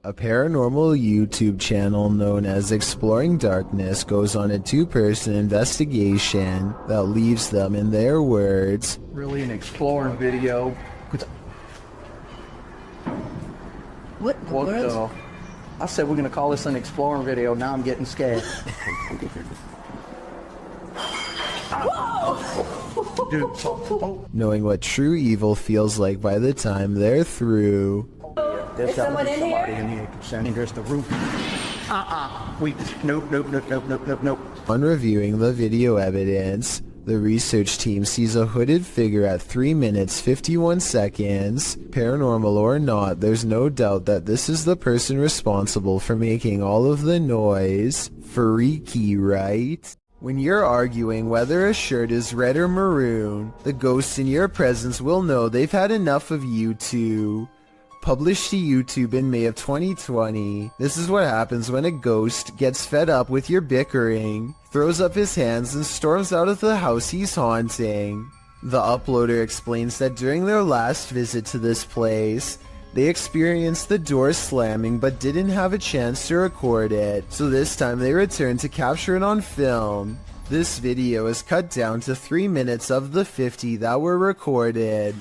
A paranormal YouTube channel known as Exploring Darkness goes on a two-person investigation that leaves them, in their words, really an exploring video. What the? I said we're gonna call this an exploring video. Now I'm getting scared. Dude, knowing what true evil feels like by the time they're through. There's somebody in here concerning there's the roof. Nope. On reviewing the video evidence, the research team sees a hooded figure at 3 minutes 51 seconds. Paranormal or not, there's no doubt that this is the person responsible for making all of the noise. Freaky, right? When you're arguing whether a shirt is red or maroon, the ghosts in your presence will know they've had enough of you two. Published to YouTube in May of 2020, this is what happens when a ghost gets fed up with your bickering, throws up his hands and storms out of the house he's haunting. The uploader explains that during their last visit to this place, they experienced the door slamming but didn't have a chance to record it, so this time they returned to capture it on film. This video is cut down to 3 minutes of the 50 that were recorded.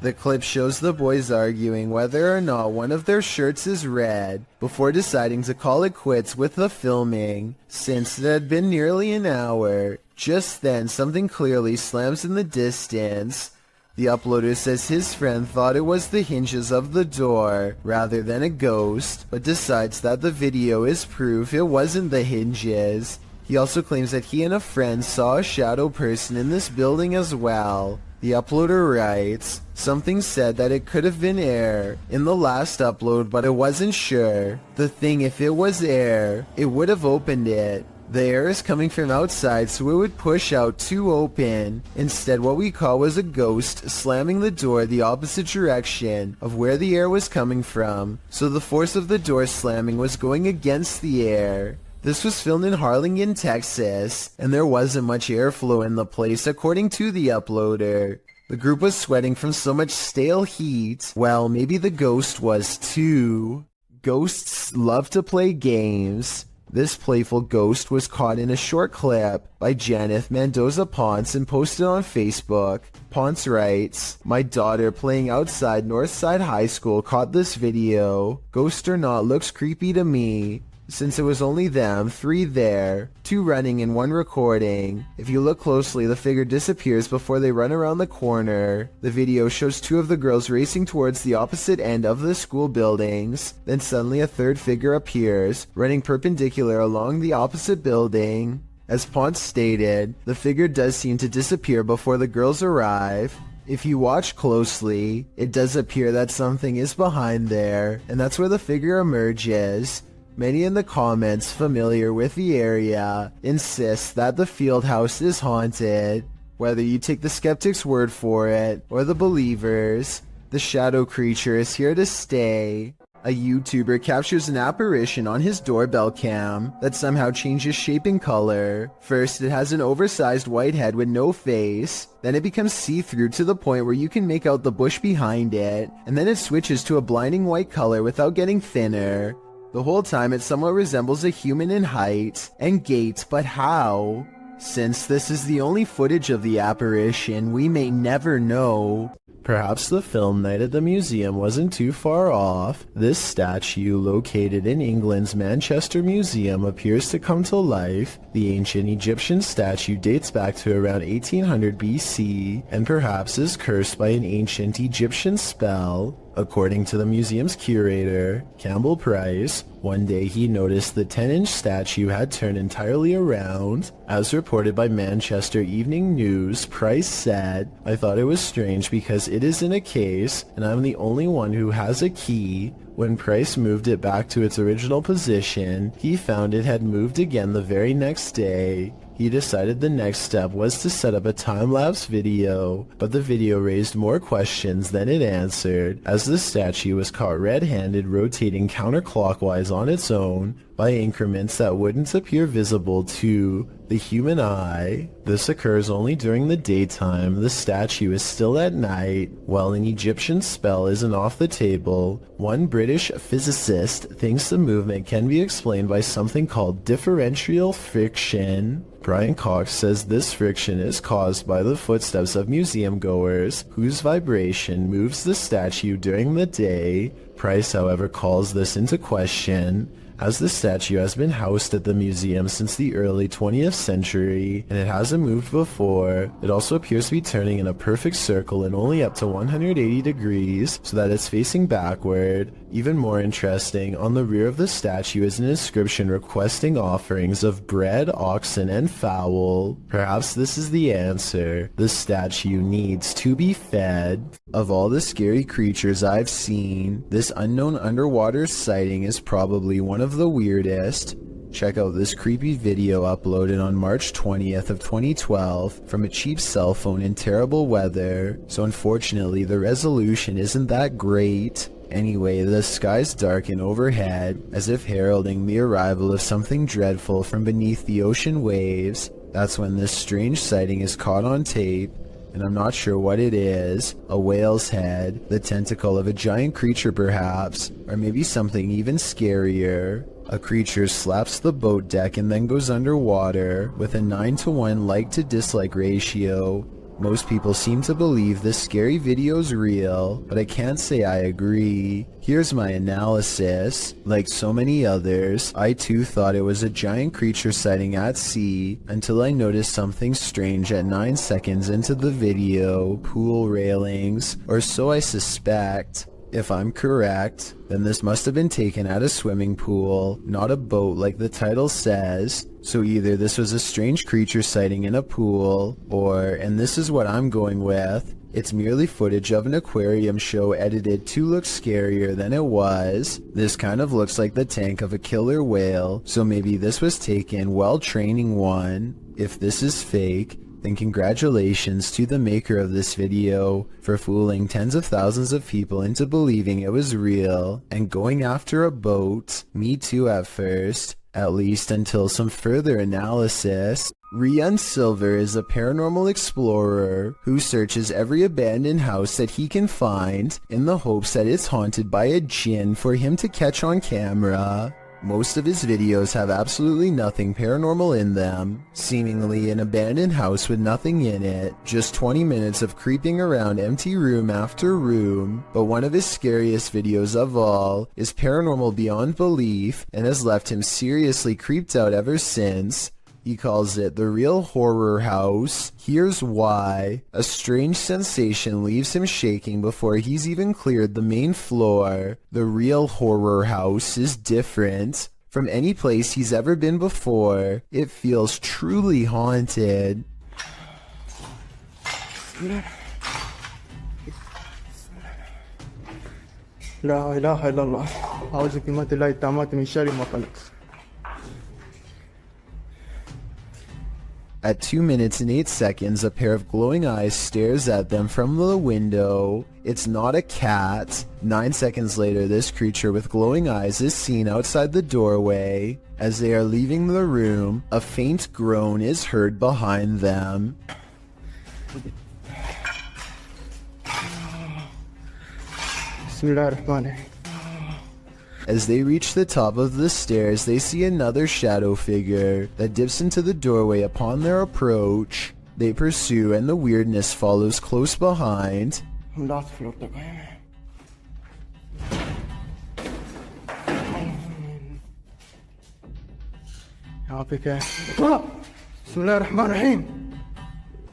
The clip shows the boys arguing whether or not one of their shirts is red, before deciding to call it quits with the filming, since it had been nearly an hour. Just then, something clearly slams in the distance. The uploader says his friend thought it was the hinges of the door, rather than a ghost, but decides that the video is proof it wasn't the hinges. He also claims that he and a friend saw a shadow person in this building as well. The uploader writes, something said that it could have been air in the last upload, but it wasn't sure. The thing, if it was air, it would have opened it. The air is coming from outside, so it would push out to open. Instead, what we caught was a ghost slamming the door the opposite direction of where the air was coming from, so the force of the door slamming was going against the air. This was filmed in Harlingen, Texas, and there wasn't much airflow in the place according to the uploader. The group was sweating from so much stale heat. Well, maybe the ghost was too. Ghosts love to play games. This playful ghost was caught in a short clip by Janeth Mendoza Ponce and posted on Facebook. Ponce writes, my daughter playing outside Northside High School caught this video. Ghost or not, looks creepy to me. Since it was only them, 3 there, 2 running and 1 recording. If you look closely, the figure disappears before they run around the corner. The video shows 2 of the girls racing towards the opposite end of the school buildings. Then suddenly a 3rd figure appears, running perpendicular along the opposite building. As Ponce stated, the figure does seem to disappear before the girls arrive. If you watch closely, it does appear that something is behind there, and that's where the figure emerges. Many in the comments familiar with the area insist that the field house is haunted. Whether you take the skeptics' word for it or the believers, the shadow creature is here to stay. A YouTuber captures an apparition on his doorbell cam that somehow changes shape and color. First, it has an oversized white head with no face. Then it becomes see-through to the point where you can make out the bush behind it. And then it switches to a blinding white color without getting thinner. The whole time it somewhat resembles a human in height and gait, but how? Since this is the only footage of the apparition, we may never know. Perhaps the film night at the museum wasn't too far off. This statue, located in England's Manchester Museum, appears to come to life. The ancient Egyptian statue dates back to around 1800 BC, and perhaps is cursed by an ancient Egyptian spell. According to the museum's curator, Campbell Price, one day he noticed the 10-inch statue had turned entirely around. As reported by Manchester Evening News, Price said, I thought it was strange because it is in a case, and I'm the only one who has a key. When Price moved it back to its original position, he found it had moved again the very next day. He decided the next step was to set up a time-lapse video, but the video raised more questions than it answered, as the statue was caught red-handed rotating counterclockwise on its own by increments that wouldn't appear visible to The human eye. This occurs only during the daytime. The statue is still at night. While an Egyptian spell isn't off the table, one British physicist thinks the movement can be explained by something called differential friction. Brian Cox says this friction is caused by the footsteps of museum goers, whose vibration moves the statue during the day. Price, however, calls this into question, as the statue has been housed at the museum since the early 20th century, and it hasn't moved before. It also appears to be turning in a perfect circle and only up to 180 degrees, so that it's facing backward. Even more interesting, on the rear of the statue is an inscription requesting offerings of bread, oxen, and fowl. Perhaps this is the answer. The statue needs to be fed. Of all the scary creatures I've seen, this unknown underwater sighting is probably one of the weirdest. Check out this creepy video uploaded on March 20th of 2012 from a cheap cell phone in terrible weather, so unfortunately the resolution isn't that great. Anyway, the skies darken overhead, as if heralding the arrival of something dreadful from beneath the ocean waves. That's when this strange sighting is caught on tape, and I'm not sure what it is. A whale's head, the tentacle of a giant creature perhaps, or maybe something even scarier. A creature slaps the boat deck and then goes underwater, with a 9-to-1 like to dislike ratio. Most people seem to believe this scary video's real, but I can't say I agree. Here's my analysis. Like so many others, I too thought it was a giant creature sighting at sea, until I noticed something strange at 9 seconds into the video. Pool railings, or so I suspect. If I'm correct, then this must have been taken at a swimming pool, not a boat like the title says. So either this was a strange creature sighting in a pool, or, and this is what I'm going with, it's merely footage of an aquarium show edited to look scarier than it was. This kind of looks like the tank of a killer whale, so maybe this was taken while training one. If this is fake, then congratulations to the maker of this video for fooling tens of thousands of people into believing it was real and going after a boat. Me too at first, at least until some further analysis. Rian Silver is a paranormal explorer who searches every abandoned house that he can find in the hopes that it's haunted by a djinn for him to catch on camera. Most of his videos have absolutely nothing paranormal in them, seemingly an abandoned house with nothing in it, just 20 minutes of creeping around empty room after room. But one of his scariest videos of all is paranormal beyond belief and has left him seriously creeped out ever since. He calls it The Real Horror House. Here's why. A strange sensation leaves him shaking before he's even cleared the main floor. The Real Horror House is different from any place he's ever been before. It feels truly haunted. لا إله إلا الله أعوذ بكلمات الله التامات من شر ما خلق. At 2 minutes and 8 seconds, a pair of glowing eyes stares at them from the window. It's not a cat. 9 seconds later, this creature with glowing eyes is seen outside the doorway. As they are leaving the room, a faint groan is heard behind them. بسم الله الرحمن الرحيم. As they reach the top of the stairs, they see another shadow figure that dips into the doorway upon their approach. They pursue and the weirdness follows close behind. last floor तक आए हैं. यहाँ पे क्या है? بسم الله الرحمن الرحيم.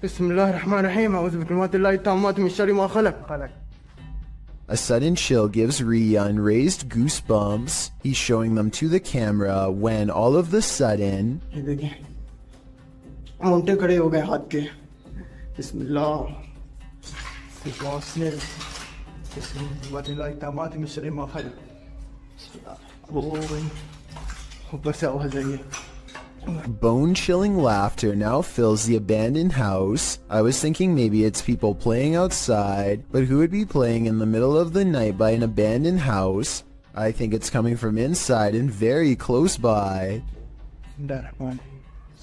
بسم الله الرحمن الرحيم. أعوذ بكلمات الله التامات من شر ما خلق. A sudden chill gives Rian raised goosebumps. He's showing them to the camera when all of the sudden, ये देखिए Monte खड़े हो गए हाथ के. बिस्मिल्लाह बिस्मिल्लाह बिस्मिल्लाह التامات من شر ما خلق. बस आवाज आई है. bone-chilling laughter now fills the abandoned house. I was thinking maybe it's people playing outside, but who would be playing in the middle of the night by an abandoned house? I think it's coming from inside and very close by.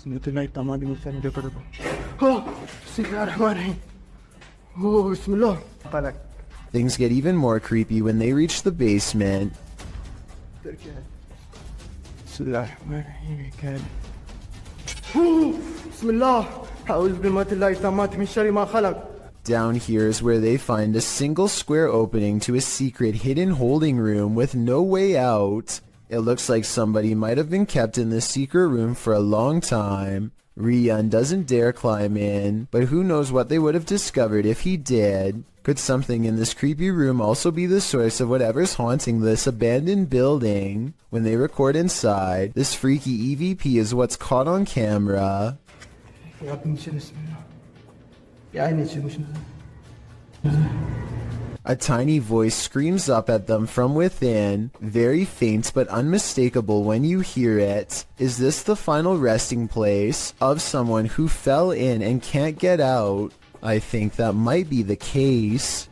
سنة الله الطماطم من الشر ذكرته بسم الله الرحمن الرحيم بسم الله قالك Things get even more creepy when they reach the basement. بسم الله الرحمن الرحيم كان بسم الله أعوذ بكلمات الله التامات من شر ما خلق. Down here is where they find a single square opening to a secret hidden holding room with no way out. It looks like somebody might have been kept in this secret room for a long time. Rian doesn't dare climb in, but who knows what they would have discovered if he did. Could something in this creepy room also be the source of whatever's haunting this abandoned building? When they record inside, this freaky EVP is what's caught on camera. A tiny voice screams up at them from within, very faint but unmistakable when you hear it. Is this the final resting place of someone who fell in and can't get out? I think that might be the case.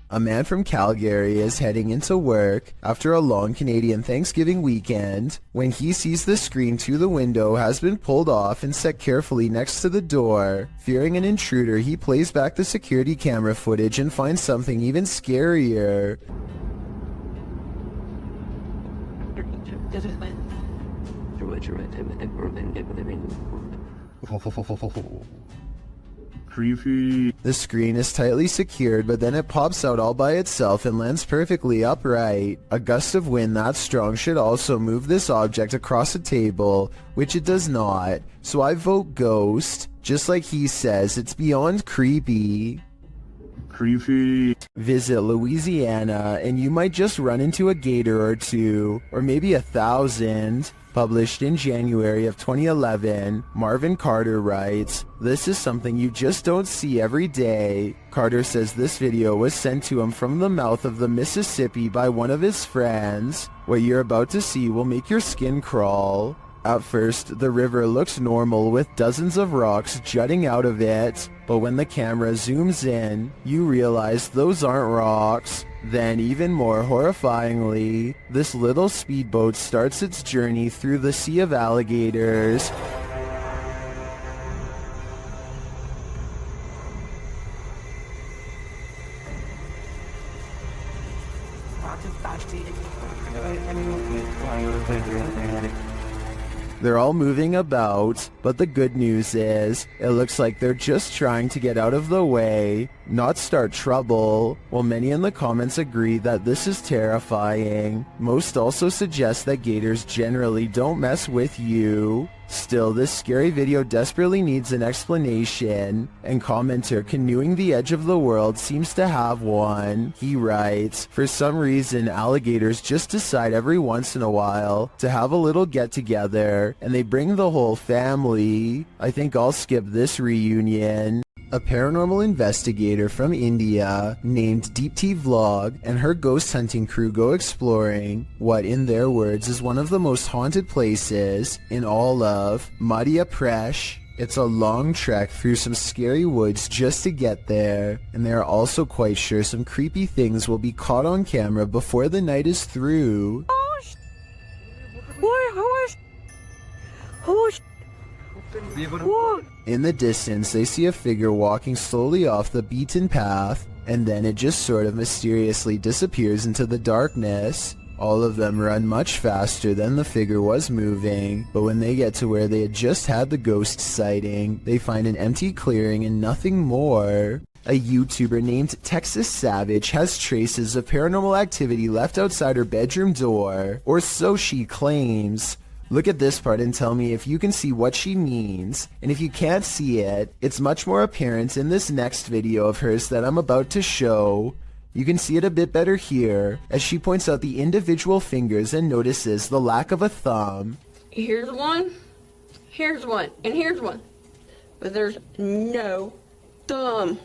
A man from Calgary is heading into work after a long Canadian Thanksgiving weekend when he sees the screen to the window has been pulled off and set carefully next to the door. Fearing an intruder, he plays back the security camera footage and finds something even scarier. Creepy. The screen is tightly secured, but then it pops out all by itself and lands perfectly upright. A gust of wind that strong should also move this object across a table, which it does not. So I vote ghost. Just like he says, it's beyond creepy. Creepy. Visit Louisiana and you might just run into a gator or two, or maybe 1,000. Published in January of 2011, Marvin Carter writes, "This is something you just don't see every day." Carter says this video was sent to him from the mouth of the Mississippi by one of his friends. What you're about to see will make your skin crawl. At first, the river looks normal with dozens of rocks jutting out of it, but when the camera zooms in, you realize those aren't rocks. Then, even more horrifyingly, this little speedboat starts its journey through the sea of alligators. They're all moving about, but the good news is, it looks like they're just trying to get out of the way, not start trouble. While many in the comments agree that this is terrifying, most also suggest that gators generally don't mess with you. Still, this scary video desperately needs an explanation, and commenter Canoeing the Edge of the World seems to have one. He writes, "For some reason, alligators just decide every once in a while to have a little get-together, and they bring the whole family. I think I'll skip this reunion." A paranormal investigator from India named Deepti Vlog and her ghost hunting crew go exploring what, in their words, is one of the most haunted places in all of Madhya Pradesh. It's a long trek through some scary woods just to get there, and they are also quite sure some creepy things will be caught on camera before the night is through. In the distance, they see a figure walking slowly off the beaten path, and then it just sort of mysteriously disappears into the darkness. All of them run much faster than the figure was moving, but when they get to where they had just had the ghost sighting, they find an empty clearing and nothing more. A YouTuber named Texas Savage has traces of paranormal activity left outside her bedroom door, or so she claims. Look at this part and tell me if you can see what she means, and if you can't see it, it's much more apparent in this next video of hers that I'm about to show. You can see it a bit better here, as she points out the individual fingers and notices the lack of a thumb. Here's one, and here's one, but there's no thumb.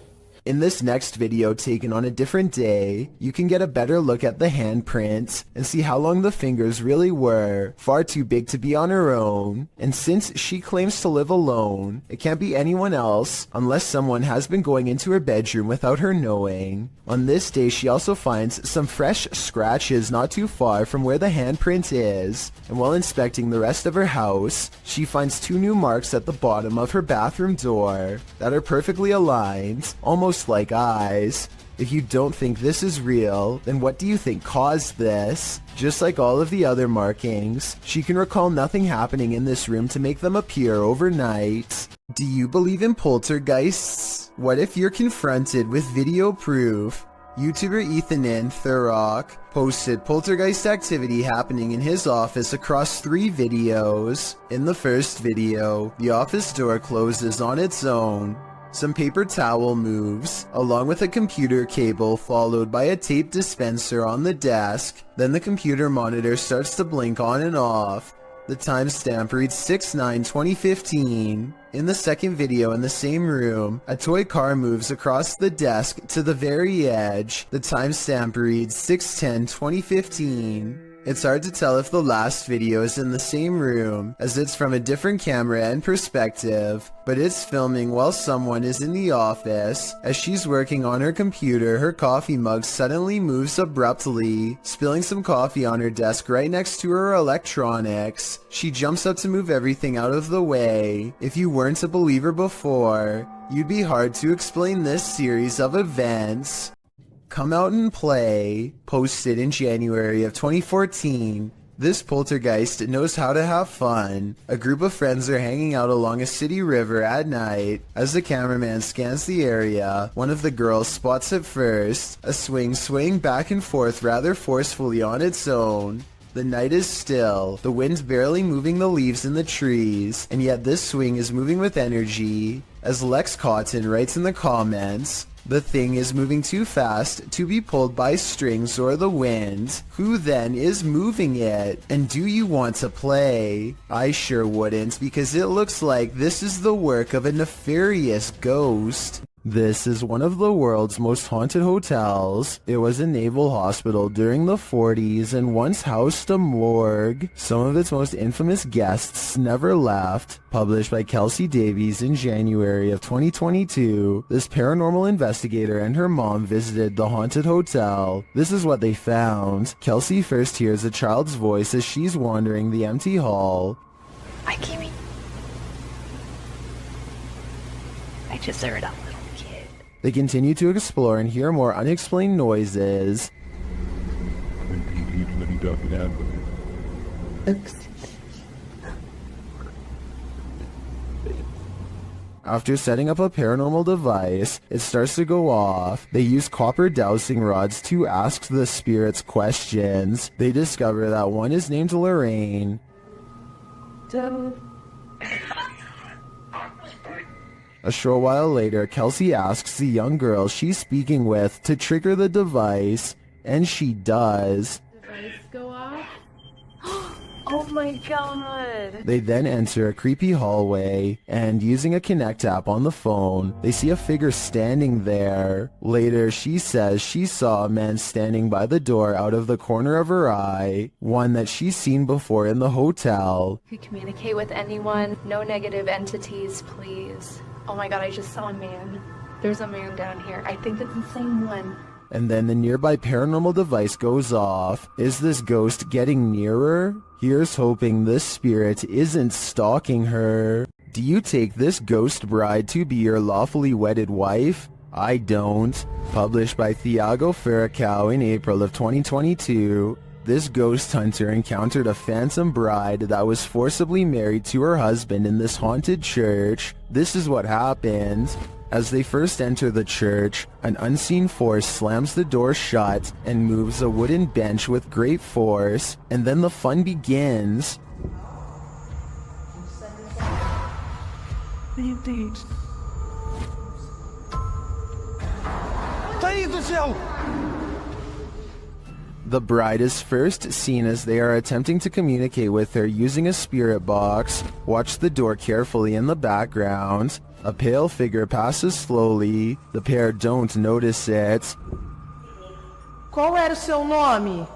In this next video taken on a different day, you can get a better look at the handprints and see how long the fingers really were, far too big to be on her own. And since she claims to live alone, it can't be anyone else unless someone has been going into her bedroom without her knowing. On this day, she also finds some fresh scratches not too far from where the handprint is, and while inspecting the rest of her house, she finds 2 new marks at the bottom of her bathroom door that are perfectly aligned, almost like eyes. If you don't think this is real, then what do you think caused this? Just like all of the other markings, she can recall nothing happening in this room to make them appear overnight. Do you believe in poltergeists? What if you're confronted with video proof? YouTuber Ethan Thurrock posted poltergeist activity happening in his office across 3 videos. In the first video, the office door closes on its own. Some paper towel moves, along with a computer cable followed by a tape dispenser on the desk. Then the computer monitor starts to blink on and off. The timestamp reads 6/9/2015. In the second video in the same room, a toy car moves across the desk to the very edge. The timestamp reads 6/10/2015. It's hard to tell if the last video is in the same room, as it's from a different camera and perspective, but it's filming while someone is in the office. As she's working on her computer, her coffee mug suddenly moves abruptly, spilling some coffee on her desk right next to her electronics. She jumps up to move everything out of the way. If you weren't a believer before, you'd be hard to explain this series of events. Come Out and Play, posted in January of 2014. This poltergeist knows how to have fun. A group of friends are hanging out along a city river at night. As the cameraman scans the area, one of the girls spots it first, a swing swaying back and forth rather forcefully on its own. The night is still, the wind barely moving the leaves in the trees, and yet this swing is moving with energy. As Lex Cotton writes in the comments, the thing is moving too fast to be pulled by strings or the wind. Who then is moving it? And do you want to play? I sure wouldn't, because it looks like this is the work of a nefarious ghost. This is one of the world's most haunted hotels. It was a naval hospital during the 40s and once housed a morgue. Some of its most infamous guests never left. Published by Kelsey Davies in January of 2022, this paranormal investigator and her mom visited the haunted hotel. This is what they found. Kelsey first hears a child's voice as she's wandering the empty hall. Hi, Kimmy. I just heard a little kid. They continue to explore and hear more unexplained noises. Oops. After setting up a paranormal device, it starts to go off. They use copper dowsing rods to ask the spirits questions. They discover that one is named Lorraine. A short while later, Kelsey asks the young girl she's speaking with to trigger the device, and she does. Device go off. Oh my god! They then enter a creepy hallway, and using a Connect app on the phone, they see a figure standing there. Later, she says she saw a man standing by the door out of the corner of her eye, one that she's seen before in the hotel. You communicate with anyone. No negative entities, please. Oh my god, I just saw a man. There's a man down here. I think it's the same one. And then the nearby paranormal device goes off. Is this ghost getting nearer? Here's hoping this spirit isn't stalking her. Do you take this ghost bride to be your lawfully wedded wife? I don't. Published by Thiago Ferracao in April of 2022. This ghost hunter encountered a phantom bride that was forcibly married to her husband in this haunted church. This is what happened. As they first enter the church, an unseen force slams the door shut and moves a wooden bench with great force, and then the fun begins. The bride is first seen as they are attempting to communicate with her using a spirit box. Watch the door carefully in the background. A pale figure passes slowly. The pair don't notice it. Qual era o seu nome?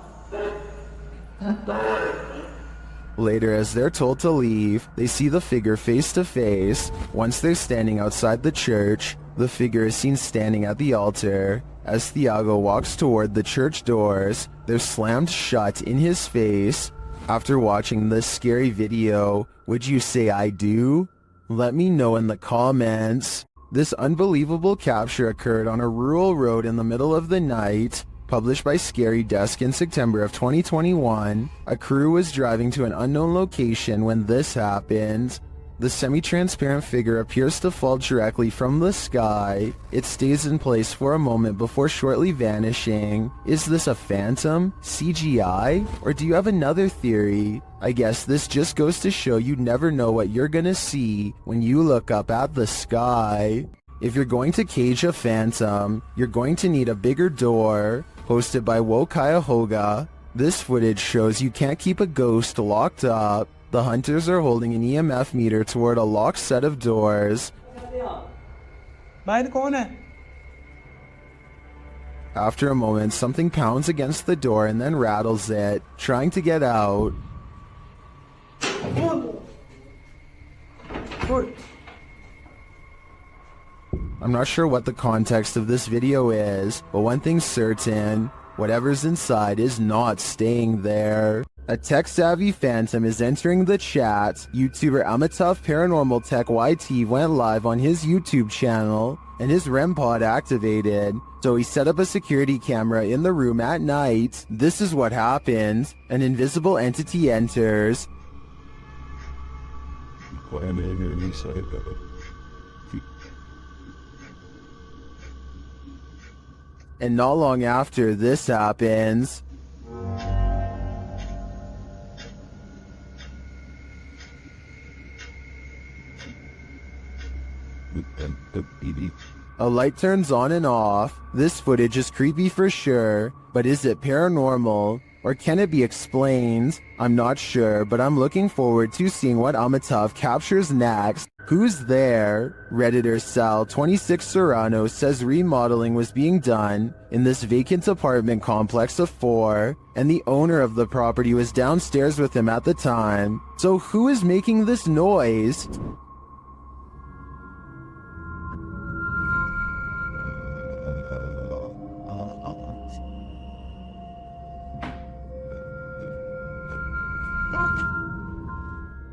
Later, as they're told to leave, they see the figure face to face. Once they're standing outside the church, the figure is seen standing at the altar. As Thiago walks toward the church doors, they're slammed shut in his face. After watching this scary video, would you say I do? Let me know in the comments. This unbelievable capture occurred on a rural road in the middle of the night. Published by Scary Desk in September of 2021, a crew was driving to an unknown location when this happened. The semi-transparent figure appears to fall directly from the sky. It stays in place for a moment before shortly vanishing. Is this a phantom, CGI, or do you have another theory? I guess this just goes to show you never know what you're gonna see when you look up at the sky. If you're going to cage a phantom, you're going to need a bigger door. Posted by Wokayahoga, this footage shows you can't keep a ghost locked up. The hunters are holding an EMF meter toward a locked set of doors. After a moment, something pounds against the door and then rattles it, trying to get out. I'm not sure what the context of this video is, but one thing's certain, whatever's inside is not staying there. A tech-savvy phantom is entering the chat. YouTuber Amitav Paranormal Tech YT went live on his YouTube channel, and his REM pod activated, so he set up a security camera in the room at night. This is what happened. An invisible entity enters. And not long after this happens, a light turns on and off. This footage is creepy for sure, but is it paranormal? Or can it be explained? I'm not sure, but I'm looking forward to seeing what Amitav captures next. Who's there? Redditor Sal26 Serrano says remodeling was being done in this vacant apartment complex of 4, and the owner of the property was downstairs with him at the time. So who is making this noise?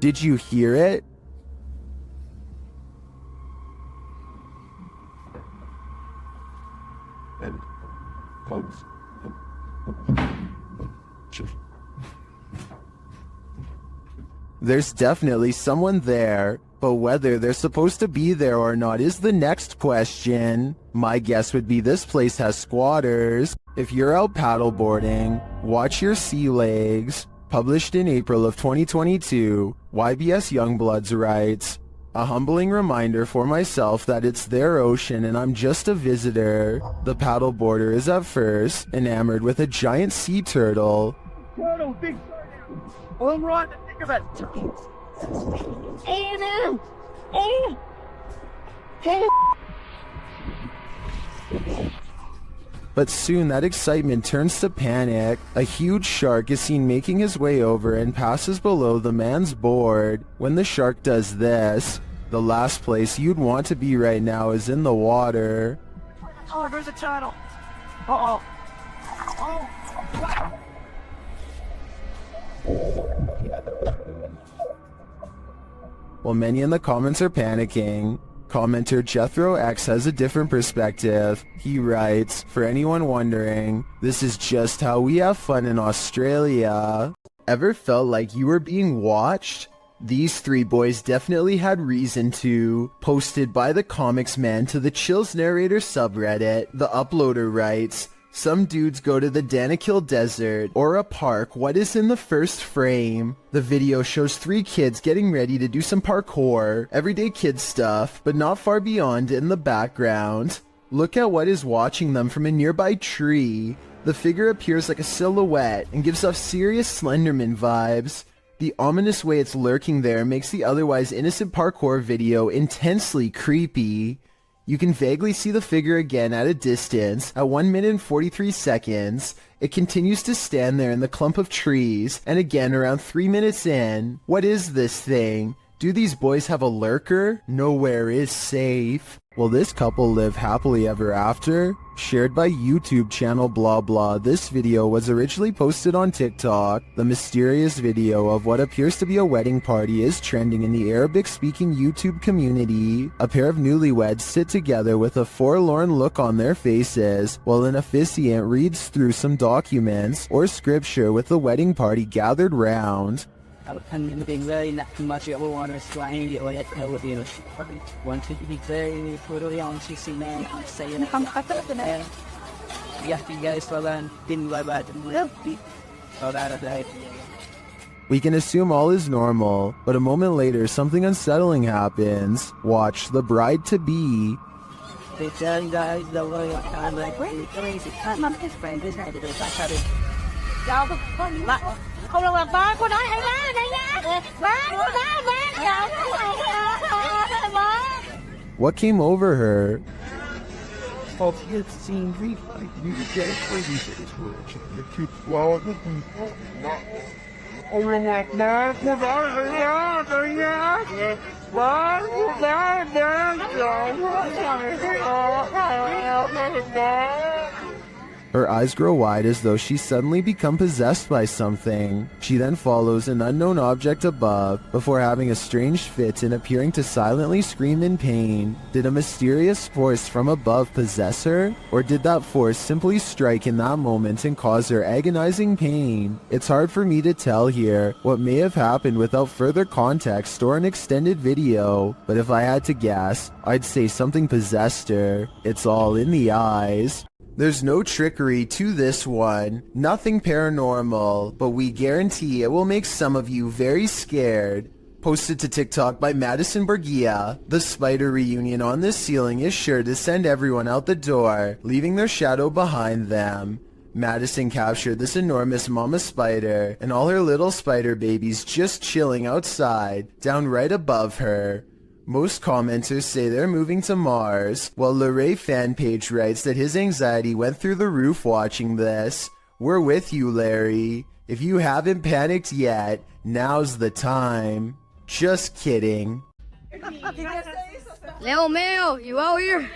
Did you hear it? There's definitely someone there, but whether they're supposed to be there or not is the next question. My guess would be this place has squatters. If you're out paddleboarding, watch your sea legs. Published in April of 2022, YBS Youngbloods writes, a humbling reminder for myself that it's their ocean and I'm just a visitor. The paddleboarder is at first enamored with a giant sea turtle. Turtle, big turtle. Well, I'm right to think of it. Oh no! Oh! But soon that excitement turns to panic. A huge shark is seen making his way over and passes below the man's board. When the shark does this, the last place you'd want to be right now is in the water. Oh, there's a turtle. Uh-oh. While many in the comments are panicking, commenter Jethro X has a different perspective. He writes, for anyone wondering, this is just how we have fun in Australia. Ever felt like you were being watched? These 3 boys definitely had reason to. Posted by the Comics Man to the Chills Narrator subreddit, the uploader writes, some dudes go to the Danakil Desert or a park. What is in the first frame? The video shows 3 kids getting ready to do some parkour, everyday kid stuff, but not far beyond in the background. Look at what is watching them from a nearby tree. The figure appears like a silhouette and gives off serious Slenderman vibes. The ominous way it's lurking there makes the otherwise innocent parkour video intensely creepy. You can vaguely see the figure again at a distance. At 1 minute and 43 seconds, it continues to stand there in the clump of trees, and again around 3 minutes in. What is this thing? Do these boys have a lurker? Nowhere is safe. Will this couple live happily ever after? Shared by YouTube channel blah blah, this video was originally posted on TikTok. The mysterious video of what appears to be a wedding party is trending in the Arabic-speaking YouTube community. A pair of newlyweds sit together with a forlorn look on their faces, while an officiant reads through some documents or scripture with the wedding party gathered round. We can assume all is normal, but a moment later something unsettling happens. Watch the bride-to-be. Không đâu là ba cô nói hay má đây nha. Má. What came over her? Her eyes grow wide as though she's suddenly become possessed by something. She then follows an unknown object above before having a strange fit and appearing to silently scream in pain. Did a mysterious force from above possess her? Or did that force simply strike in that moment and cause her agonizing pain? It's hard for me to tell here what may have happened without further context or an extended video, but if I had to guess, I'd say something possessed her. It's all in the eyes. There's no trickery to this one, nothing paranormal, but we guarantee it will make some of you very scared. Posted to TikTok by Madison Borgia, the spider reunion on this ceiling is sure to send everyone out the door, leaving their shadow behind them. Madison captured this enormous mama spider and all her little spider babies just chilling outside, down right above her. Most commenters say they're moving to Mars, while Luray fan page writes that his anxiety went through the roof watching this. We're with you, Larry. If you haven't panicked yet, now's the time. Just kidding. Leo Mayo, you out here?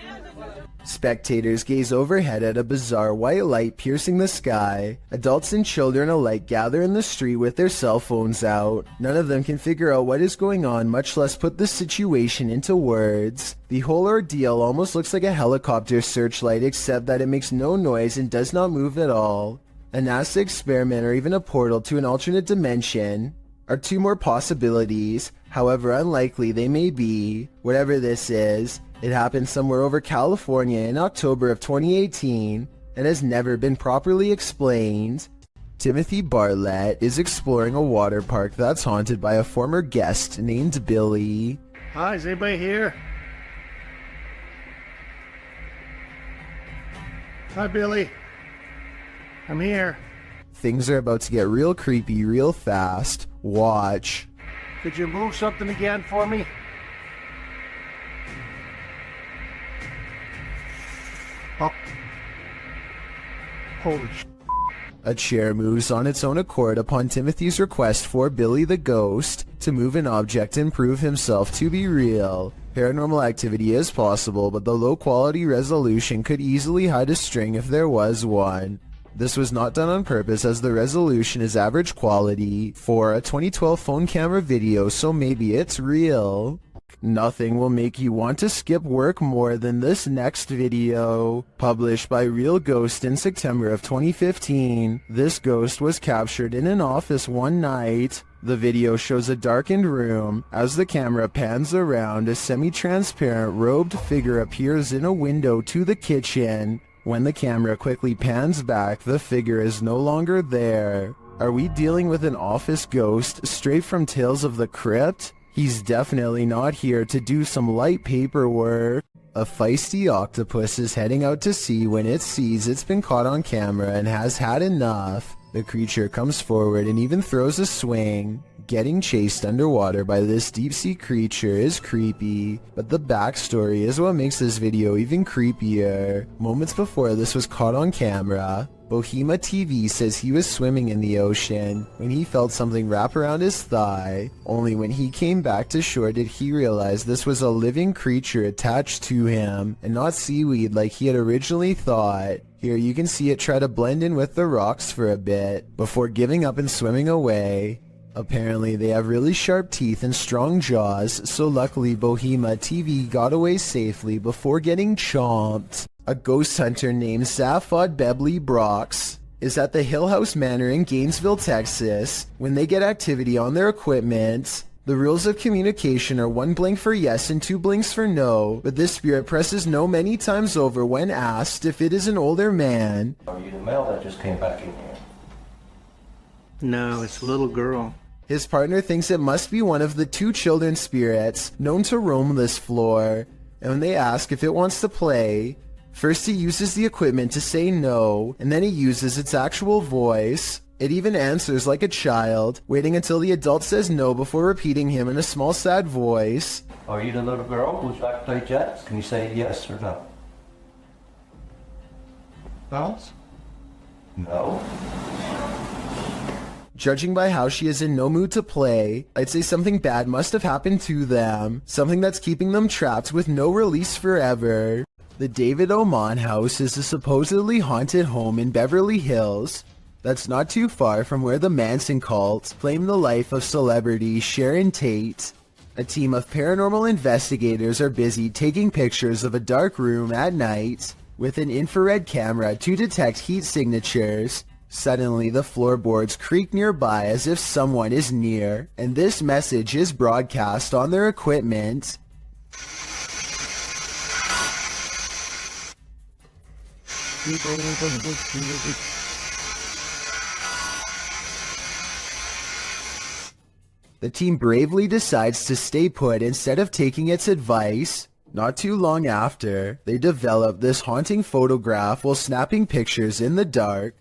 Spectators gaze overhead at a bizarre white light piercing the sky. Adults and children alike gather in the street with their cell phones out. None of them can figure out what is going on, much less put the situation into words. The whole ordeal almost looks like a helicopter searchlight, except that it makes no noise and does not move at all. A NASA experiment or even a portal to an alternate dimension are two more possibilities, however unlikely they may be. Whatever this is, it happened somewhere over California in October of 2018 and has never been properly explained. Timothy Bartlett is exploring a water park that's haunted by a former guest named Billy. Hi, is anybody here? Hi, Billy. I'm here. Things are about to get real creepy real fast. Watch. Could you move something again for me? Oh. Holy sh**. A chair moves on its own accord upon Timothy's request for Billy the Ghost to move an object and prove himself to be real. Paranormal activity is possible, but the low-quality resolution could easily hide a string if there was one. This was not done on purpose, as the resolution is average quality for a 2012 phone camera video, so maybe it's real. Nothing will make you want to skip work more than this next video. Published by Real Ghost in September of 2015, this ghost was captured in an office one night. The video shows a darkened room. As the camera pans around, a semi-transparent robed figure appears in a window to the kitchen. When the camera quickly pans back, the figure is no longer there. Are we dealing with an office ghost straight from Tales of the Crypt? He's definitely not here to do some light paperwork. A feisty octopus is heading out to sea when it sees it's been caught on camera and has had enough. The creature comes forward and even throws a swing. Getting chased underwater by this deep-sea creature is creepy, but the backstory is what makes this video even creepier. Moments before this was caught on camera, Bohema TV says he was swimming in the ocean when he felt something wrap around his thigh. Only when he came back to shore did he realize this was a living creature attached to him and not seaweed like he had originally thought. Here you can see it try to blend in with the rocks for a bit before giving up and swimming away. Apparently they have really sharp teeth and strong jaws, so luckily Bohema TV got away safely before getting chomped. A ghost hunter named Zaphod Bebley Brox is at the Hill House Manor in Gainesville, Texas. When they get activity on their equipment, the rules of communication are 1 blink for yes and 2 blinks for no, but this spirit presses no many times over when asked if it is an older man. Are you the male that just came back in here? No, it's a little girl. His partner thinks it must be one of the 2 children spirits known to roam this floor, and when they ask if it wants to play, first he uses the equipment to say no, and then he uses its actual voice. It even answers like a child, waiting until the adult says no before repeating him in a small sad voice. Are you the little girl who's back to play jets? Can you say yes or no? Bounce? No. Judging by how she is in no mood to play, I'd say something bad must have happened to them, something that's keeping them trapped with no release forever. The David Oman house is a supposedly haunted home in Beverly Hills that's not too far from where the Manson cult claimed the life of celebrity Sharon Tate. A team of paranormal investigators are busy taking pictures of a dark room at night with an infrared camera to detect heat signatures. Suddenly, the floorboards creak nearby as if someone is near, and this message is broadcast on their equipment. The team bravely decides to stay put instead of taking its advice. Not too long after, they develop this haunting photograph while snapping pictures in the dark.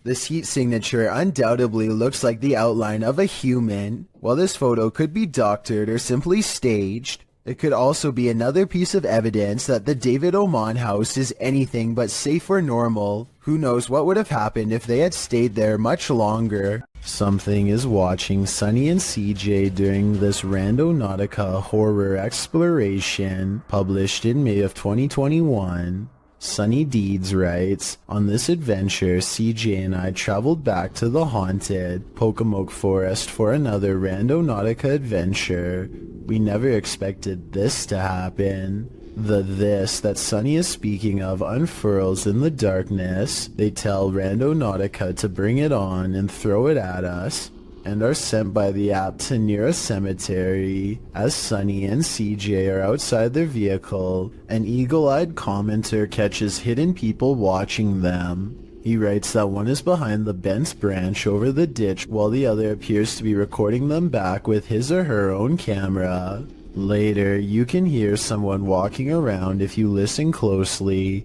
This heat signature undoubtedly looks like the outline of a human. While this photo could be doctored or simply staged, it could also be another piece of evidence that the David Oman house is anything but safe or normal. Who knows what would have happened if they had stayed there much longer. Something is watching Sunny and CJ during this Randonautica horror exploration, published in May of 2021. Sunny Deeds writes, "On this adventure, CJ and I traveled back to the haunted Pocomoke Forest for another Randonautica adventure. We never expected this to happen." The "this" that Sunny is speaking of unfurls in the darkness. They tell Randonautica to bring it on and throw it at us, and are sent by the app to near a cemetery. As Sunny and CJ are outside their vehicle, an eagle-eyed commenter catches hidden people watching them. He writes that one is behind the bent branch over the ditch while the other appears to be recording them back with his or her own camera. Later, you can hear someone walking around if you listen closely.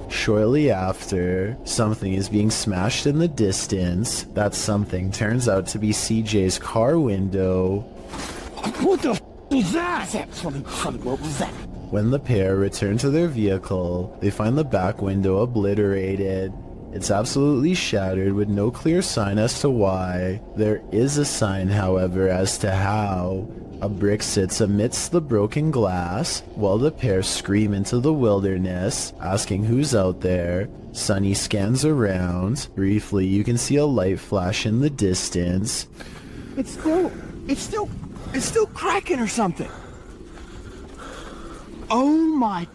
Shortly after, something is being smashed in the distance. That something turns out to be CJ's car window. What the f was that? What was that? When the pair return to their vehicle, they find the back window obliterated. It's absolutely shattered with no clear sign as to why. There is a sign, however, as to how. A brick sits amidst the broken glass, while the pair scream into the wilderness, asking who's out there. Sunny scans around. Briefly, you can see a light flash in the distance. It's still cracking or something. Oh my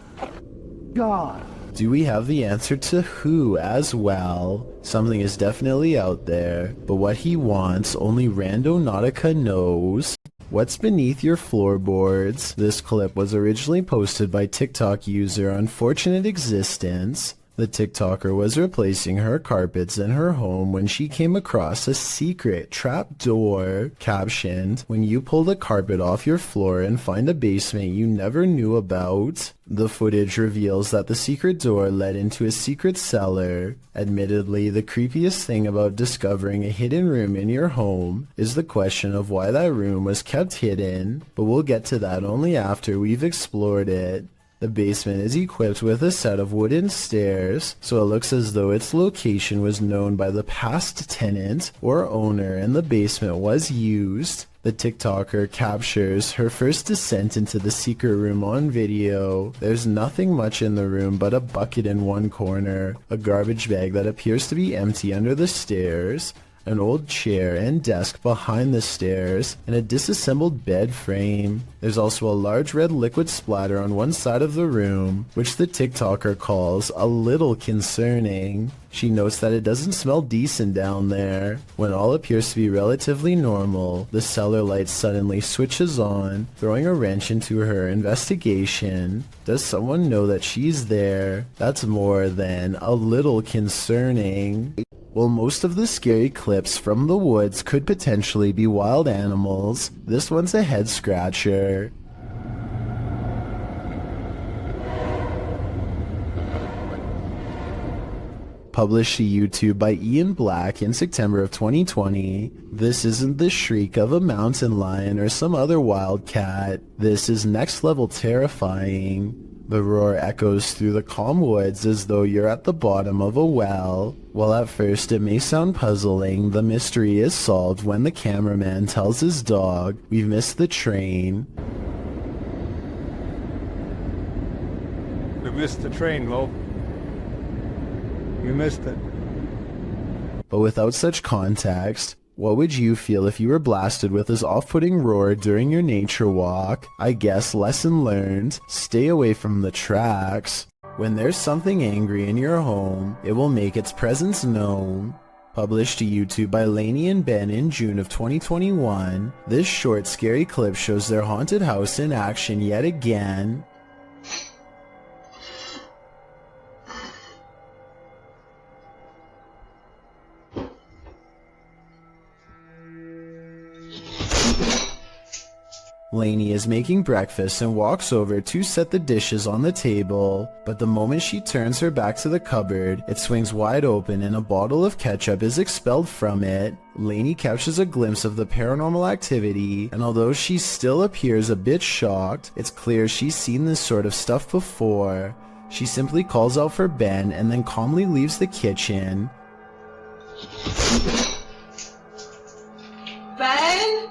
God. Do we have the answer to who as well? Something is definitely out there, but what he wants, only Randonautica knows. What's beneath your floorboards? This clip was originally posted by TikTok user Unfortunate Existence. The TikToker was replacing her carpets in her home when she came across a secret trap door captioned, "When you pull the carpet off your floor and find a basement you never knew about." The footage reveals that the secret door led into a secret cellar. Admittedly, the creepiest thing about discovering a hidden room in your home is the question of why that room was kept hidden, but we'll get to that only after we've explored it. The basement is equipped with a set of wooden stairs, so it looks as though its location was known by the past tenant or owner and the basement was used. The TikToker captures her first descent into the secret room on video. There's nothing much in the room but a bucket in one corner, a garbage bag that appears to be empty under the stairs, an old chair and desk behind the stairs, and a disassembled bed frame. There's also a large red liquid splatter on one side of the room, which the TikToker calls a little concerning. She notes that it doesn't smell decent down there. When all appears to be relatively normal, the cellar light suddenly switches on, throwing a wrench into her investigation. Does someone know that she's there? That's more than a little concerning. While most of the scary clips from the woods could potentially be wild animals, this one's a head scratcher. Published to YouTube by Ian Black in September of 2020. This isn't the shriek of a mountain lion or some other wild cat. This is next level terrifying. The roar echoes through the calm woods as though you're at the bottom of a well. While at first it may sound puzzling, the mystery is solved when the cameraman tells his dog, "We've missed the train." We missed the train, Lo. You missed it. But without such context, what would you feel if you were blasted with this off-putting roar during your nature walk? I guess lesson learned, stay away from the tracks. When there's something angry in your home, it will make its presence known. Published to YouTube by Lainey and Ben in June of 2021, this short scary clip shows their haunted house in action yet again. Lainey is making breakfast and walks over to set the dishes on the table, but the moment she turns her back to the cupboard, it swings wide open and a bottle of ketchup is expelled from it. Lainey catches a glimpse of the paranormal activity, and although she still appears a bit shocked, it's clear she's seen this sort of stuff before. She simply calls out for Ben and then calmly leaves the kitchen. Ben?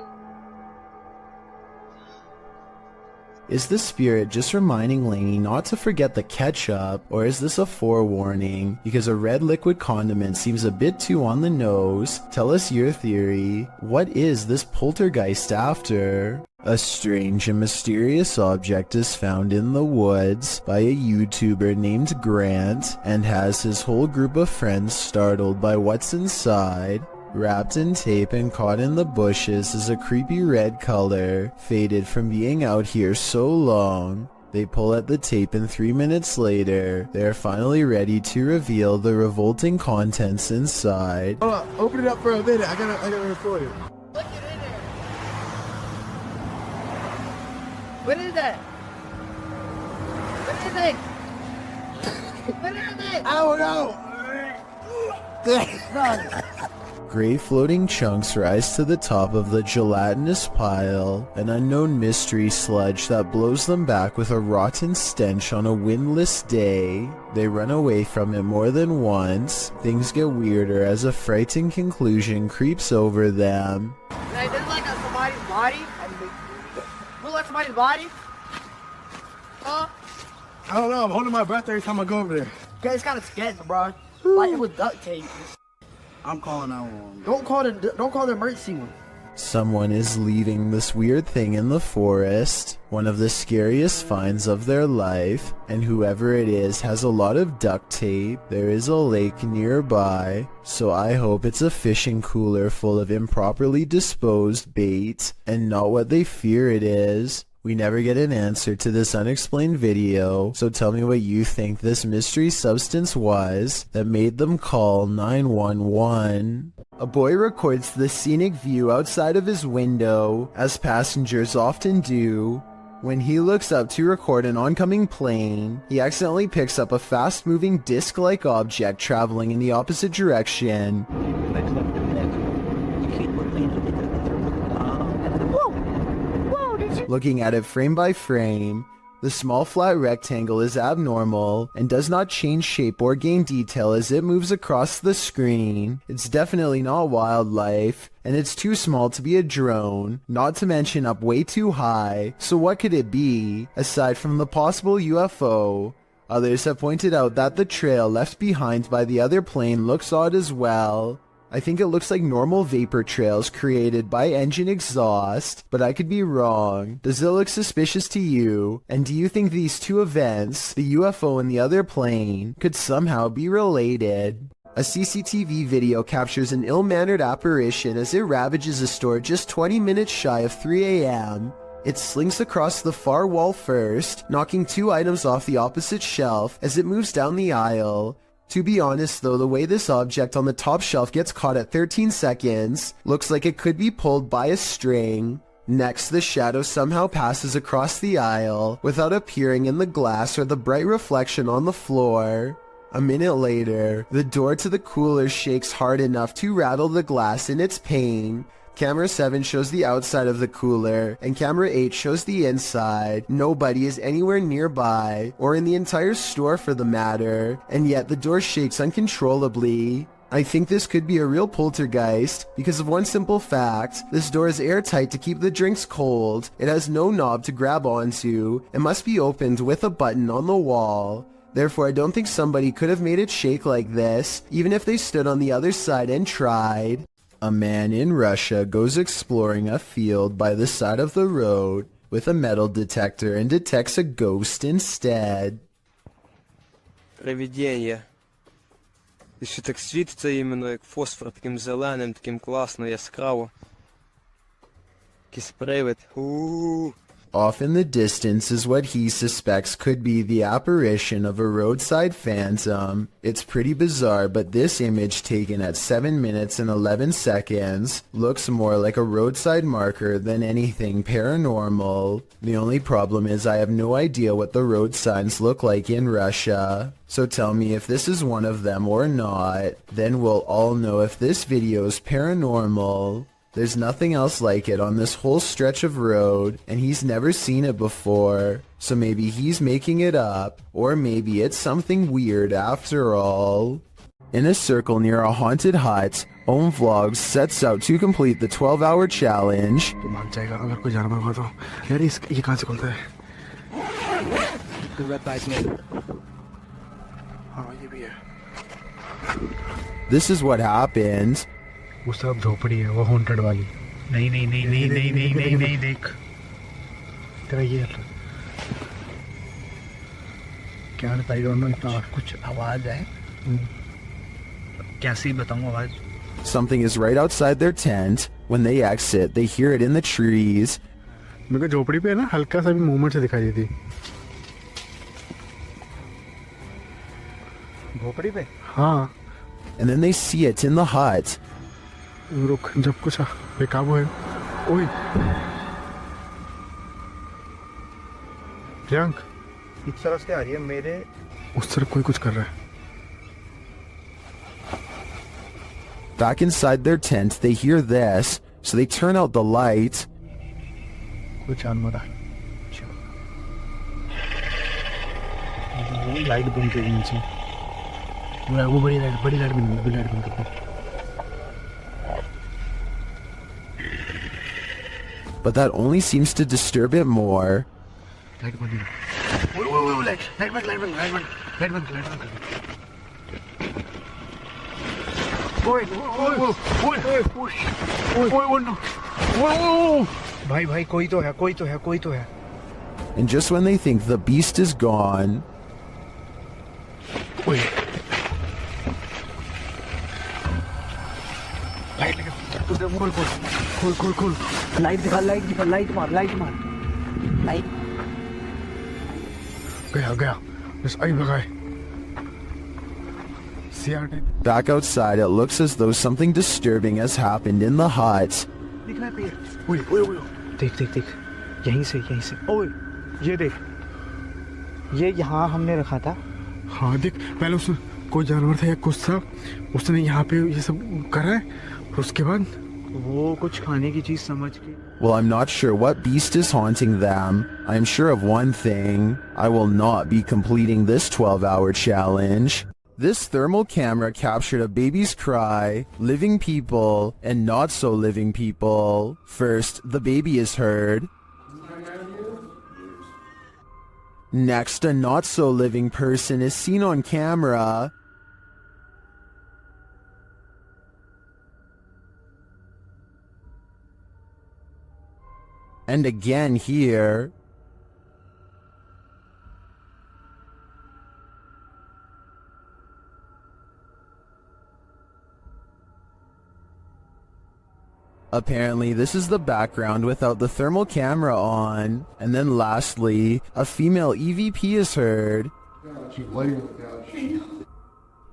Is the spirit just reminding Lainey not to forget the ketchup, or is this a forewarning? Because a red liquid condiment seems a bit too on the nose. Tell us your theory. What is this poltergeist after? A strange and mysterious object is found in the woods by a YouTuber named Grant and has his whole group of friends startled by what's inside. Wrapped in tape and caught in the bushes is a creepy red color, faded from being out here so long. They pull at the tape and 3 minutes later, they are finally ready to reveal the revolting contents inside. Hold on, open it up for a minute. I gotta record it. Look it in there. What is that? What is it? What is it? I don't know. Gray floating chunks rise to the top of the gelatinous pile, an unknown mystery sludge that blows them back with a rotten stench on a windless day. They run away from it more than once. Things get weirder as a frightening conclusion creeps over them. Hey, this is like somebody's body. Look like somebody's body. I don't know, I'm holding my breath every time I go over there. Okay, it's kind of sketchy, bro. Like it was duct tape. I'm calling 911. Don't call the emergency one. Someone is leaving this weird thing in the forest, one of the scariest finds of their life, and whoever it is has a lot of duct tape. There is a lake nearby, so I hope it's a fishing cooler full of improperly disposed bait, and not what they fear it is. We never get an answer to this unexplained video, so tell me what you think this mystery substance was that made them call 911. A boy records the scenic view outside of his window, as passengers often do. When he looks up to record an oncoming plane, he accidentally picks up a fast-moving disc-like object traveling in the opposite direction. Looking at it frame by frame, the small flat rectangle is abnormal and does not change shape or gain detail as it moves across the screen. It's definitely not wildlife, and it's too small to be a drone, not to mention up way too high. So what could it be, aside from the possible UFO? Others have pointed out that the trail left behind by the other plane looks odd as well. I think it looks like normal vapor trails created by engine exhaust, but I could be wrong. Does it look suspicious to you? And do you think these two events, the UFO and the other plane, could somehow be related? A CCTV video captures an ill-mannered apparition as it ravages a store just 20 minutes shy of 3 a.m. It slinks across the far wall first, knocking 2 items off the opposite shelf as it moves down the aisle. To be honest though, the way this object on the top shelf gets caught at 13 seconds looks like it could be pulled by a string. Next, the shadow somehow passes across the aisle without appearing in the glass or the bright reflection on the floor. A minute later, the door to the cooler shakes hard enough to rattle the glass in its pane. Camera 7 shows the outside of the cooler, and camera 8 shows the inside. Nobody is anywhere nearby, or in the entire store for the matter, and yet the door shakes uncontrollably. I think this could be a real poltergeist, because of one simple fact: this door is airtight to keep the drinks cold, it has no knob to grab onto, and must be opened with a button on the wall. Therefore, I don't think somebody could have made it shake like this, even if they stood on the other side and tried. A man in Russia goes exploring a field by the side of the road with a metal detector and detects a ghost instead. Привидение. І ще так світиться іменно як фосфор, таким зеленим, таким класно, яскраво. Якийсь привид. Off in the distance is what he suspects could be the apparition of a roadside phantom. It's pretty bizarre, but this image taken at 7 minutes and 11 seconds looks more like a roadside marker than anything paranormal. The only problem is I have no idea what the road signs look like in Russia. So tell me if this is one of them or not. Then we'll all know if this video is paranormal. There's nothing else like it on this whole stretch of road, and he's never seen it before. So maybe he's making it up, or maybe it's something weird after all. In a circle near a haunted hut, Om Vlogs sets out to complete the 12-hour challenge. This is what happened. वो सब झोपड़ी है, वो haunted वाली। नहीं नहीं नहीं नहीं नहीं नहीं नहीं नहीं देख तेरा ये क्या बताई दोनों इतना कुछ आवाज है कैसी बताऊं आवाज। Something is right outside their tent. When they exit, they hear it in the trees. मेरे को झोपड़ी पे ना हल्का सा भी मूवमेंट से दिखाई देती। झोपड़ी पे? हाँ। And then they see it in the hut. रुक जब कुछ बेकाबू है। ओए प्रियंक इस तरफ से आ रही है मेरे उस तरफ कोई कुछ कर रहा है। Back inside their tent, they hear this, so they turn out the light. कुछ जानवर है। लाइट बंद कर नीचे। वो बड़ी लाइट बंद कर। But that only seems to disturb it more. भाई कोई तो है। And just when they think the beast is gone, खोल लाइट मार Ay. गया बस आई भगाए Back outside, it looks as though something disturbing has happened in the hut. दिख रहा है पेड़ ओए देख यहीं से ओए ये देख ये यहाँ हमने रखा था हाँ देख पहले उसने कोई जानवर था या कुछ था उसने यहाँ पे ये सब करा है और उसके बाद वो कुछ खाने की चीज समझ के Well, I'm not sure what beast is haunting them. I'm sure of one thing. I will not be completing this 12-hour challenge. This thermal camera captured a baby's cry, living people, and not so living people. First, the baby is heard. Next, a not so living person is seen on camera. And again here. Apparently, this is the background without the thermal camera on. And then lastly, a female EVP is heard.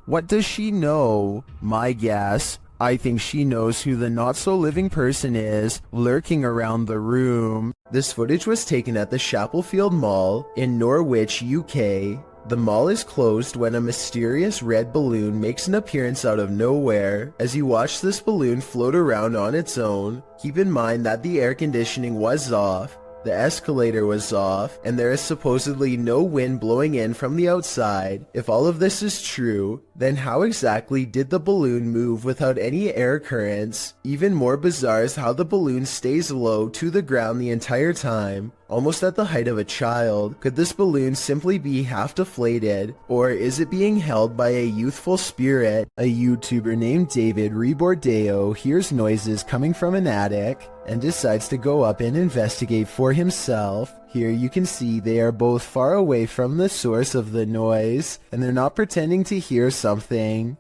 What does she know? My guess, I think she knows who the not-so-living person is lurking around the room. This footage was taken at the Chapelfield Mall in Norwich, UK. The mall is closed when a mysterious red balloon makes an appearance out of nowhere. As you watch this balloon float around on its own, keep in mind that the air conditioning was off, the escalator was off, and there is supposedly no wind blowing in from the outside. If all of this is true, then how exactly did the balloon move without any air currents? Even more bizarre is how the balloon stays low to the ground the entire time, almost at the height of a child. Could this balloon simply be half deflated, or is it being held by a youthful spirit? A YouTuber named David Rebordeo hears noises coming from an attic and decides to go up and investigate for himself. Here you can see they are both far away from the source of the noise, and they're not pretending to hear something.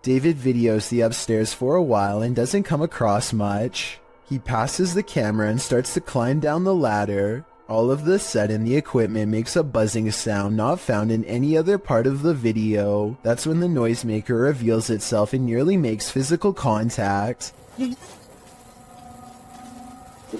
David videos the upstairs for a while and doesn't come across much. He passes the camera and starts to climb down the ladder. All of the sudden, the equipment makes a buzzing sound not found in any other part of the video. That's when the noisemaker reveals itself and nearly makes physical contact.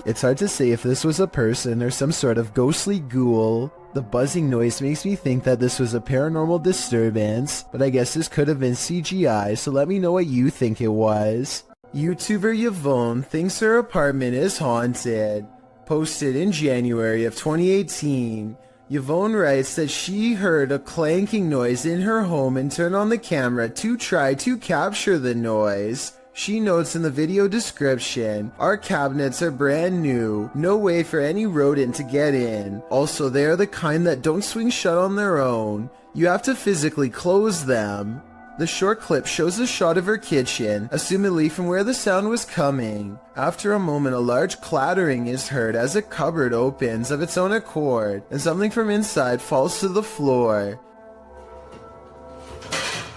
It's hard to say if this was a person or some sort of ghostly ghoul. The buzzing noise makes me think that this was a paranormal disturbance, but I guess this could have been CGI, so let me know what you think it was. YouTuber Yvonne thinks her apartment is haunted. Posted in January of 2018. Yvonne writes that she heard a clanking noise in her home and turned on the camera to try to capture the noise. She notes in the video description, "Our cabinets are brand new, no way for any rodent to get in. Also, they are the kind that don't swing shut on their own. You have to physically close them." The short clip shows a shot of her kitchen, assumedly from where the sound was coming. After a moment, a large clattering is heard as a cupboard opens of its own accord, and something from inside falls to the floor.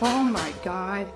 Oh my god.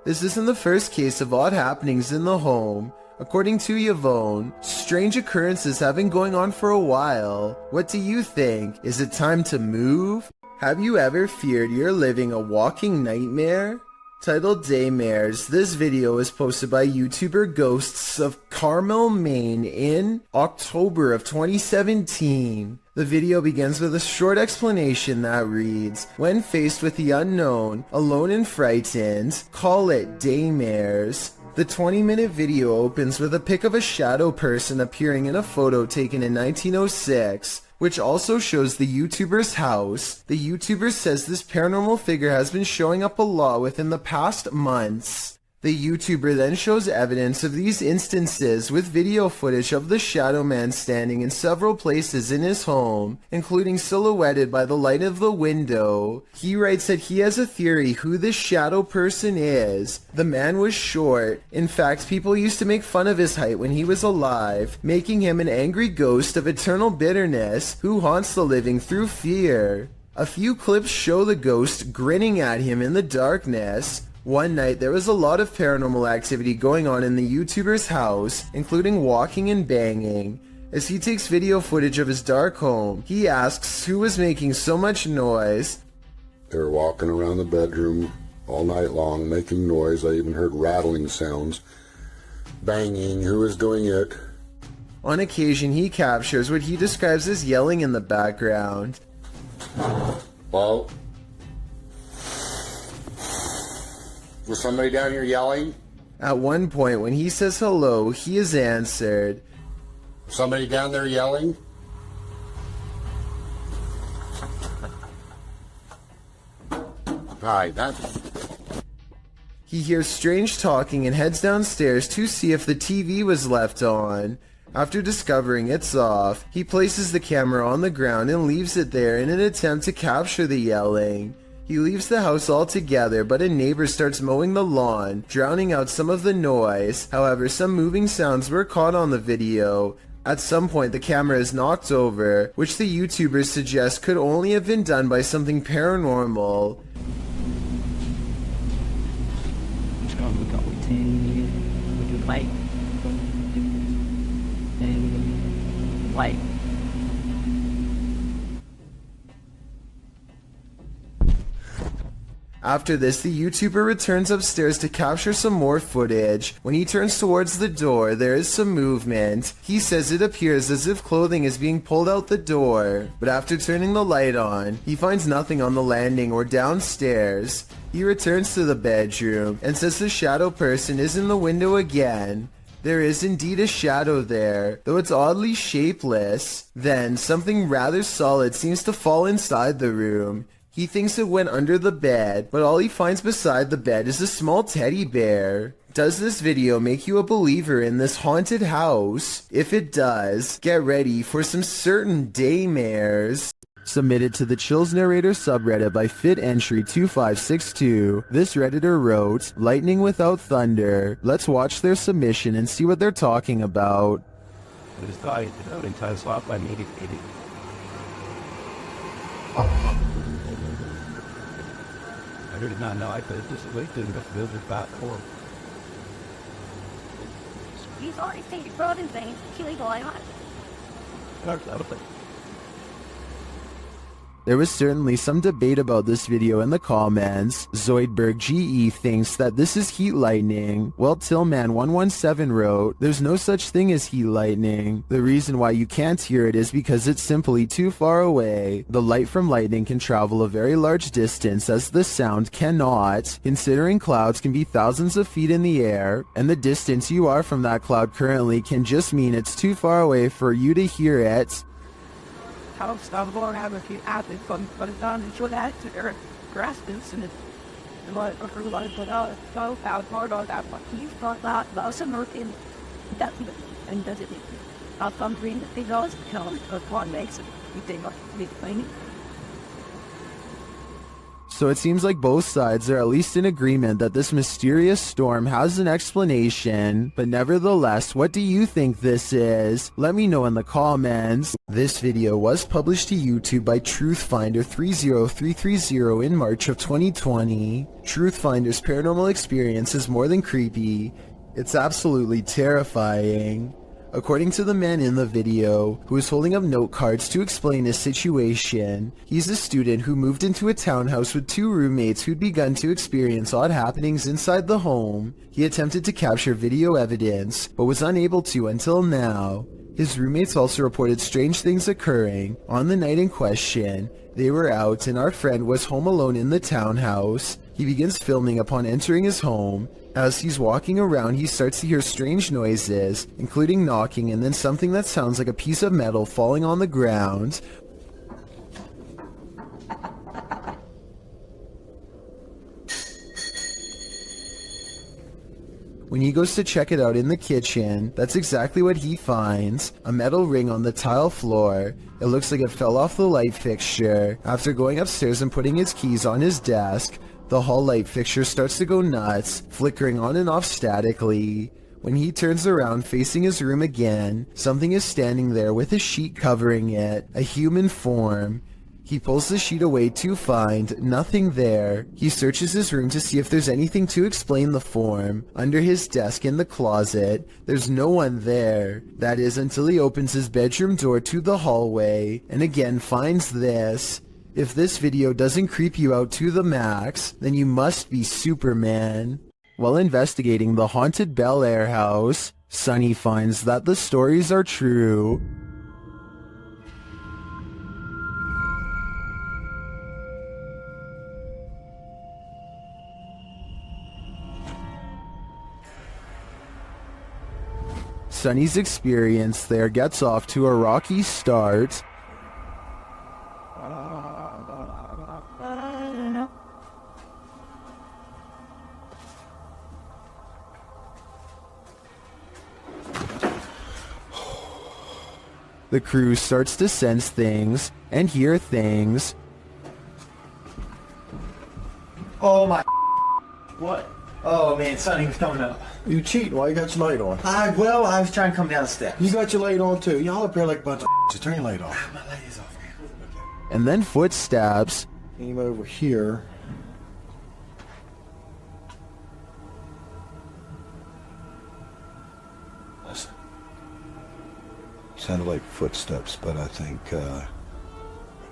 This isn't the first case of odd happenings in the home. According to Yvonne, strange occurrences have been going on for a while. What do you think? Is it time to move? Have you ever feared you're living a walking nightmare? Titled Daymares, this video was posted by YouTuber Ghosts of Carmel, Maine in October of 2017. The video begins with a short explanation that reads, "When faced with the unknown, alone and frightened, call it Daymares." The 20-minute video opens with a pic of a shadow person appearing in a photo taken in 1906. Which also shows the YouTuber's house. The YouTuber says this paranormal figure has been showing up a lot within the past months. The YouTuber then shows evidence of these instances with video footage of the shadow man standing in several places in his home, including silhouetted by the light of the window. He writes that he has a theory who this shadow person is. The man was short. In fact, people used to make fun of his height when he was alive, making him an angry ghost of eternal bitterness who haunts the living through fear. A few clips show the ghost grinning at him in the darkness. One night, there was a lot of paranormal activity going on in the YouTuber's house, including walking and banging. As he takes video footage of his dark home, he asks who was making so much noise. They were walking around the bedroom all night long, making noise. I even heard rattling sounds. Banging. Who was doing it? On occasion, he captures what he describes as yelling in the background. Well, was somebody down here yelling? At one point, when he says hello, he is answered. Somebody down there yelling? Hi, that's... He hears strange talking and heads downstairs to see if the TV was left on. After discovering it's off, he places the camera on the ground and leaves it there in an attempt to capture the yelling. He leaves the house altogether, but a neighbor starts mowing the lawn, drowning out some of the noise. However, some moving sounds were caught on the video. At some point, the camera is knocked over, which the YouTubers suggest could only have been done by something paranormal. Like. After this, the YouTuber returns upstairs to capture some more footage. When he turns towards the door, there is some movement. He says it appears as if clothing is being pulled out the door, but after turning the light on, he finds nothing on the landing or downstairs. He returns to the bedroom and says the shadow person is in the window again. There is indeed a shadow there, though it's oddly shapeless. Then, something rather solid seems to fall inside the room. He thinks it went under the bed, but all he finds beside the bed is a small teddy bear. Does this video make you a believer in this haunted house? If it does, get ready for some certain Daymares. Submitted to the Chills Narrator subreddit by FitEntry2562, this redditor wrote, "Lightning without thunder." Let's watch their submission and see what they're talking about. I did not know I put it this way to the back home. He's already stated fraud and things, killing going on. There was certainly some debate about this video in the comments. Zoidberg GE thinks that this is heat lightning, while Tillman117 wrote, "There's no such thing as heat lightning. The reason why you can't hear it is because it's simply too far away. The light from lightning can travel a very large distance as the sound cannot, considering clouds can be thousands of feet in the air, and the distance you are from that cloud currently can just mean it's too far away for you to hear it." How stop or have a few added fun, but it's on and show that to their grasses and it's like a lot but so out hard on that but he's not that about some working that and does it some dream that they always become of what makes it you think of the thing. So it seems like both sides are at least in agreement that this mysterious storm has an explanation, but nevertheless, what do you think this is? Let me know in the comments. This video was published to YouTube by Truthfinder30330 in March of 2020. Truthfinder's paranormal experience is more than creepy. It's absolutely terrifying. According to the man in the video, who is holding up note cards to explain his situation, he's a student who moved into a townhouse with two roommates who'd begun to experience odd happenings inside the home. He attempted to capture video evidence, but was unable to until now. His roommates also reported strange things occurring. On the night in question, they were out and our friend was home alone in the townhouse. He begins filming upon entering his home. As he's walking around, he starts to hear strange noises, including knocking and then something that sounds like a piece of metal falling on the ground. When he goes to check it out in the kitchen, that's exactly what he finds. A metal ring on the tile floor. It looks like it fell off the light fixture. After going upstairs and putting his keys on his desk, the hall light fixture starts to go nuts, flickering on and off statically. When he turns around facing his room again, something is standing there with a sheet covering it, a human form. He pulls the sheet away to find nothing there. He searches his room to see if there's anything to explain the form. Under his desk in the closet, there's no one there. That is until he opens his bedroom door to the hallway and again finds this. If this video doesn't creep you out to the max, then you must be Superman. While investigating the haunted Bel Air house, Sonny finds that the stories are true. Sonny's experience there gets off to a rocky start. The crew starts to sense things and hear things. Oh my. What? Oh man, Sonny's coming up. You cheating? Why you got your light on? I was trying to come down the steps. You got your light on too. Y'all up here like a bunch of so turn your light off. My light is off, man. And then footsteps. Came over here. Listen. Sounded like footsteps, but I think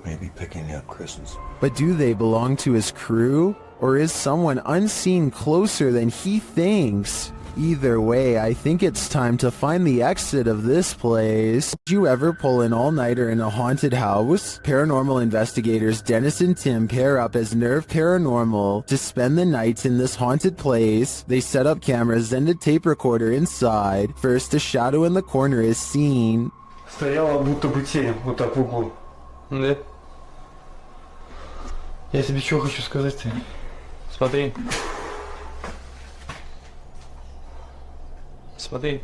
maybe picking up Kristen's. But do they belong to his crew? Or is someone unseen closer than he thinks? Either way, I think it's time to find the exit of this place. Did you ever pull an all-nighter in a haunted house? Paranormal investigators Dennis and Tim pair up as Nerve Paranormal to spend the night in this haunted place. They set up cameras and a tape recorder inside. First, a shadow in the corner is seen. Стояла будто бы тень, вот так в углу. Да? Я тебе что хочу сказать-то? Смотри. Смотри.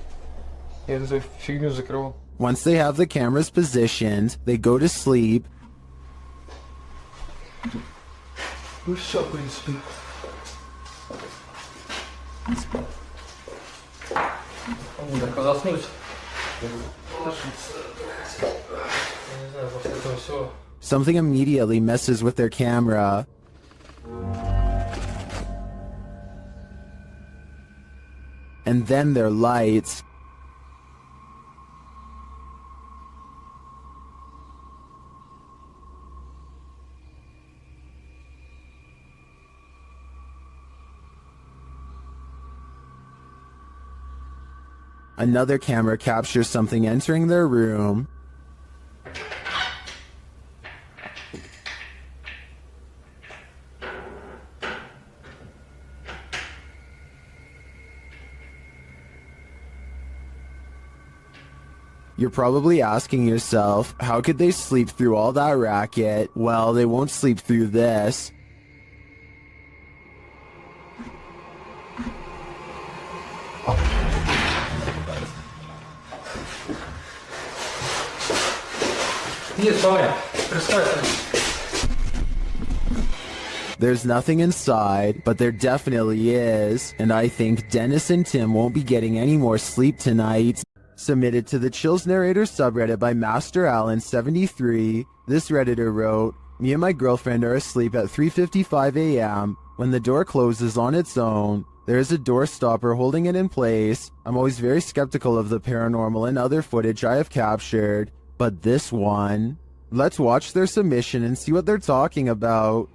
Я эту фигню закрыл. Once they have the cameras positioned, they go to sleep. Ну все, в принципе. Так, заснуть. Something immediately messes with their camera. And then their lights. Another camera captures something entering their room. You're probably asking yourself, how could they sleep through all that racket? Well, they won't sleep through this. There's nothing inside, but there definitely is, and I think Dennis and Tim won't be getting any more sleep tonight. Submitted to the Chills Narrator subreddit by Master Allen73, this Redditor wrote, "Me and my girlfriend are asleep at 3:55 a.m. when the door closes on its own. There is a door stopper holding it in place. I'm always very skeptical of the paranormal and other footage I have captured, but this one..." Let's watch their submission and see what they're talking about.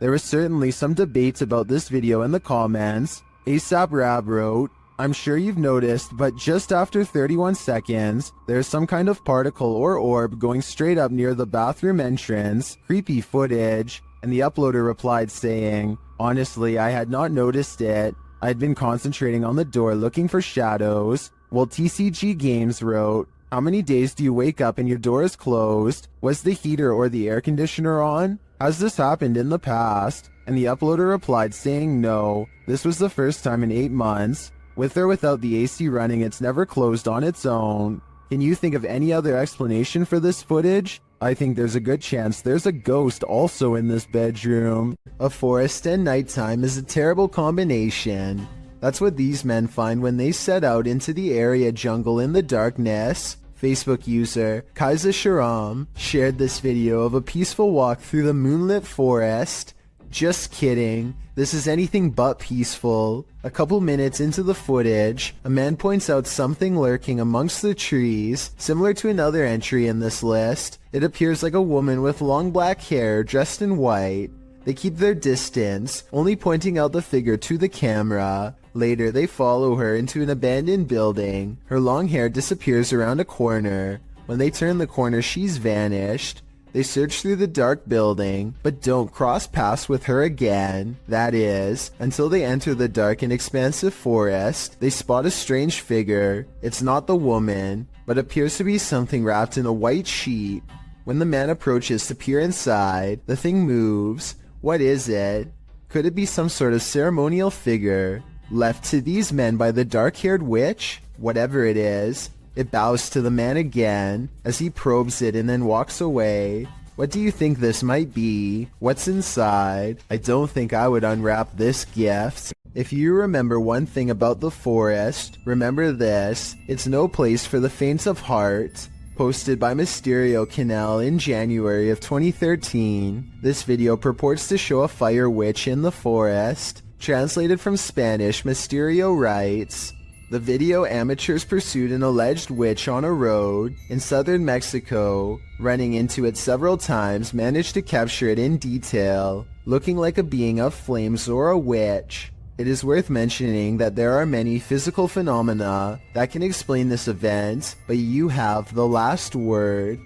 There was certainly some debate about this video in the comments. ASAP Rab wrote, "I'm sure you've noticed, but just after 31 seconds, there's some kind of particle or orb going straight up near the bathroom entrance. Creepy footage." And the uploader replied saying, "Honestly, I had not noticed it. I'd been concentrating on the door looking for shadows." While TCG Games wrote, "How many days do you wake up and your door is closed? Was the heater or the air conditioner on? Has this happened in the past?" And the uploader replied saying no, this was the first time in 8 months. With or without the AC running, it's never closed on its own. Can you think of any other explanation for this footage? I think there's a good chance there's a ghost also in this bedroom. A forest and nighttime is a terrible combination. That's what these men find when they set out into the area jungle in the darkness. Facebook user Kaiser Sharam shared this video of a peaceful walk through the moonlit forest. Just kidding, this is anything but peaceful. A couple minutes into the footage, a man points out something lurking amongst the trees, similar to another entry in this list. It appears like a woman with long black hair dressed in white. They keep their distance, only pointing out the figure to the camera. Later, they follow her into an abandoned building. Her long hair disappears around a corner. When they turn the corner, she's vanished. They search through the dark building, but don't cross paths with her again. That is, until they enter the dark and expansive forest, they spot a strange figure. It's not the woman, but appears to be something wrapped in a white sheet. When the man approaches to peer inside, the thing moves. What is it? Could it be some sort of ceremonial figure? Left to these men by the dark-haired witch? Whatever it is, it bows to the man again as he probes it and then walks away. What do you think this might be? What's inside? I don't think I would unwrap this gift. If you remember one thing about the forest, remember this. It's no place for the faint of heart. Posted by Mysterio Canal in January of 2013, this video purports to show a fire witch in the forest. Translated from Spanish, Mysterio writes, the video amateurs pursued an alleged witch on a road in southern Mexico. Running into it several times, managed to capture it in detail, looking like a being of flames or a witch. It is worth mentioning that there are many physical phenomena that can explain this event, but you have the last word.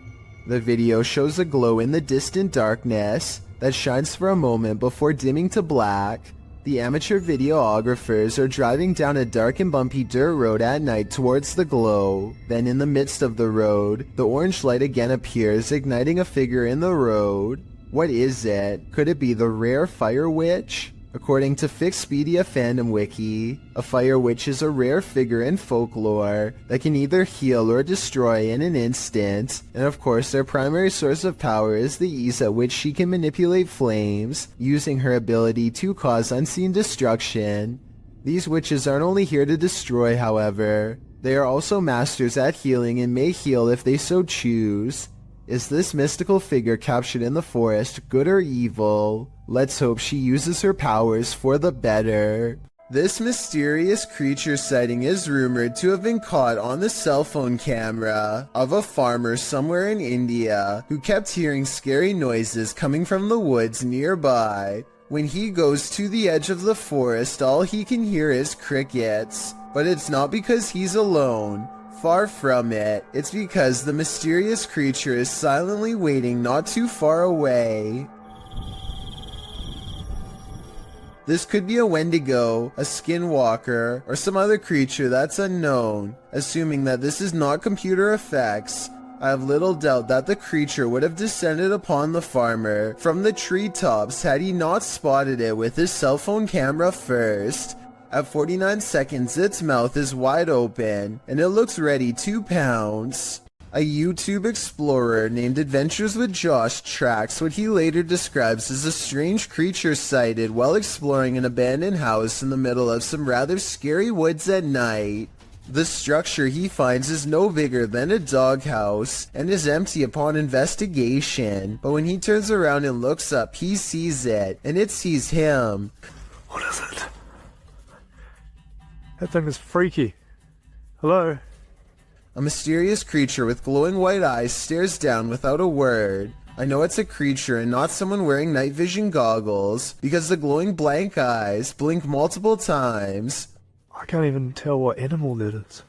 The video shows a glow in the distant darkness that shines for a moment before dimming to black. The amateur videographers are driving down a dark and bumpy dirt road at night towards the glow. Then in the midst of the road, the orange light again appears, igniting a figure in the road. What is it? Could it be the rare fire witch? According to Fixpedia Fandom Wiki, a fire witch is a rare figure in folklore that can either heal or destroy in an instant, and of course their primary source of power is the ease at which she can manipulate flames, using her ability to cause unseen destruction. These witches aren't only here to destroy, however. They are also masters at healing and may heal if they so choose. Is this mystical figure captured in the forest good or evil? Let's hope she uses her powers for the better. This mysterious creature sighting is rumored to have been caught on the cell phone camera of a farmer somewhere in India who kept hearing scary noises coming from the woods nearby. When he goes to the edge of the forest, all he can hear is crickets. But it's not because he's alone. Far from it. It's because the mysterious creature is silently waiting not too far away. This could be a Wendigo, a skinwalker, or some other creature that's unknown. Assuming that this is not computer effects, I have little doubt that the creature would have descended upon the farmer from the treetops had he not spotted it with his cell phone camera first. At 49 seconds, its mouth is wide open, and it looks ready to pounce. A YouTube explorer named Adventures with Josh tracks what he later describes as a strange creature sighted while exploring an abandoned house in the middle of some rather scary woods at night. The structure he finds is no bigger than a doghouse and is empty upon investigation, but when he turns around and looks up, he sees it, and it sees him. What is it? That thing is freaky. Hello? A mysterious creature with glowing white eyes stares down without a word. I know it's a creature and not someone wearing night vision goggles, because the glowing blank eyes blink multiple times. I can't even tell what animal that is.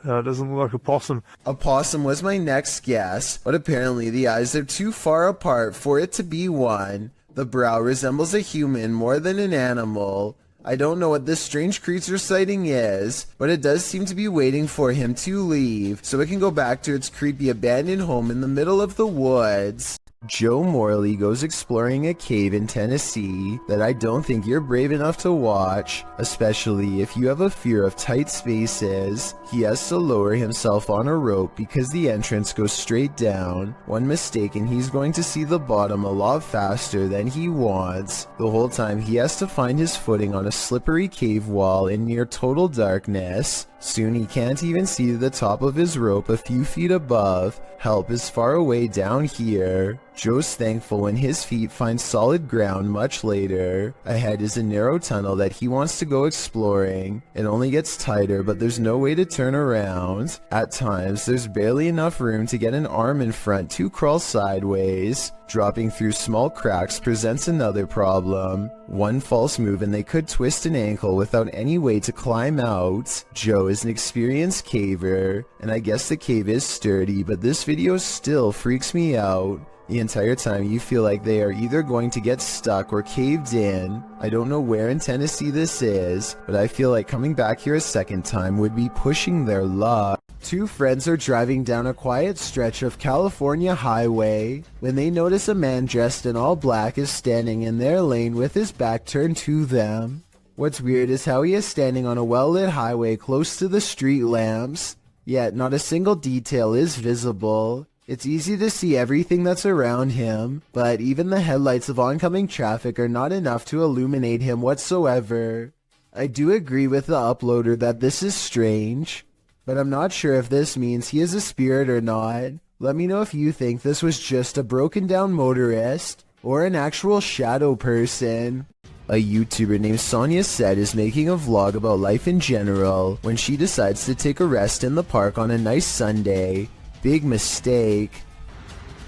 No, it doesn't look like a possum. A possum was my next guess, but apparently the eyes are too far apart for it to be one. The brow resembles a human more than an animal. I don't know what this strange creature sighting is, but it does seem to be waiting for him to leave, so it can go back to its creepy abandoned home in the middle of the woods. Joe Morley goes exploring a cave in Tennessee that I don't think you're brave enough to watch, especially if you have a fear of tight spaces. He has to lower himself on a rope because the entrance goes straight down. One mistake and he's going to see the bottom a lot faster than he wants. The whole time he has to find his footing on a slippery cave wall in near total darkness. Soon he can't even see the top of his rope a few feet above. Help is far away down here. Joe's thankful when his feet find solid ground much later. Ahead is a narrow tunnel that he wants to go exploring. It only gets tighter, but there's no way to turn around. At times, there's barely enough room to get an arm in front to crawl sideways. Dropping through small cracks presents another problem. One false move and they could twist an ankle without any way to climb out. Joe is an experienced caver, and I guess the cave is sturdy, but this video still freaks me out. The entire time you feel like they are either going to get stuck or caved in. I don't know where in Tennessee this is, but I feel like coming back here a second time would be pushing their luck. Two friends are driving down a quiet stretch of California highway when they notice a man dressed in all black is standing in their lane with his back turned to them. What's weird is how he is standing on a well-lit highway close to the street lamps, yet not a single detail is visible. It's easy to see everything that's around him, but even the headlights of oncoming traffic are not enough to illuminate him whatsoever. I do agree with the uploader that this is strange, but I'm not sure if this means he is a spirit or not. Let me know if you think this was just a broken down motorist or an actual shadow person. A YouTuber named Sonia Said is making a vlog about life in general when she decides to take a rest in the park on a nice Sunday. Big mistake.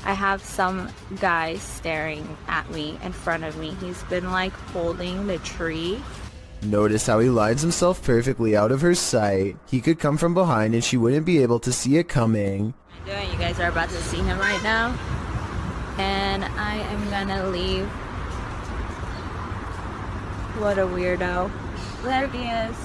I have some guy staring at me in front of me. He's been like holding the tree. Notice how he lines himself perfectly out of her sight. He could come from behind and she wouldn't be able to see it coming. What am I doing? You guys are about to see him right now. And I am gonna leave. What a weirdo. There he is.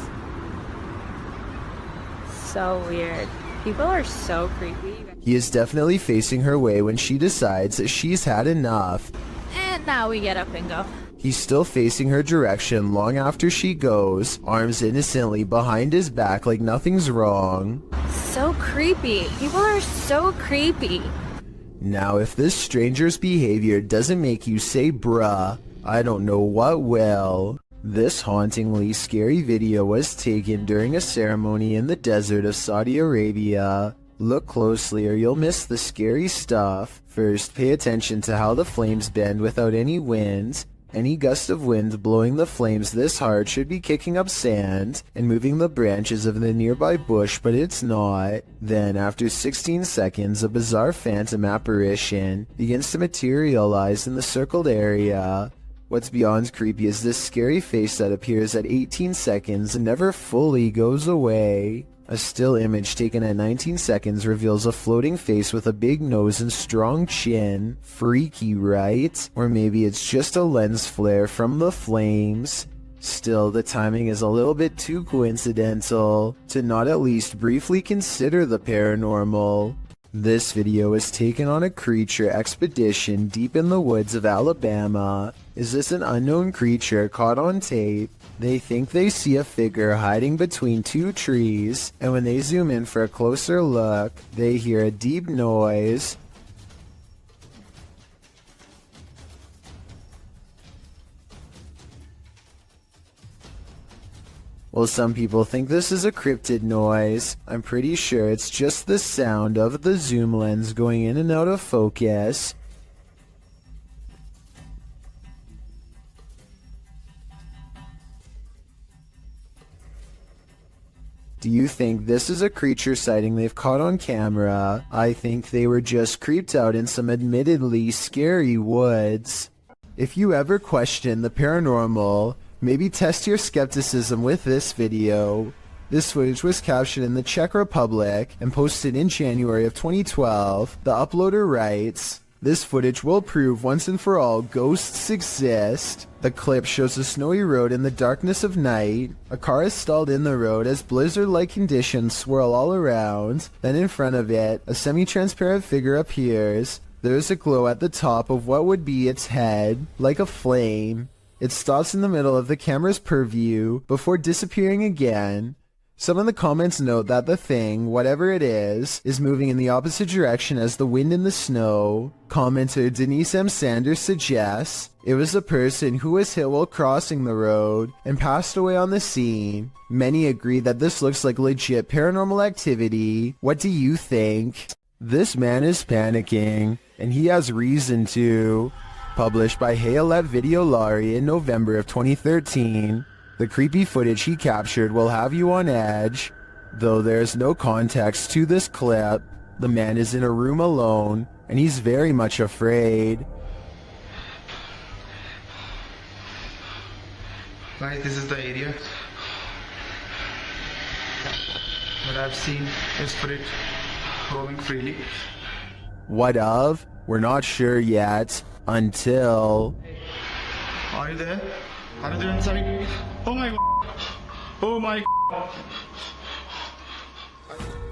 So weird. People are so creepy. He is definitely facing her way when she decides that she's had enough. And now we get up and go. He's still facing her direction long after she goes, arms innocently behind his back like nothing's wrong. So creepy. People are so creepy. Now if this stranger's behavior doesn't make you say bruh, I don't know what will. This hauntingly scary video was taken during a ceremony in the desert of Saudi Arabia. Look closely or you'll miss the scary stuff. First, pay attention to how the flames bend without any wind. Any gust of wind blowing the flames this hard should be kicking up sand and moving the branches of the nearby bush, but it's not. Then, after 16 seconds, a bizarre phantom apparition begins to materialize in the circled area. What's beyond creepy is this scary face that appears at 18 seconds and never fully goes away. A still image taken at 19 seconds reveals a floating face with a big nose and strong chin. Freaky, right? Or maybe it's just a lens flare from the flames. Still, the timing is a little bit too coincidental to not at least briefly consider the paranormal. This video is taken on a creature expedition deep in the woods of Alabama. Is this an unknown creature caught on tape? They think they see a figure hiding between two trees, and when they zoom in for a closer look, they hear a deep noise. Well, some people think this is a cryptid noise. I'm pretty sure it's just the sound of the zoom lens going in and out of focus. Do you think this is a creature sighting they've caught on camera? I think they were just creeped out in some admittedly scary woods. If you ever question the paranormal, maybe test your skepticism with this video. This footage was captured in the Czech Republic and posted in January of 2012. The uploader writes, "This footage will prove once and for all ghosts exist." The clip shows a snowy road in the darkness of night. A car is stalled in the road as blizzard-like conditions swirl all around. Then in front of it, a semi-transparent figure appears. There's a glow at the top of what would be its head, like a flame. It stops in the middle of the camera's purview before disappearing again. Some of the comments note that the thing, whatever it is moving in the opposite direction as the wind and the snow. Commenter Denise M. Sanders suggests it was a person who was hit while crossing the road and passed away on the scene. Many agree that this looks like legit paranormal activity. What do you think? This man is panicking, and he has reason to. Published by Hayalet Videolari in November of 2013. The creepy footage he captured will have you on edge. Though there is no context to this clip, the man is in a room alone, and he's very much afraid. Guys, this is the area. What I've seen is spirit roaming freely. What of? We're not sure yet, until... Are you there? Are you there inside? Oh my god! Oh my god!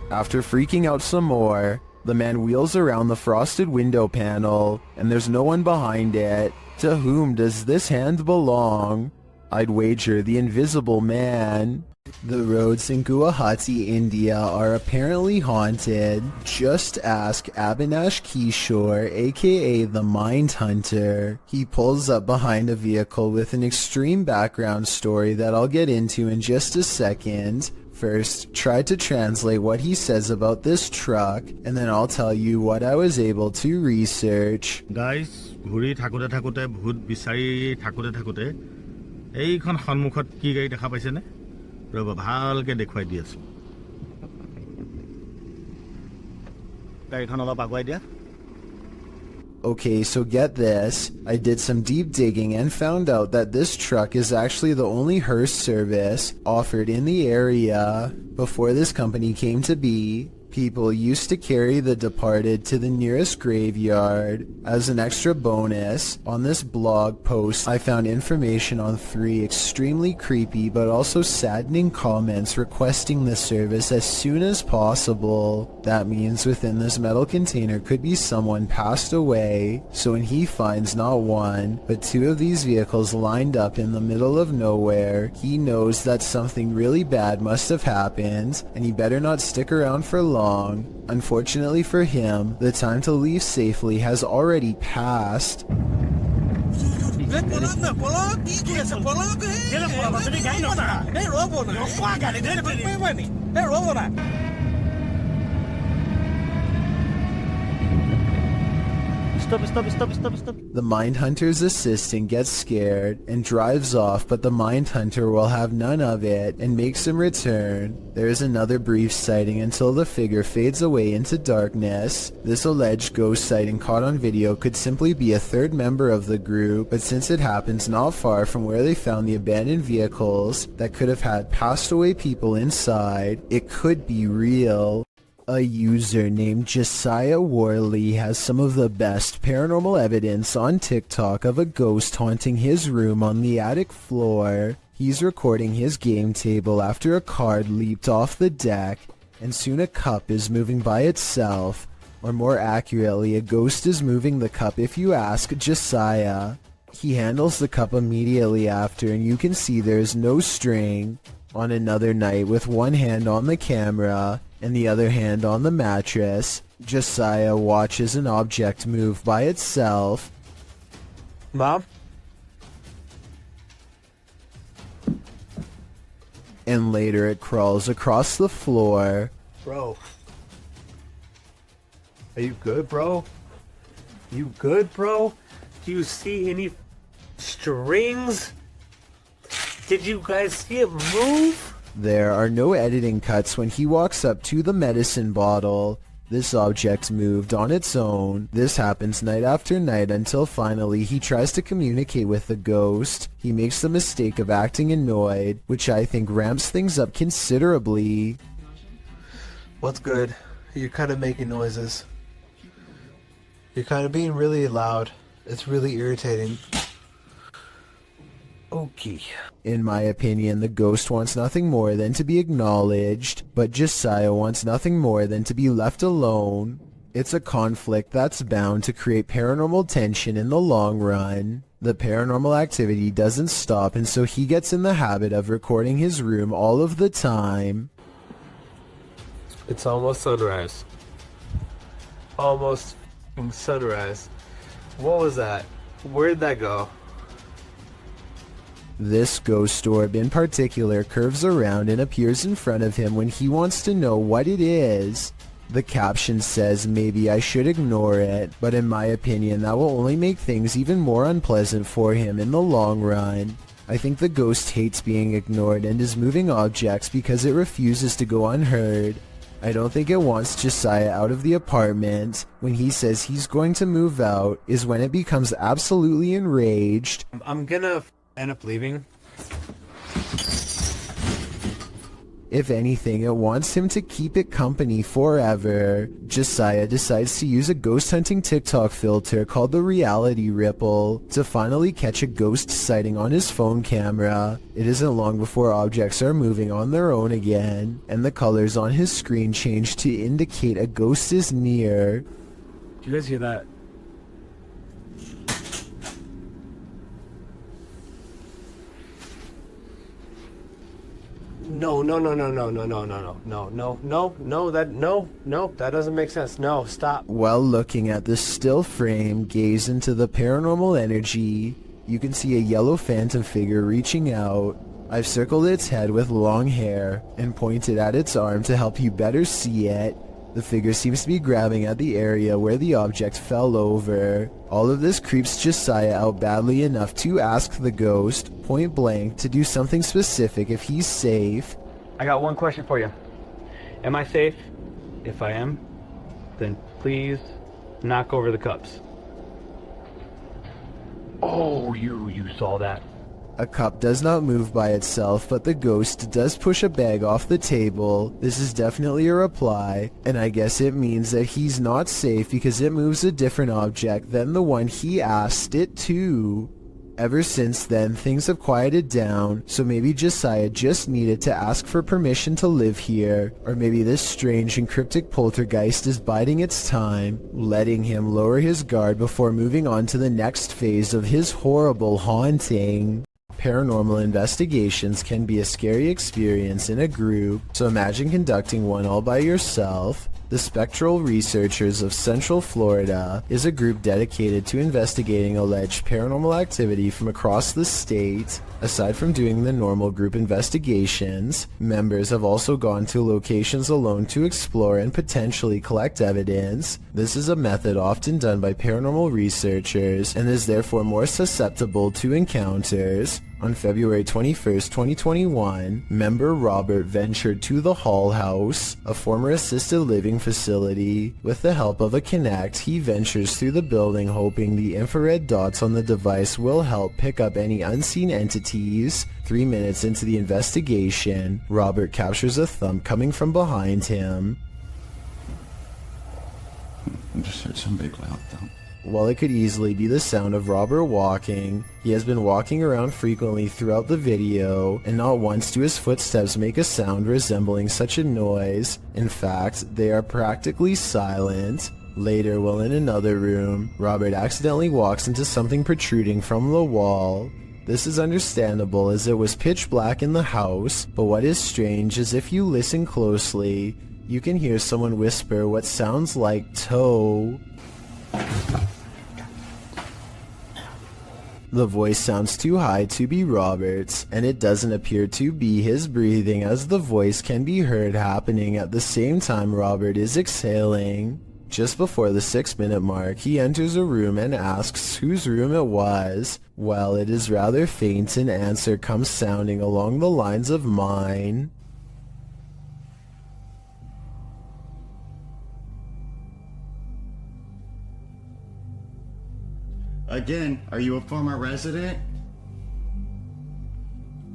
After freaking out some more, the man wheels around the frosted window panel, and there's no one behind it. To whom does this hand belong? I'd wager the invisible man. The roads in Guwahati, India are apparently haunted. Just ask Abhinash Kishore, aka the Mind Hunter. He pulls up behind a vehicle with an extreme background story that I'll get into in just a second. First, try to translate what he says about this truck, and then I'll tell you what I was able to research. Guys, ঘুৰি থাকোতে থাকোতে ভূত বিচাৰি থাকোতে থাকোতে এইখন সন্মুখত কি গাড়ী দেখা পাইছে নে ৰবা ভালকে দেখুৱাই দি আছো গাড়ীখন অলপ আগুৱাই দিয়া Okay, so get this. I did some deep digging and found out that this truck is actually the only hearse service offered in the area. Before this company came to be, people used to carry the departed to the nearest graveyard. As an extra bonus, on this blog post I found information on 3 extremely creepy but also saddening comments requesting the service as soon as possible. That means within this metal container could be someone passed away, so when he finds not 1 but 2 of these vehicles lined up in the middle of nowhere, he knows that something really bad must have happened and he better not stick around for long. Unfortunately for him, the time to leave safely has already passed. Stop. The Mindhunter's assistant gets scared and drives off, but the Mindhunter will have none of it and makes him return. There is another brief sighting until the figure fades away into darkness. This alleged ghost sighting caught on video could simply be a third member of the group, but since it happens not far from where they found the abandoned vehicles that could have had passed away people inside, it could be real. A user named Josiah Worley has some of the best paranormal evidence on TikTok of a ghost haunting his room on the attic floor. He's recording his game table after a card leaped off the deck, and soon a cup is moving by itself. Or more accurately, a ghost is moving the cup if you ask Josiah. He handles the cup immediately after, and you can see there is no string. On another night, with one hand on the camera and the other hand on the mattress, Josiah watches an object move by itself. Mom? And later it crawls across the floor. Bro. Are you good, bro? You good, bro? Do you see any strings? Did you guys see it move? There are no editing cuts when he walks up to the medicine bottle. This object moved on its own. This happens night after night until finally he tries to communicate with the ghost. He makes the mistake of acting annoyed, which I think ramps things up considerably. What's good? You're kind of making noises. You're kind of being really loud. It's really irritating. Okay. In my opinion, the ghost wants nothing more than to be acknowledged, but Josiah wants nothing more than to be left alone. It's a conflict that's bound to create paranormal tension in the long run. The paranormal activity doesn't stop, and so he gets in the habit of recording his room all of the time. It's almost sunrise. Almost sunrise. What was that? Where'd that go? This ghost orb in particular curves around and appears in front of him when he wants to know what it is. The caption says maybe I should ignore it, but in my opinion that will only make things even more unpleasant for him in the long run. I think the ghost hates being ignored and is moving objects because it refuses to go unheard. I don't think it wants Josiah out of the apartment. When he says he's going to move out is when it becomes absolutely enraged. I'm gonna end up leaving. If anything, it wants him to keep it company forever. Josiah decides to use a ghost hunting TikTok filter called the reality ripple to finally catch a ghost sighting on his phone camera. It isn't long before objects are moving on their own again, and the colors on his screen change to indicate a ghost is near. Did you guys hear that? No, that doesn't make sense. No, stop. While looking at the still frame, gaze into the paranormal energy. You can see a yellow phantom figure reaching out. I've circled its head with long hair and pointed at its arm to help you better see it. The figure seems to be grabbing at the area where the object fell over. All of this creeps Josiah out badly enough to ask the ghost, point blank, to do something specific if he's safe. I got one question for you. Am I safe? If I am, then please knock over the cups. Oh, you saw that. A cup does not move by itself, but the ghost does push a bag off the table. This is definitely a reply, and I guess it means that he's not safe because it moves a different object than the one he asked it to. Ever since then, things have quieted down, so maybe Josiah just needed to ask for permission to live here, or maybe this strange and cryptic poltergeist is biding its time, letting him lower his guard before moving on to the next phase of his horrible haunting. Paranormal investigations can be a scary experience in a group, so imagine conducting one all by yourself. The Spectral Researchers of Central Florida is a group dedicated to investigating alleged paranormal activity from across the state. Aside from doing the normal group investigations, members have also gone to locations alone to explore and potentially collect evidence. This is a method often done by paranormal researchers and is therefore more susceptible to encounters. On February 21st, 2021, member Robert ventured to the Hall House, a former assisted living facility. With the help of a Kinect, he ventures through the building hoping the infrared dots on the device will help pick up any unseen entities. 3 minutes into the investigation, Robert captures a thump coming from behind him. I just heard some big loud thump. While it could easily be the sound of Robert walking, he has been walking around frequently throughout the video, and not once do his footsteps make a sound resembling such a noise. In fact, they are practically silent. Later, while in another room, Robert accidentally walks into something protruding from the wall. This is understandable as it was pitch black in the house, but what is strange is if you listen closely, you can hear someone whisper what sounds like toe. The voice sounds too high to be Robert's, and it doesn't appear to be his breathing as the voice can be heard happening at the same time Robert is exhaling. Just before the 6-minute mark, he enters a room and asks whose room it was. Well, it is rather faint, an answer comes sounding along the lines of mine. Again, are you a former resident?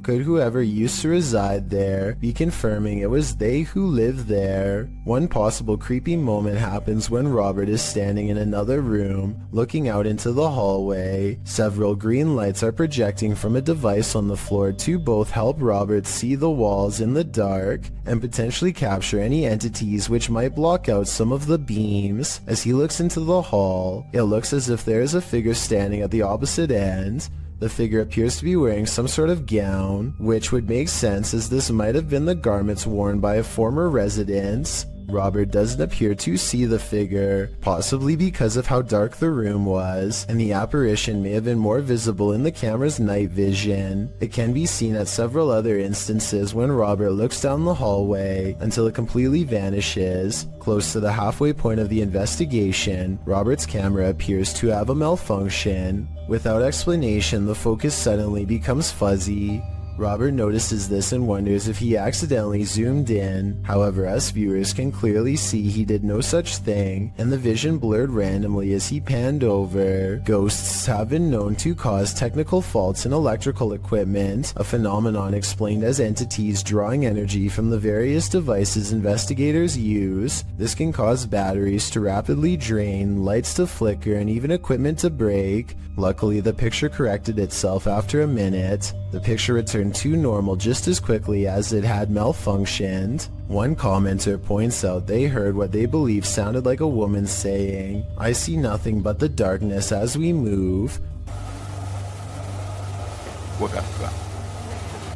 Could whoever used to reside there be confirming it was they who lived there? One possible creepy moment happens when Robert is standing in another room, looking out into the hallway. Several green lights are projecting from a device on the floor to both help Robert see the walls in the dark and potentially capture any entities which might block out some of the beams. As he looks into the hall, it looks as if there is a figure standing at the opposite end. The figure appears to be wearing some sort of gown, which would make sense as this might have been the garments worn by a former resident. Robert doesn't appear to see the figure, possibly because of how dark the room was, and the apparition may have been more visible in the camera's night vision. It can be seen at several other instances when Robert looks down the hallway until it completely vanishes. Close to the halfway point of the investigation, Robert's camera appears to have a malfunction. Without explanation, the focus suddenly becomes fuzzy. Robert notices this and wonders if he accidentally zoomed in. However, us viewers can clearly see he did no such thing, and the vision blurred randomly as he panned over. Ghosts have been known to cause technical faults in electrical equipment, a phenomenon explained as entities drawing energy from the various devices investigators use. This can cause batteries to rapidly drain, lights to flicker, and even equipment to break. Luckily, the picture corrected itself after a minute. The picture returned to normal just as quickly as it had malfunctioned. One commenter points out they heard what they believe sounded like a woman saying, "I see nothing but the darkness as we move."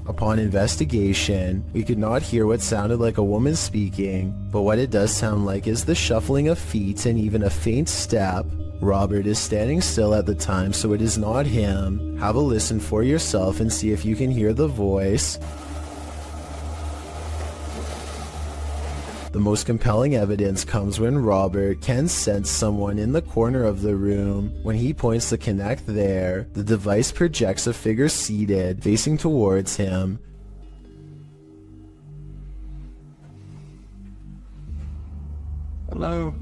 Upon investigation, we could not hear what sounded like a woman speaking, but what it does sound like is the shuffling of feet and even a faint step. Robert is standing still at the time, so it is not him. Have a listen for yourself and see if you can hear the voice. The most compelling evidence comes when Robert can sense someone in the corner of the room. When he points the Kinect there, the device projects a figure seated, facing towards him. Hello?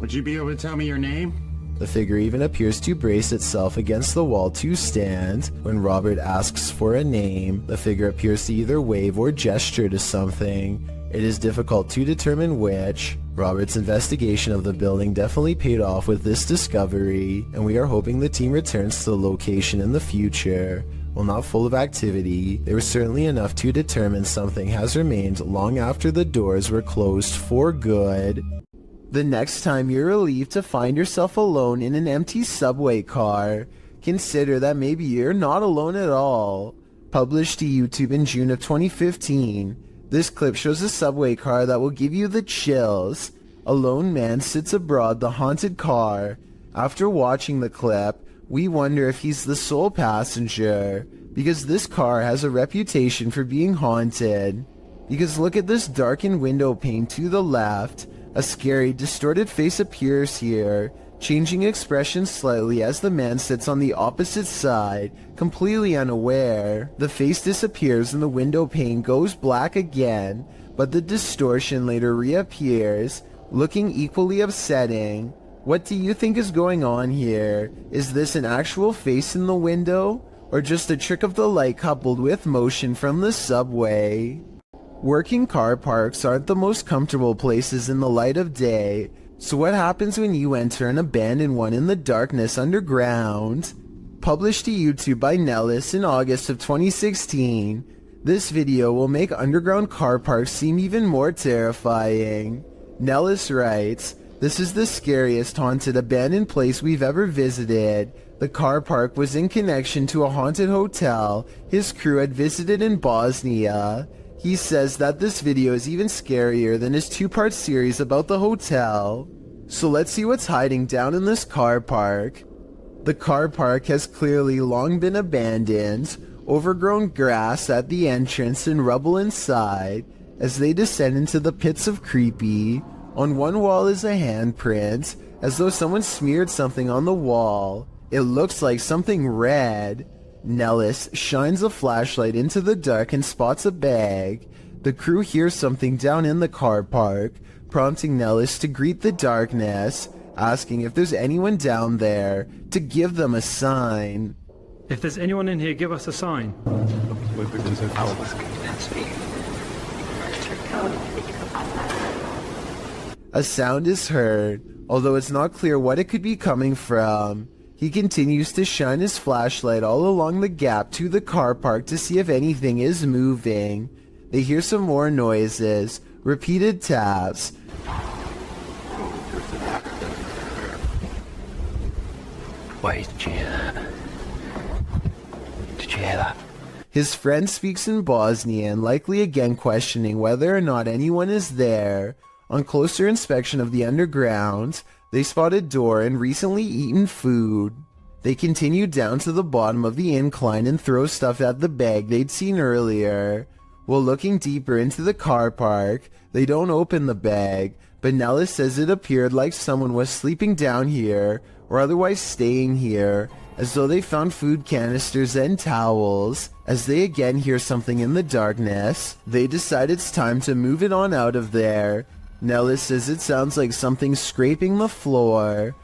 Would you be able to tell me your name? The figure even appears to brace itself against the wall to stand. When Robert asks for a name, the figure appears to either wave or gesture to something. It is difficult to determine which. Robert's investigation of the building definitely paid off with this discovery, and we are hoping the team returns to the location in the future. While not full of activity, there was certainly enough to determine something has remained long after the doors were closed for good. The next time you're relieved to find yourself alone in an empty subway car, consider that maybe you're not alone at all. Published to YouTube in June of 2015, this clip shows a subway car that will give you the chills. A lone man sits aboard the haunted car. After watching the clip, we wonder if he's the sole passenger, because this car has a reputation for being haunted. Because look at this darkened window pane to the left. A scary, distorted face appears here, changing expression slightly as the man sits on the opposite side, completely unaware. The face disappears and the window pane goes black again, but the distortion later reappears, looking equally upsetting. What do you think is going on here? Is this an actual face in the window, or just a trick of the light coupled with motion from the subway? Working car parks aren't the most comfortable places in the light of day, so what happens when you enter an abandoned one in the darkness underground? Published to YouTube by Nellis in August of 2016, this video will make underground car parks seem even more terrifying. Nellis writes, "This is the scariest haunted abandoned place we've ever visited. The car park was in connection to a haunted hotel his crew had visited in Bosnia." He says that this video is even scarier than his two-part series about the hotel. So let's see what's hiding down in this car park. The car park has clearly long been abandoned, overgrown grass at the entrance and rubble inside. As they descend into the pits of creepy, on one wall is a handprint, as though someone smeared something on the wall. It looks like something red. Nellis shines a flashlight into the dark and spots a bag. The crew hears something down in the car park, prompting Nellis to greet the darkness, asking if there's anyone down there to give them a sign. If there's anyone in here, give us a sign. A sound is heard, although it's not clear what it could be coming from. He continues to shine his flashlight all along the gap to the car park to see if anything is moving. They hear some more noises, repeated taps. Wait, did you hear that? Did you hear that? His friend speaks in Bosnian, likely again questioning whether or not anyone is there. On closer inspection of the underground, they spot a door and recently eaten food. They continue down to the bottom of the incline and throw stuff at the bag they'd seen earlier. While looking deeper into the car park, they don't open the bag, but Nellis says it appeared like someone was sleeping down here or otherwise staying here, as though they found food canisters and towels. As they again hear something in the darkness, they decide it's time to move it on out of there. Nellis says it sounds like something scraping the floor.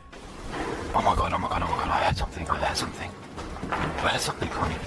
Oh my god, I heard something, I heard something coming.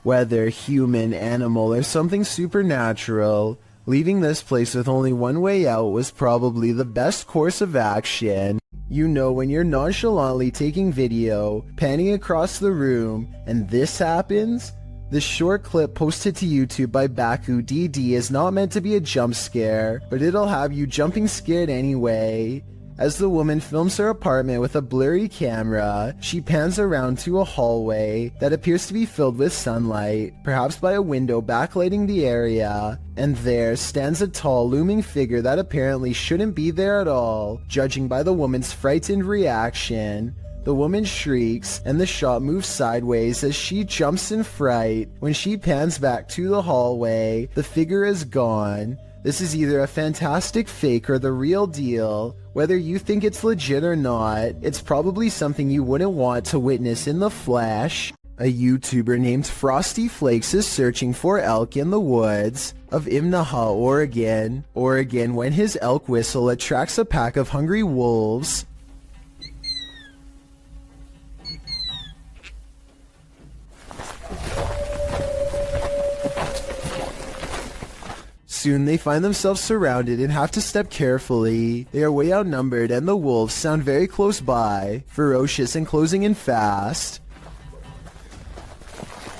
Whether human, animal, or something supernatural, leaving this place with only one way out was probably the best course of action. You know when you're nonchalantly taking video, panning across the room, and this happens? This short clip posted to YouTube by Baku DD is not meant to be a jump scare, but it'll have you jumping scared anyway. As the woman films her apartment with a blurry camera, she pans around to a hallway that appears to be filled with sunlight, perhaps by a window backlighting the area, and there stands a tall looming figure that apparently shouldn't be there at all, judging by the woman's frightened reaction. The woman shrieks, and the shot moves sideways as she jumps in fright. When she pans back to the hallway, the figure is gone. This is either a fantastic fake or the real deal. Whether you think it's legit or not, it's probably something you wouldn't want to witness in the flesh. A YouTuber named Frosty Flakes is searching for elk in the woods of Imnaha, Oregon, when his elk whistle attracts a pack of hungry wolves. Soon they find themselves surrounded and have to step carefully. They are way outnumbered and the wolves sound very close by, ferocious and closing in fast.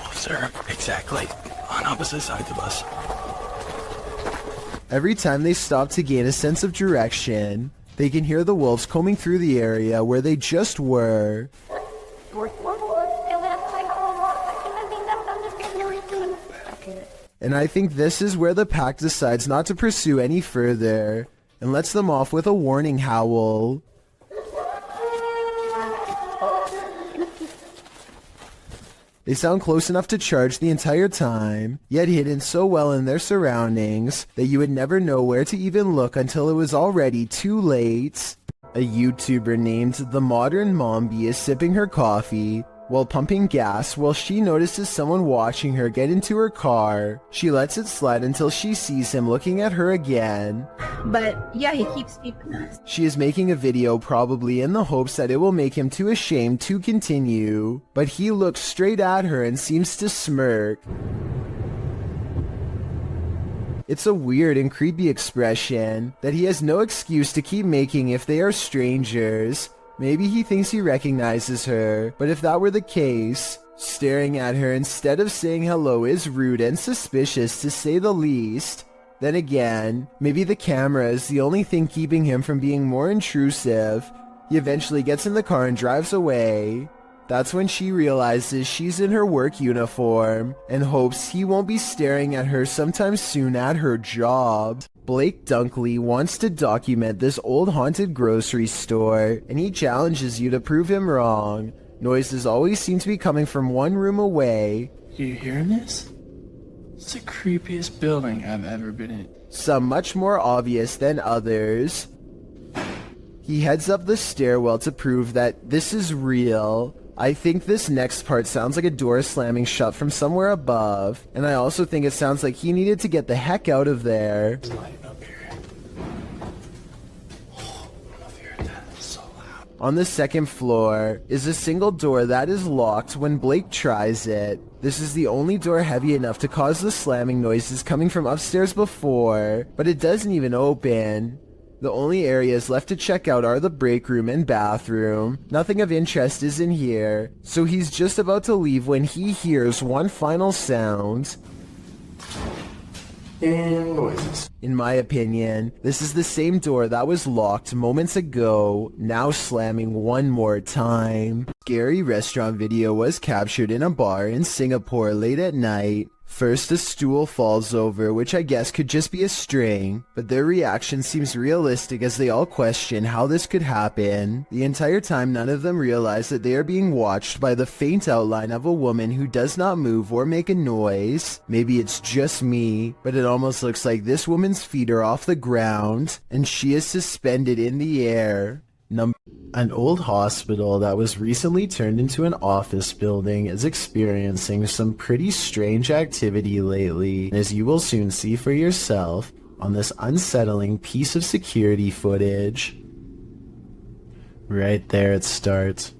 Wolves are exactly on opposite sides of us. Every time they stop to gain a sense of direction, they can hear the wolves combing through the area where they just were. And I think this is where the pack decides not to pursue any further, and lets them off with a warning howl. They sound close enough to charge the entire time, yet hidden so well in their surroundings that you would never know where to even look until it was already too late. A YouTuber named The Modern Mombi is sipping her coffee while pumping gas while she notices someone watching her get into her car. She lets it slide until she sees him looking at her again. But yeah, he keeps peeping us. She is making a video probably in the hopes that it will make him too ashamed to continue, but he looks straight at her and seems to smirk. It's a weird and creepy expression that he has no excuse to keep making if they are strangers. Maybe he thinks he recognizes her, but if that were the case, staring at her instead of saying hello is rude and suspicious to say the least. Then again, maybe the camera is the only thing keeping him from being more intrusive. He eventually gets in the car and drives away. That's when she realizes she's in her work uniform and hopes he won't be staring at her sometime soon at her job. Blake Dunkley wants to document this old haunted grocery store, and he challenges you to prove him wrong. Noises always seem to be coming from one room away. You hearing this? It's the creepiest building I've ever been in. Some much more obvious than others. He heads up the stairwell to prove that this is real. I think this next part sounds like a door slamming shut from somewhere above, and I also think it sounds like he needed to get the heck out of there. On the second floor is a single door that is locked when Blake tries it. This is the only door heavy enough to cause the slamming noises coming from upstairs before, but it doesn't even open. The only areas left to check out are the break room and bathroom. Nothing of interest is in here, so he's just about to leave when he hears one final sound. And noises. In my opinion, this is the same door that was locked moments ago, now slamming one more time. Scary restaurant video was captured in a bar in Singapore late at night. First, a stool falls over, which I guess could just be a string, but their reaction seems realistic as they all question how this could happen. The entire time, none of them realize that they are being watched by the faint outline of a woman who does not move or make a noise. Maybe it's just me, but it almost looks like this woman's feet are off the ground, and she is suspended in the air. An old hospital that was recently turned into an office building is experiencing some pretty strange activity lately, as you will soon see for yourself on this unsettling piece of security footage. Right there it starts.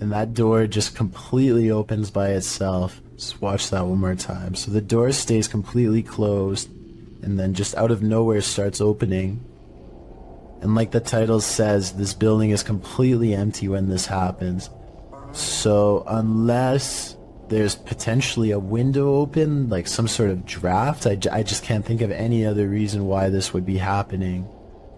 And that door just completely opens by itself. Just watch that one more time. So the door stays completely closed, and then just out of nowhere starts opening. And like the title says, this building is completely empty when this happens. So unless there's potentially a window open, like some sort of draft, I just can't think of any other reason why this would be happening.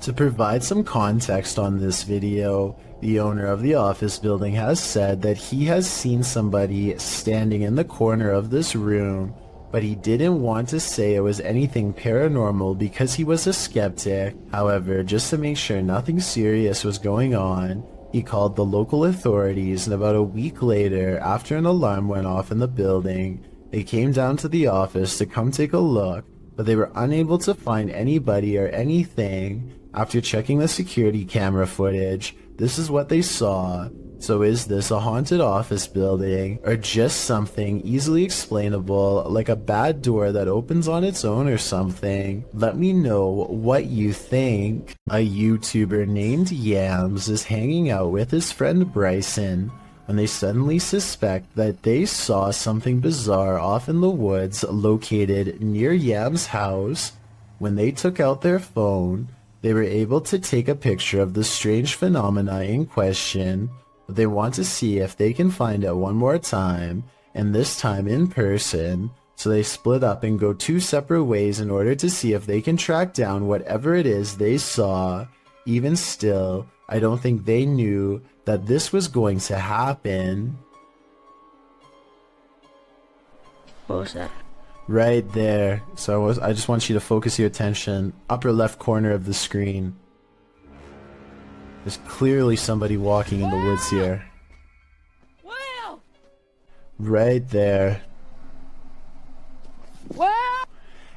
To provide some context on this video, the owner of the office building has said that he has seen somebody standing in the corner of this room, but he didn't want to say it was anything paranormal because he was a skeptic. However, just to make sure nothing serious was going on, he called the local authorities, and about a week later, after an alarm went off in the building, they came down to the office to come take a look, but they were unable to find anybody or anything. After checking the security camera footage, this is what they saw. So is this a haunted office building, or just something easily explainable, like a bad door that opens on its own or something? Let me know what you think. A YouTuber named Yams is hanging out with his friend Bryson when they suddenly suspect that they saw something bizarre off in the woods located near Yams' house. When they took out their phone, they were able to take a picture of the strange phenomena in question. They want to see if they can find it one more time, and this time in person, so they split up and go two separate ways in order to see if they can track down whatever it is they saw. Even still, I don't think they knew that this was going to happen. What was that? Right there. So I just want you to focus your attention, upper left corner of the screen. There's clearly somebody walking in the woods here. Wow! Right there. Wow!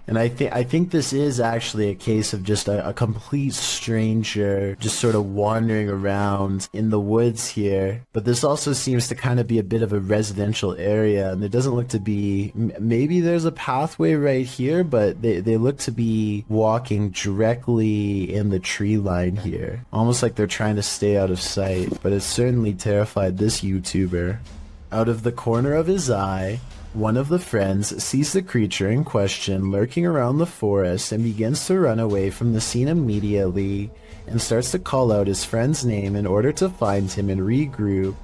And I think this is actually a case of just a complete stranger just sort of wandering around in the woods here. But this also seems to kind of be a bit of a residential area, and there doesn't look to be... Maybe there's a pathway right here, but they look to be walking directly in the tree line here. Almost like they're trying to stay out of sight, but it certainly terrified this YouTuber. Out of the corner of his eye, one of the friends sees the creature in question lurking around the forest and begins to run away from the scene immediately and starts to call out his friend's name in order to find him and regroup.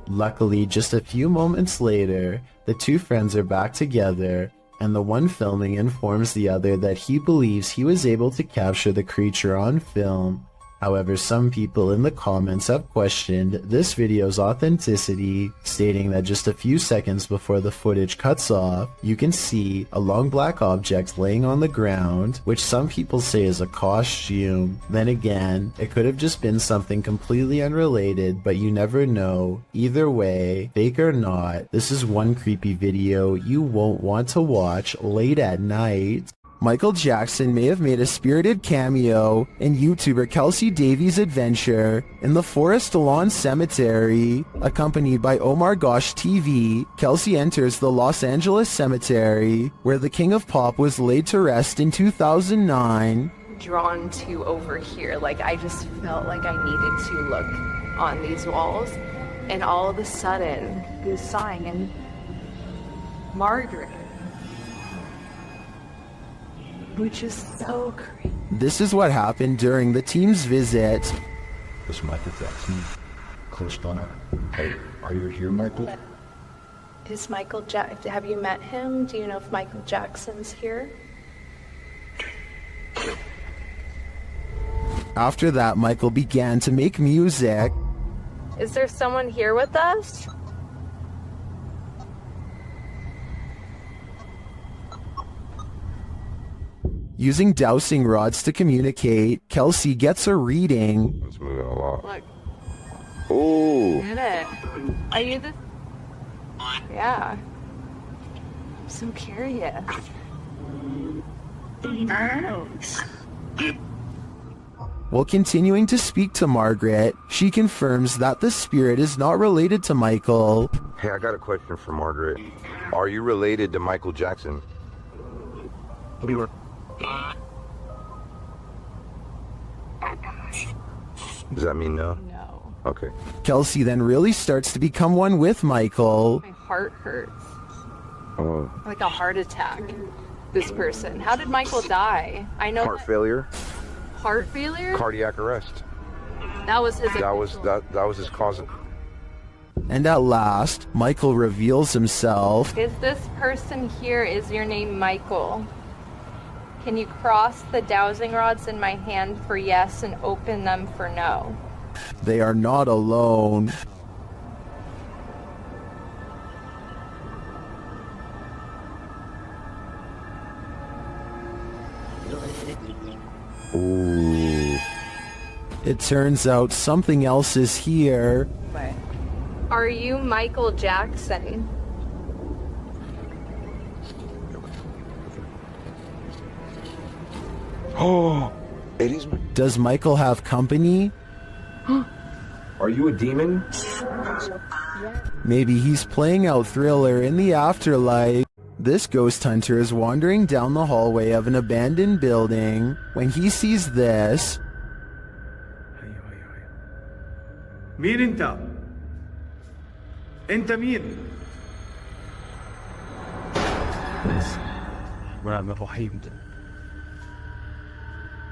Luckily, just a few moments later, the two friends are back together, and the one filming informs the other that he believes he was able to capture the creature on film. However, some people in the comments have questioned this video's authenticity, stating that just a few seconds before the footage cuts off, you can see a long black object laying on the ground, which some people say is a costume. Then again, it could have just been something completely unrelated, but you never know. Either way, fake or not, this is one creepy video you won't want to watch late at night. Michael Jackson may have made a spirited cameo in YouTuber Kelsey Davies' adventure in the Forest Lawn Cemetery. Accompanied by Omar Gosh TV, Kelsey enters the Los Angeles Cemetery, where the King of Pop was laid to rest in 2009. drawn to over here. Like, I just felt like I needed to look on these walls. And all of a sudden, he was sighing, and Margaret, which is so creepy. This is what happened during the team's visit. This is Michael Jackson. Close by. Hey, are you here, Michael? Is Michael have you met him? Do you know if Michael Jackson's here? After that, Michael began to make music. Is there someone here with us? Using dowsing rods to communicate, Kelsey gets a reading. It's moving a lot. Look. Oh. Get it. Are you the... Yeah. I'm so curious. While continuing to speak to Margaret, she confirms that the spirit is not related to Michael. Hey, I got a question for Margaret. Are you related to Michael Jackson? Does that mean no? No. Okay. Kelsey then really starts to become one with Michael. My heart hurts. Oh. Like a heart attack. This person. How did Michael die? I know. Heart failure? Heart failure? Cardiac arrest. That was his. That was his cause. And at last, Michael reveals himself. Is this person here, is your name Michael? Can you cross the dowsing rods in my hand for yes and open them for no? They are not alone. Ooh. It turns out something else is here. Are you Michael Jackson? Oh, it is. Does Michael have company? Are you a demon? Maybe he's playing out Thriller in the afterlife. This ghost hunter is wandering down the hallway of an abandoned building when he sees this. مين انت؟ انت مين؟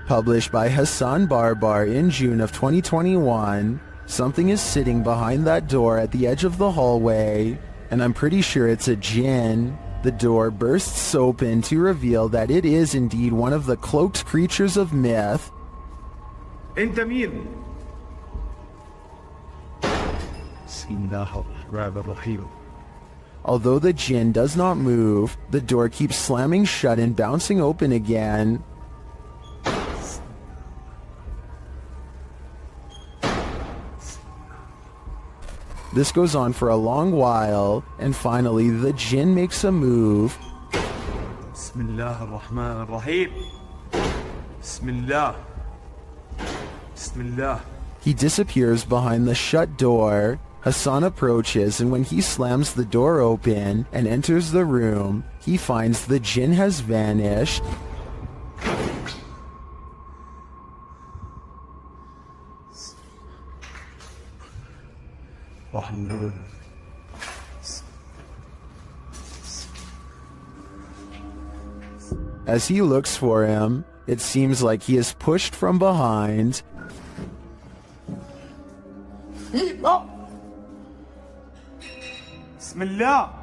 Published by Hassan Barbar in June of 2021, something is sitting behind that door at the edge of the hallway, and I'm pretty sure it's a djinn. The door bursts open to reveal that it is indeed one of the cloaked creatures of myth. انت مين؟ Although the djinn does not move, the door keeps slamming shut and bouncing open again. This goes on for a long while, and finally the djinn makes a move. Bismillah ar-Rahman ar-Rahim. Bismillah. Bismillah. He disappears behind the shut door. Hassan approaches, and when he slams the door open and enters the room, he finds the djinn has vanished. As he looks for him, it seems like he is pushed from behind. Bismillah.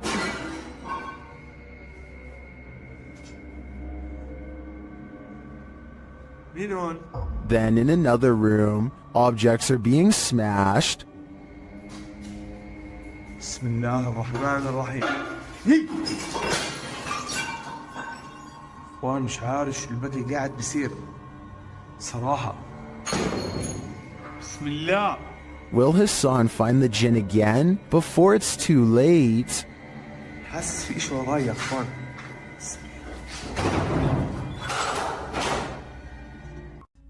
Then in another room, objects are being smashed. Bismillah ar-Rahman ar-Rahim. وانا مش عارف شو البدي قاعد بيصير صراحة. بسم الله. Will Hassan find the djinn again before it's too late? حاسس في شيء وراي يا اخوان.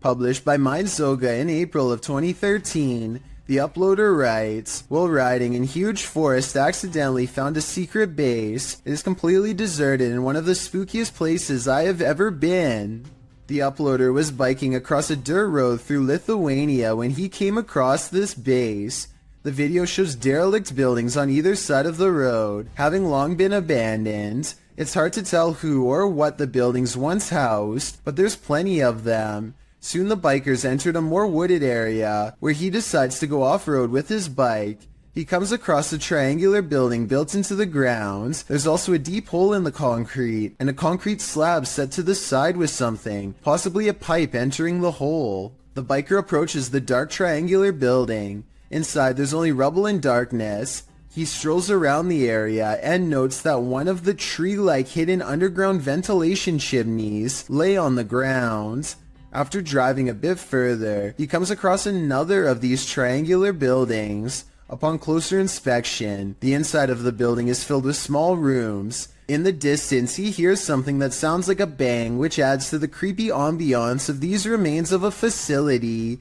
Published by Mindzoga in April of 2013, the uploader writes, while riding in huge forest accidentally found a secret base. It is completely deserted and one of the spookiest places I have ever been. The uploader was biking across a dirt road through Lithuania when he came across this base. The video shows derelict buildings on either side of the road, having long been abandoned. It's hard to tell who or what the buildings once housed, but there's plenty of them. Soon the bikers entered a more wooded area, where he decides to go off-road with his bike. He comes across a triangular building built into the ground. There's also a deep hole in the concrete, and a concrete slab set to the side with something, possibly a pipe entering the hole. The biker approaches the dark triangular building. Inside there's only rubble and darkness. He strolls around the area and notes that one of the tree-like hidden underground ventilation chimneys lay on the ground. After driving a bit further, he comes across another of these triangular buildings. Upon closer inspection, the inside of the building is filled with small rooms. In the distance, he hears something that sounds like a bang, which adds to the creepy ambiance of these remains of a facility.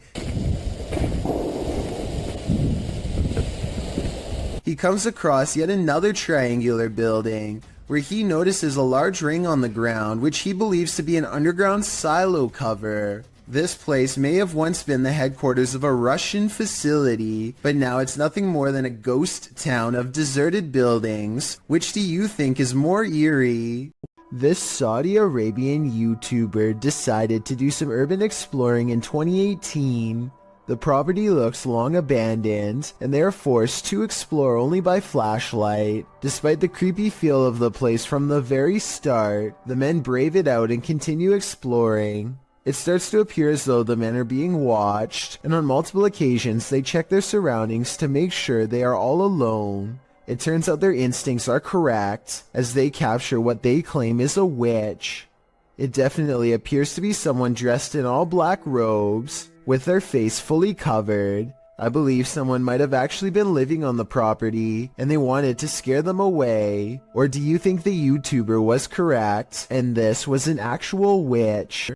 He comes across yet another triangular building, where he notices a large ring on the ground, which he believes to be an underground silo cover. This place may have once been the headquarters of a Russian facility, but now it's nothing more than a ghost town of deserted buildings. Which do you think is more eerie? This Saudi Arabian YouTuber decided to do some urban exploring in 2018. The property looks long abandoned, and they are forced to explore only by flashlight. Despite the creepy feel of the place from the very start, the men brave it out and continue exploring. It starts to appear as though the men are being watched, and on multiple occasions they check their surroundings to make sure they are all alone. It turns out their instincts are correct, as they capture what they claim is a witch. It definitely appears to be someone dressed in all black robes, with their face fully covered. I believe someone might have actually been living on the property, and they wanted to scare them away. Or do you think the YouTuber was correct, and this was an actual witch?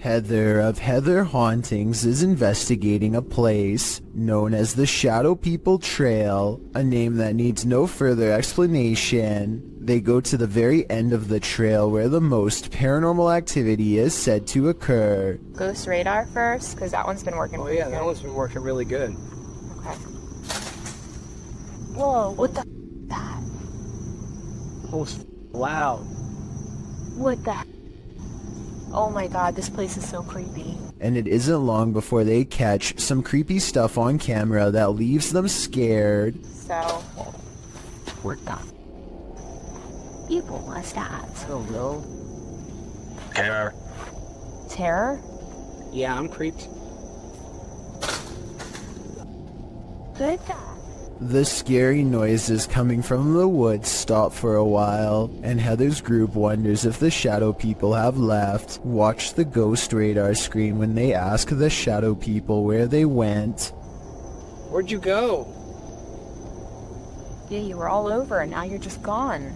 Heather of Heather Hauntings is investigating a place known as the Shadow People Trail, a name that needs no further explanation. They go to the very end of the trail where the most paranormal activity is said to occur. Ghost radar first, because that one's been working. Oh yeah, that one's been working really good. Okay. Whoa, what the that? Oh, loud. What the? Oh my god, this place is so creepy. And it isn't long before they catch some creepy stuff on camera that leaves them scared. So, what the? People must have. I don't know. Terror. Terror? Yeah, I'm creeped. Good. The scary noises coming from the woods stop for a while, and Heather's group wonders if the shadow people have left. Watch the ghost radar screen when they ask the shadow people where they went. Where'd you go? Yeah, you were all over and now you're just gone.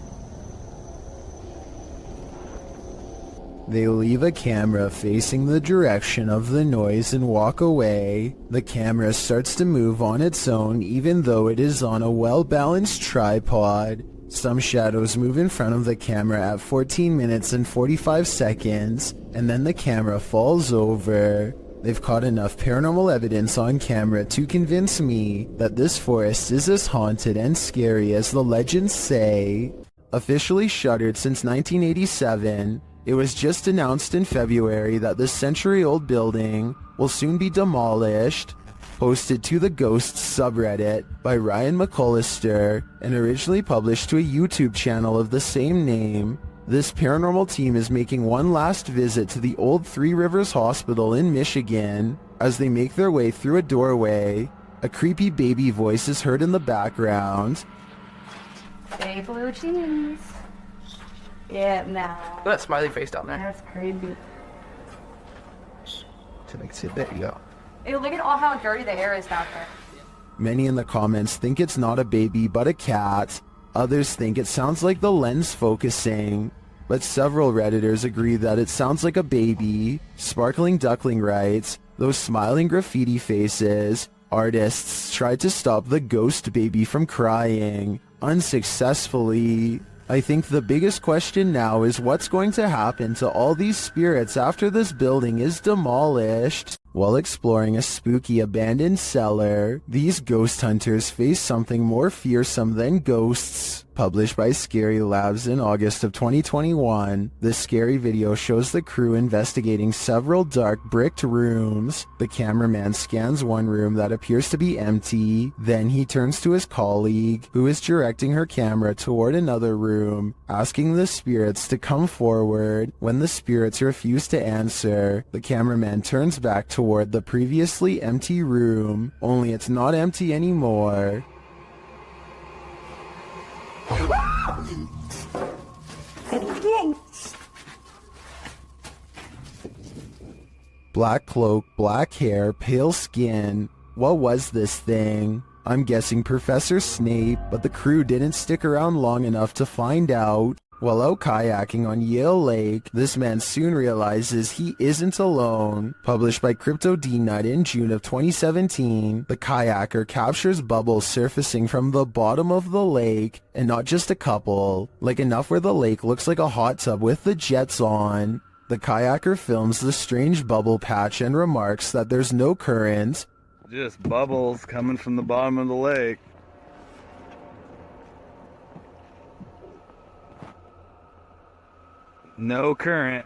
They leave a camera facing the direction of the noise and walk away. The camera starts to move on its own even though it is on a well-balanced tripod. Some shadows move in front of the camera at 14 minutes and 45 seconds, and then the camera falls over. They've caught enough paranormal evidence on camera to convince me that this forest is as haunted and scary as the legends say. Officially shuttered since 1987, it was just announced in February that this century-old building will soon be demolished. Posted to the Ghosts subreddit by Ryan McCullister and originally published to a YouTube channel of the same name, this paranormal team is making one last visit to the old Three Rivers Hospital in Michigan. As they make their way through a doorway, a creepy baby voice is heard in the background. Say blue cheese. Yeah, now. Look at that smiley face down there. That's crazy. There you go. Ew, look at all how dirty the hair is down there. Many in the comments think it's not a baby but a cat. Others think it sounds like the lens focusing. But several Redditors agree that it sounds like a baby. Sparkling Duckling writes, those smiling graffiti faces. Artists tried to stop the ghost baby from crying. Unsuccessfully. I think the biggest question now is what's going to happen to all these spirits after this building is demolished. While exploring a spooky abandoned cellar, these ghost hunters face something more fearsome than ghosts. Published by Scary Labs in August of 2021, this scary video shows the crew investigating several dark bricked rooms. The cameraman scans one room that appears to be empty, then he turns to his colleague, who is directing her camera toward another room, asking the spirits to come forward. When the spirits refuse to answer, the cameraman turns back toward the previously empty room, only it's not empty anymore. Black cloak, black hair, pale skin. What was this thing? I'm guessing Professor Snape, but the crew didn't stick around long enough to find out. While out kayaking on Yale Lake, this man soon realizes he isn't alone. Published by Crypto D-Nut in June of 2017, the kayaker captures bubbles surfacing from the bottom of the lake, and not just a couple, like enough where the lake looks like a hot tub with the jets on. The kayaker films the strange bubble patch and remarks that there's no current. Just bubbles coming from the bottom of the lake. No current.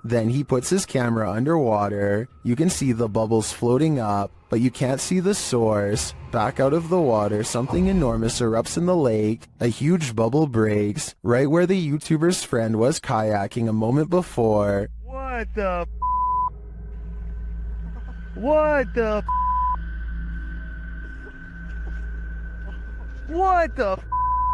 Then he puts his camera underwater. You can see the bubbles floating up, but you can't see the source. Back out of the water, something enormous erupts in the lake. A huge bubble breaks, right where the YouTuber's friend was kayaking a moment before. What the What the What the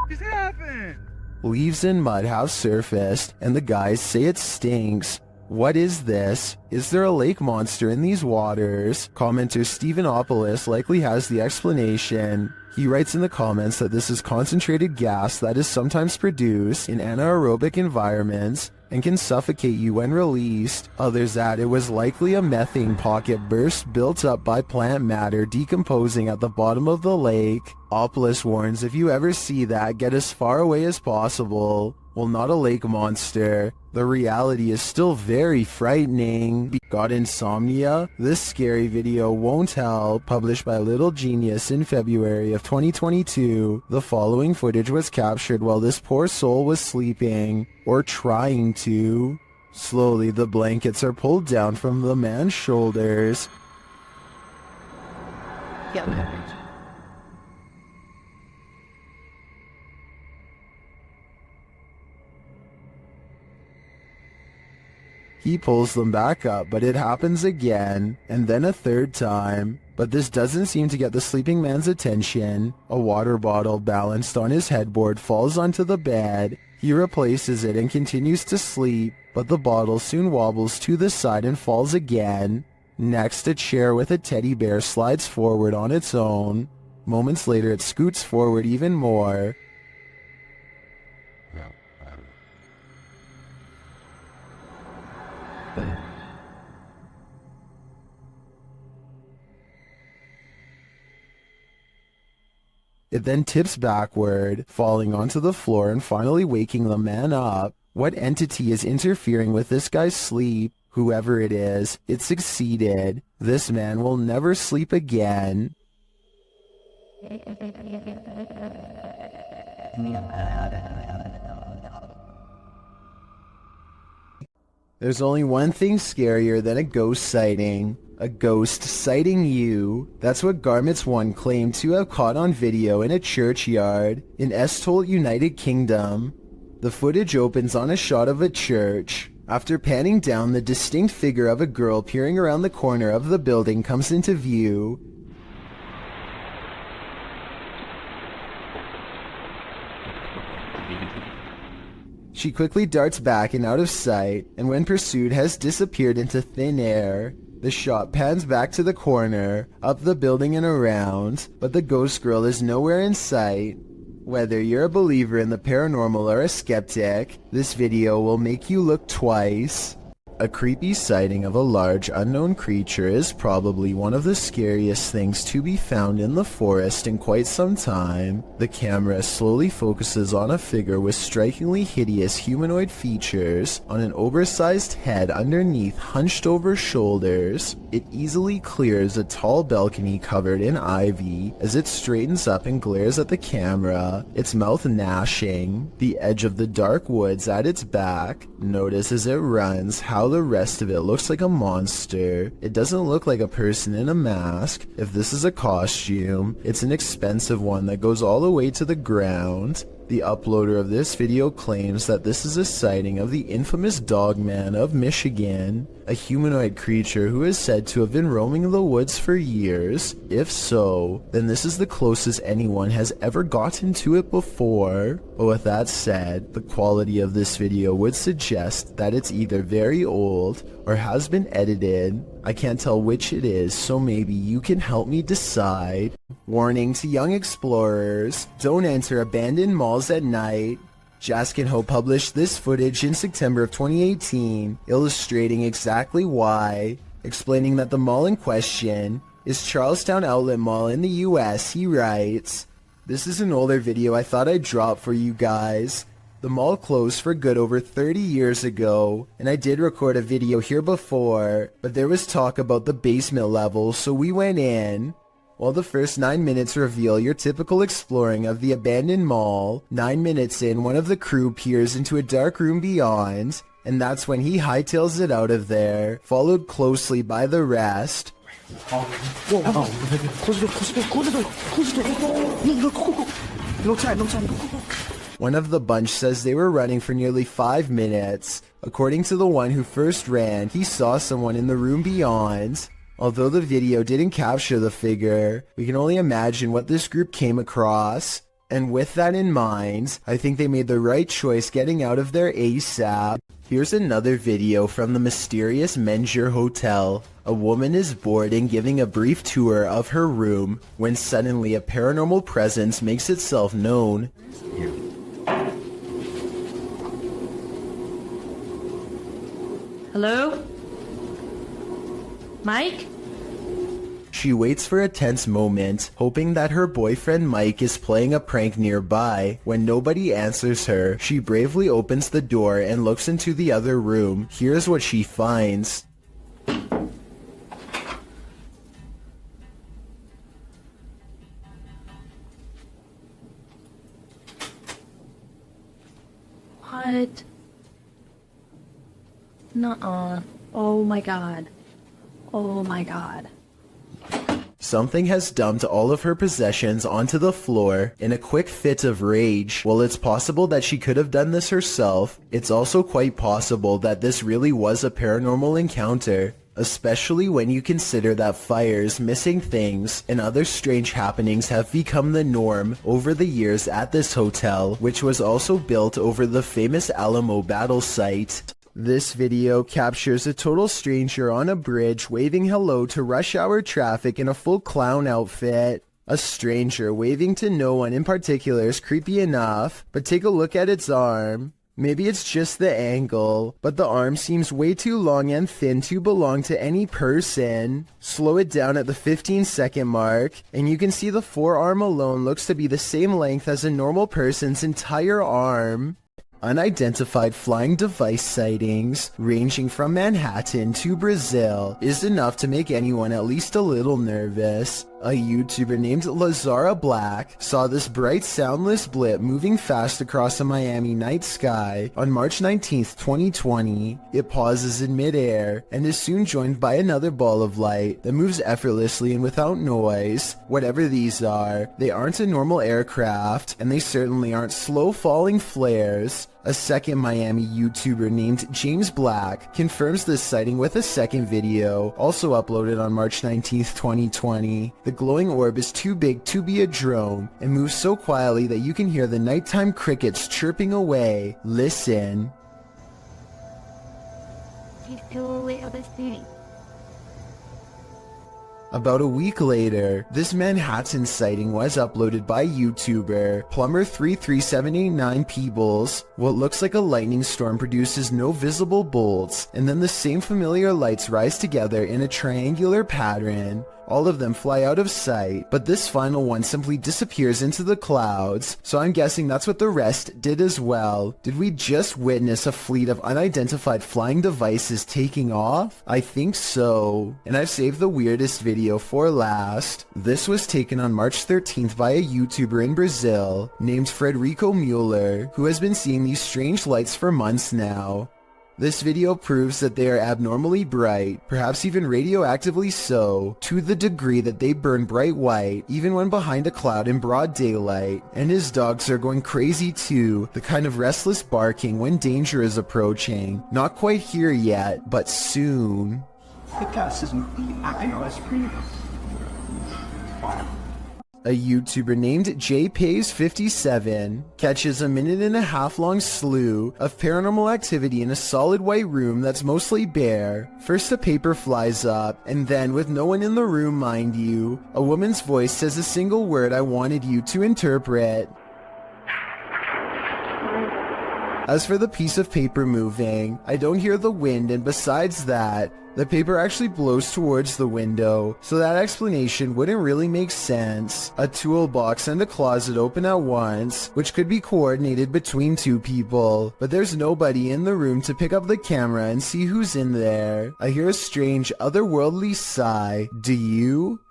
just happened? Leaves and mud have surfaced, and the guys say it stinks. What is this? Is there a lake monster in these waters? Commenter Stephenopoulos likely has the explanation. He writes in the comments that this is concentrated gas that is sometimes produced in anaerobic environments and can suffocate you when released. Others add it was likely a methane pocket burst built up by plant matter decomposing at the bottom of the lake. Opoulos warns if you ever see that, get as far away as possible. Well, not a lake monster. The reality is still very frightening. Got insomnia? This scary video won't help. Published by Little Genius in February of 2022. The following footage was captured while this poor soul was sleeping, or trying to. Slowly, the blankets are pulled down from the man's shoulders. He pulls them back up, but it happens again, and then a third time. But this doesn't seem to get the sleeping man's attention. A water bottle balanced on his headboard falls onto the bed. He replaces it and continues to sleep, but the bottle soon wobbles to the side and falls again. Next, a chair with a teddy bear slides forward on its own. Moments later, it scoots forward even more. It then tips backward, falling onto the floor and finally waking the man up. What entity is interfering with this guy's sleep? Whoever it is, it succeeded. This man will never sleep again. There's only one thing scarier than a ghost sighting. A ghost sighting you. That's what Garments 1 claimed to have caught on video in a churchyard in Estholt, United Kingdom. The footage opens on a shot of a church. After panning down, the distinct figure of a girl peering around the corner of the building comes into view. She quickly darts back and out of sight, and when pursued has disappeared into thin air. The shot pans back to the corner, up the building and around, but the ghost girl is nowhere in sight. Whether you're a believer in the paranormal or a skeptic, this video will make you look twice. A creepy sighting of a large unknown creature is probably one of the scariest things to be found in the forest in quite some time. The camera slowly focuses on a figure with strikingly hideous humanoid features on an oversized head underneath hunched over shoulders. It easily clears a tall balcony covered in ivy as it straightens up and glares at the camera, its mouth gnashing. The edge of the dark woods at its back. Notice as it runs how the rest of it looks like a monster. It doesn't look like a person in a mask. If this is a costume, it's an expensive one that goes all the way to the ground. The uploader of this video claims that this is a sighting of the infamous Dogman of Michigan, a humanoid creature who is said to have been roaming the woods for years. If so, then this is the closest anyone has ever gotten to it before. But with that said, the quality of this video would suggest that it's either very old or has been edited. I can't tell which it is, so maybe you can help me decide. Warning to young explorers, don't enter abandoned malls at night. Jaskinho published this footage in September of 2018, illustrating exactly why. Explaining that the mall in question is Charlestown Outlet Mall in the US, he writes, "This is an older video I thought I'd drop for you guys. The mall closed for good over 30 years ago, and I did record a video here before, but there was talk about the basement level, so we went in. While the first 9 minutes reveal your typical exploring of the abandoned mall, 9 minutes in, one of the crew peers into a dark room beyond, and that's when he hightails it out of there, followed closely by the rest." One of the bunch says they were running for nearly 5 minutes. According to the one who first ran, he saw someone in the room beyond. Although the video didn't capture the figure, we can only imagine what this group came across. And with that in mind, I think they made the right choice getting out of there ASAP. Here's another video from the mysterious Menjur Hotel. A woman is bored and giving a brief tour of her room when suddenly a paranormal presence makes itself known. Hello? Mike? She waits for a tense moment, hoping that her boyfriend Mike is playing a prank nearby. When nobody answers her, she bravely opens the door and looks into the other room. Here's what she finds. What? Nuh-uh. Oh my god. Oh my god. Something has dumped all of her possessions onto the floor in a quick fit of rage. While it's possible that she could have done this herself, it's also quite possible that this really was a paranormal encounter, especially when you consider that fires, missing things, and other strange happenings have become the norm over the years at this hotel, which was also built over the famous Alamo battle site. This video captures a total stranger on a bridge waving hello to rush hour traffic in a full clown outfit. A stranger waving to no one in particular is creepy enough, but take a look at its arm. Maybe it's just the angle, but the arm seems way too long and thin to belong to any person. Slow it down at the 15-second mark, and you can see the forearm alone looks to be the same length as a normal person's entire arm. Unidentified flying device sightings, ranging from Manhattan to Brazil, is enough to make anyone at least a little nervous. A YouTuber named Lazara Black saw this bright soundless blip moving fast across a Miami night sky on March 19th, 2020. It pauses in midair and is soon joined by another ball of light that moves effortlessly and without noise. Whatever these are, they aren't a normal aircraft, and they certainly aren't slow falling flares. A second Miami YouTuber named James Black confirms this sighting with a second video, also uploaded on March 19th, 2020. The glowing orb is too big to be a drone and moves so quietly that you can hear the nighttime crickets chirping away. Listen. About a week later, this Manhattan sighting was uploaded by YouTuber Plumber33789 Peebles. What looks like a lightning storm produces no visible bolts, and then the same familiar lights rise together in a triangular pattern. All of them fly out of sight, but this final one simply disappears into the clouds, so I'm guessing that's what the rest did as well. Did we just witness a fleet of unidentified flying devices taking off? I think so. And I've saved the weirdest video for last. This was taken on March 13th by a YouTuber in Brazil named Frederico Mueller, who has been seeing these strange lights for months now. This video proves that they are abnormally bright, perhaps even radioactively so, to the degree that they burn bright white, even when behind a cloud in broad daylight. And his dogs are going crazy too, the kind of restless barking when danger is approaching. Not quite here yet, but soon. A YouTuber named JPays57 catches a 1.5-minute long slew of paranormal activity in a solid white room that's mostly bare. First a paper flies up, and then, with no one in the room mind you, a woman's voice says a single word I wanted you to interpret. As for the piece of paper moving, I don't hear the wind, and besides that, the paper actually blows towards the window, so that explanation wouldn't really make sense. A toolbox and a closet open at once, which could be coordinated between two people, but there's nobody in the room to pick up the camera and see who's in there. I hear a strange, otherworldly sigh. Do you?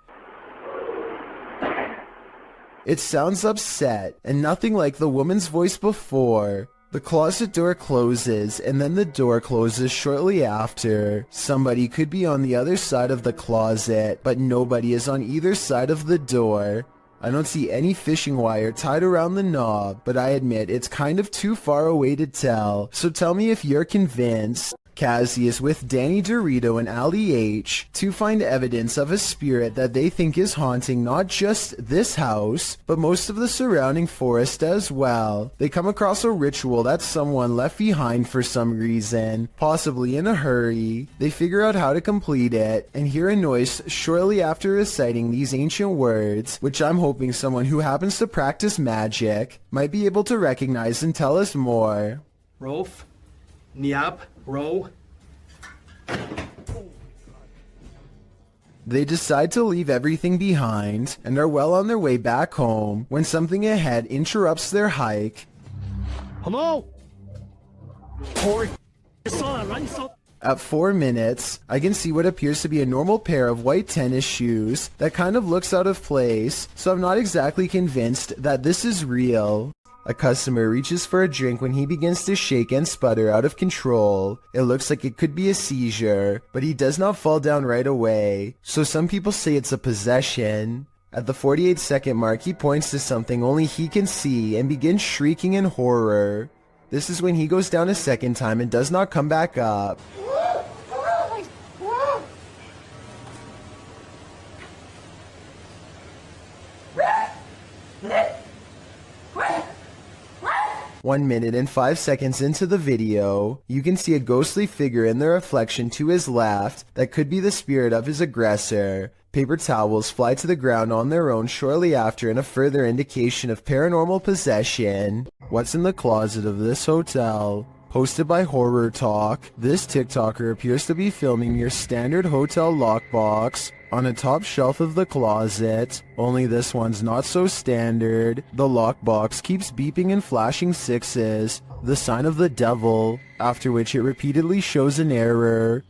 It sounds upset, and nothing like the woman's voice before. The closet door closes, and then the door closes shortly after. Somebody could be on the other side of the closet, but nobody is on either side of the door. I don't see any fishing wire tied around the knob, but I admit it's kind of too far away to tell, so tell me if you're convinced. Cassie is with Danny Dorito and Ali H to find evidence of a spirit that they think is haunting not just this house, but most of the surrounding forest as well. They come across a ritual that someone left behind for some reason, possibly in a hurry. They figure out how to complete it, and hear a noise shortly after reciting these ancient words, which I'm hoping someone who happens to practice magic might be able to recognize and tell us more. Rolf, Niab, Ro. They decide to leave everything behind and are well on their way back home when something ahead interrupts their hike. Hello? At 4 minutes, I can see what appears to be a normal pair of white tennis shoes that kind of looks out of place, so I'm not exactly convinced that this is real. A customer reaches for a drink when he begins to shake and sputter out of control. It looks like it could be a seizure, but he does not fall down right away, so some people say it's a possession. At the 48-second mark, he points to something only he can see and begins shrieking in horror. This is when he goes down a second time and does not come back up. One minute and 5 seconds into the video, you can see a ghostly figure in the reflection to his left that could be the spirit of his aggressor. Paper towels fly to the ground on their own shortly after in a further indication of paranormal possession. What's in the closet of this hotel? Posted by Horror Talk, this TikToker appears to be filming your standard hotel lockbox on a top shelf of the closet, only this one's not so standard. The lockbox keeps beeping and flashing sixes, the sign of the devil, after which it repeatedly shows an error.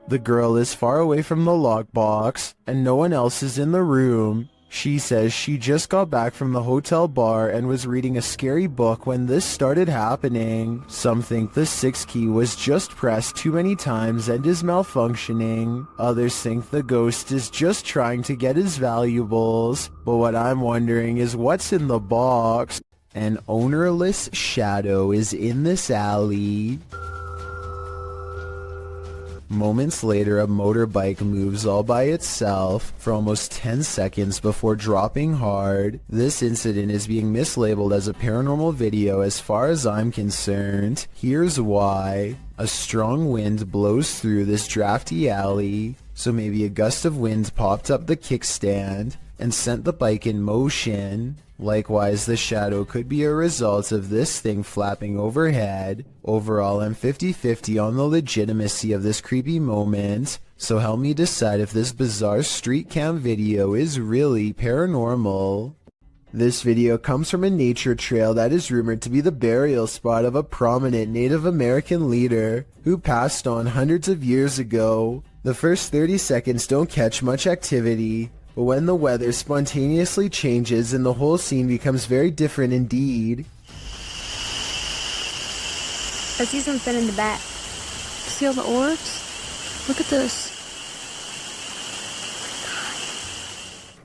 The girl is far away from the lockbox, and no one else is in the room. She says she just got back from the hotel bar and was reading a scary book when this started happening. Some think the 6th key was just pressed too many times and is malfunctioning. Others think the ghost is just trying to get his valuables. But what I'm wondering is what's in the box? An ownerless shadow is in this alley. Moments later, a motorbike moves all by itself for almost 10 seconds before dropping hard. This incident is being mislabeled as a paranormal video as far as I'm concerned. Here's why. A strong wind blows through this drafty alley, so maybe a gust of wind popped up the kickstand and sent the bike in motion. Likewise, the shadow could be a result of this thing flapping overhead. Overall, I'm 50-50 on the legitimacy of this creepy moment, so help me decide if this bizarre street cam video is really paranormal. This video comes from a nature trail that is rumored to be the burial spot of a prominent Native American leader who passed on hundreds of years ago. The first 30 seconds don't catch much activity, but when the weather spontaneously changes and the whole scene becomes very different indeed. I see something in the back. See all the orbs? Look at this.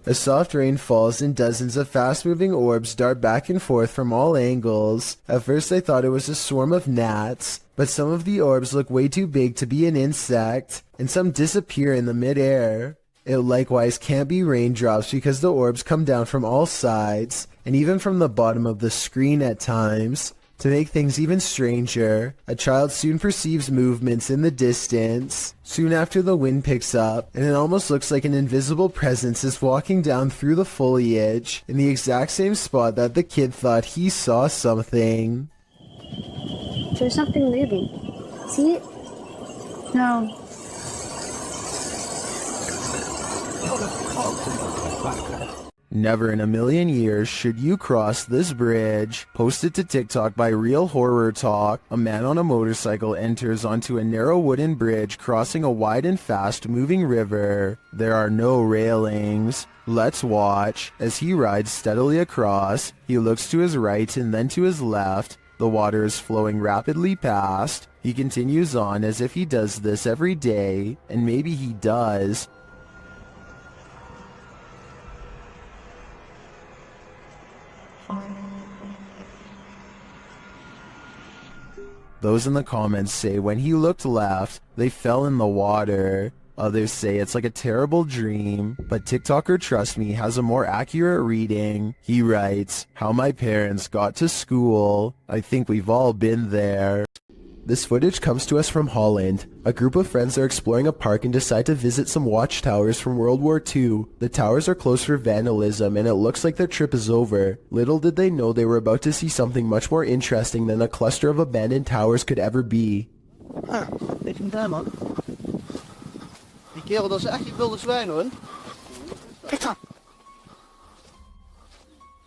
A soft rain falls and dozens of fast-moving orbs dart back and forth from all angles. At first I thought it was a swarm of gnats, but some of the orbs look way too big to be an insect, and some disappear in the mid-air. It likewise can't be raindrops because the orbs come down from all sides, and even from the bottom of the screen at times. To make things even stranger, a child soon perceives movements in the distance. Soon after, the wind picks up, and it almost looks like an invisible presence is walking down through the foliage in the exact same spot that the kid thought he saw something. There's something moving. See it? No. Never in a million years should you cross this bridge. Posted to TikTok by Real Horror Talk, a man on a motorcycle enters onto a narrow wooden bridge crossing a wide and fast-moving river. There are no railings. Let's watch. As he rides steadily across, he looks to his right and then to his left. The water is flowing rapidly past. He continues on as if he does this every day, and maybe he does. Those in the comments say when he looked left, they fell in the water. Others say it's like a terrible dream, but TikToker Trust Me has a more accurate reading. He writes, "How my parents got to school. I think we've all been there." This footage comes to us from Holland. A group of friends are exploring a park and decide to visit some watchtowers from World War II. The towers are closed for vandalism and it looks like their trip is over. Little did they know they were about to see something much more interesting than a cluster of abandoned towers could ever be. Weet je daar, man? Die kerel, dat is echt je wilde zwijn, hoor. Kijk dan.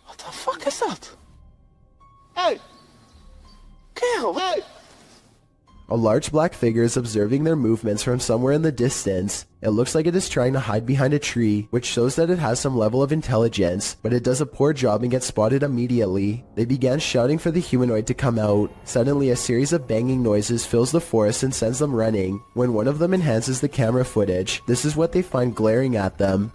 What the fuck is dat? Hey! Kerel, hey! A large black figure is observing their movements from somewhere in the distance. It looks like it is trying to hide behind a tree, which shows that it has some level of intelligence, but it does a poor job and gets spotted immediately. They began shouting for the humanoid to come out. Suddenly, a series of banging noises fills the forest and sends them running. When one of them enhances the camera footage, this is what they find glaring at them.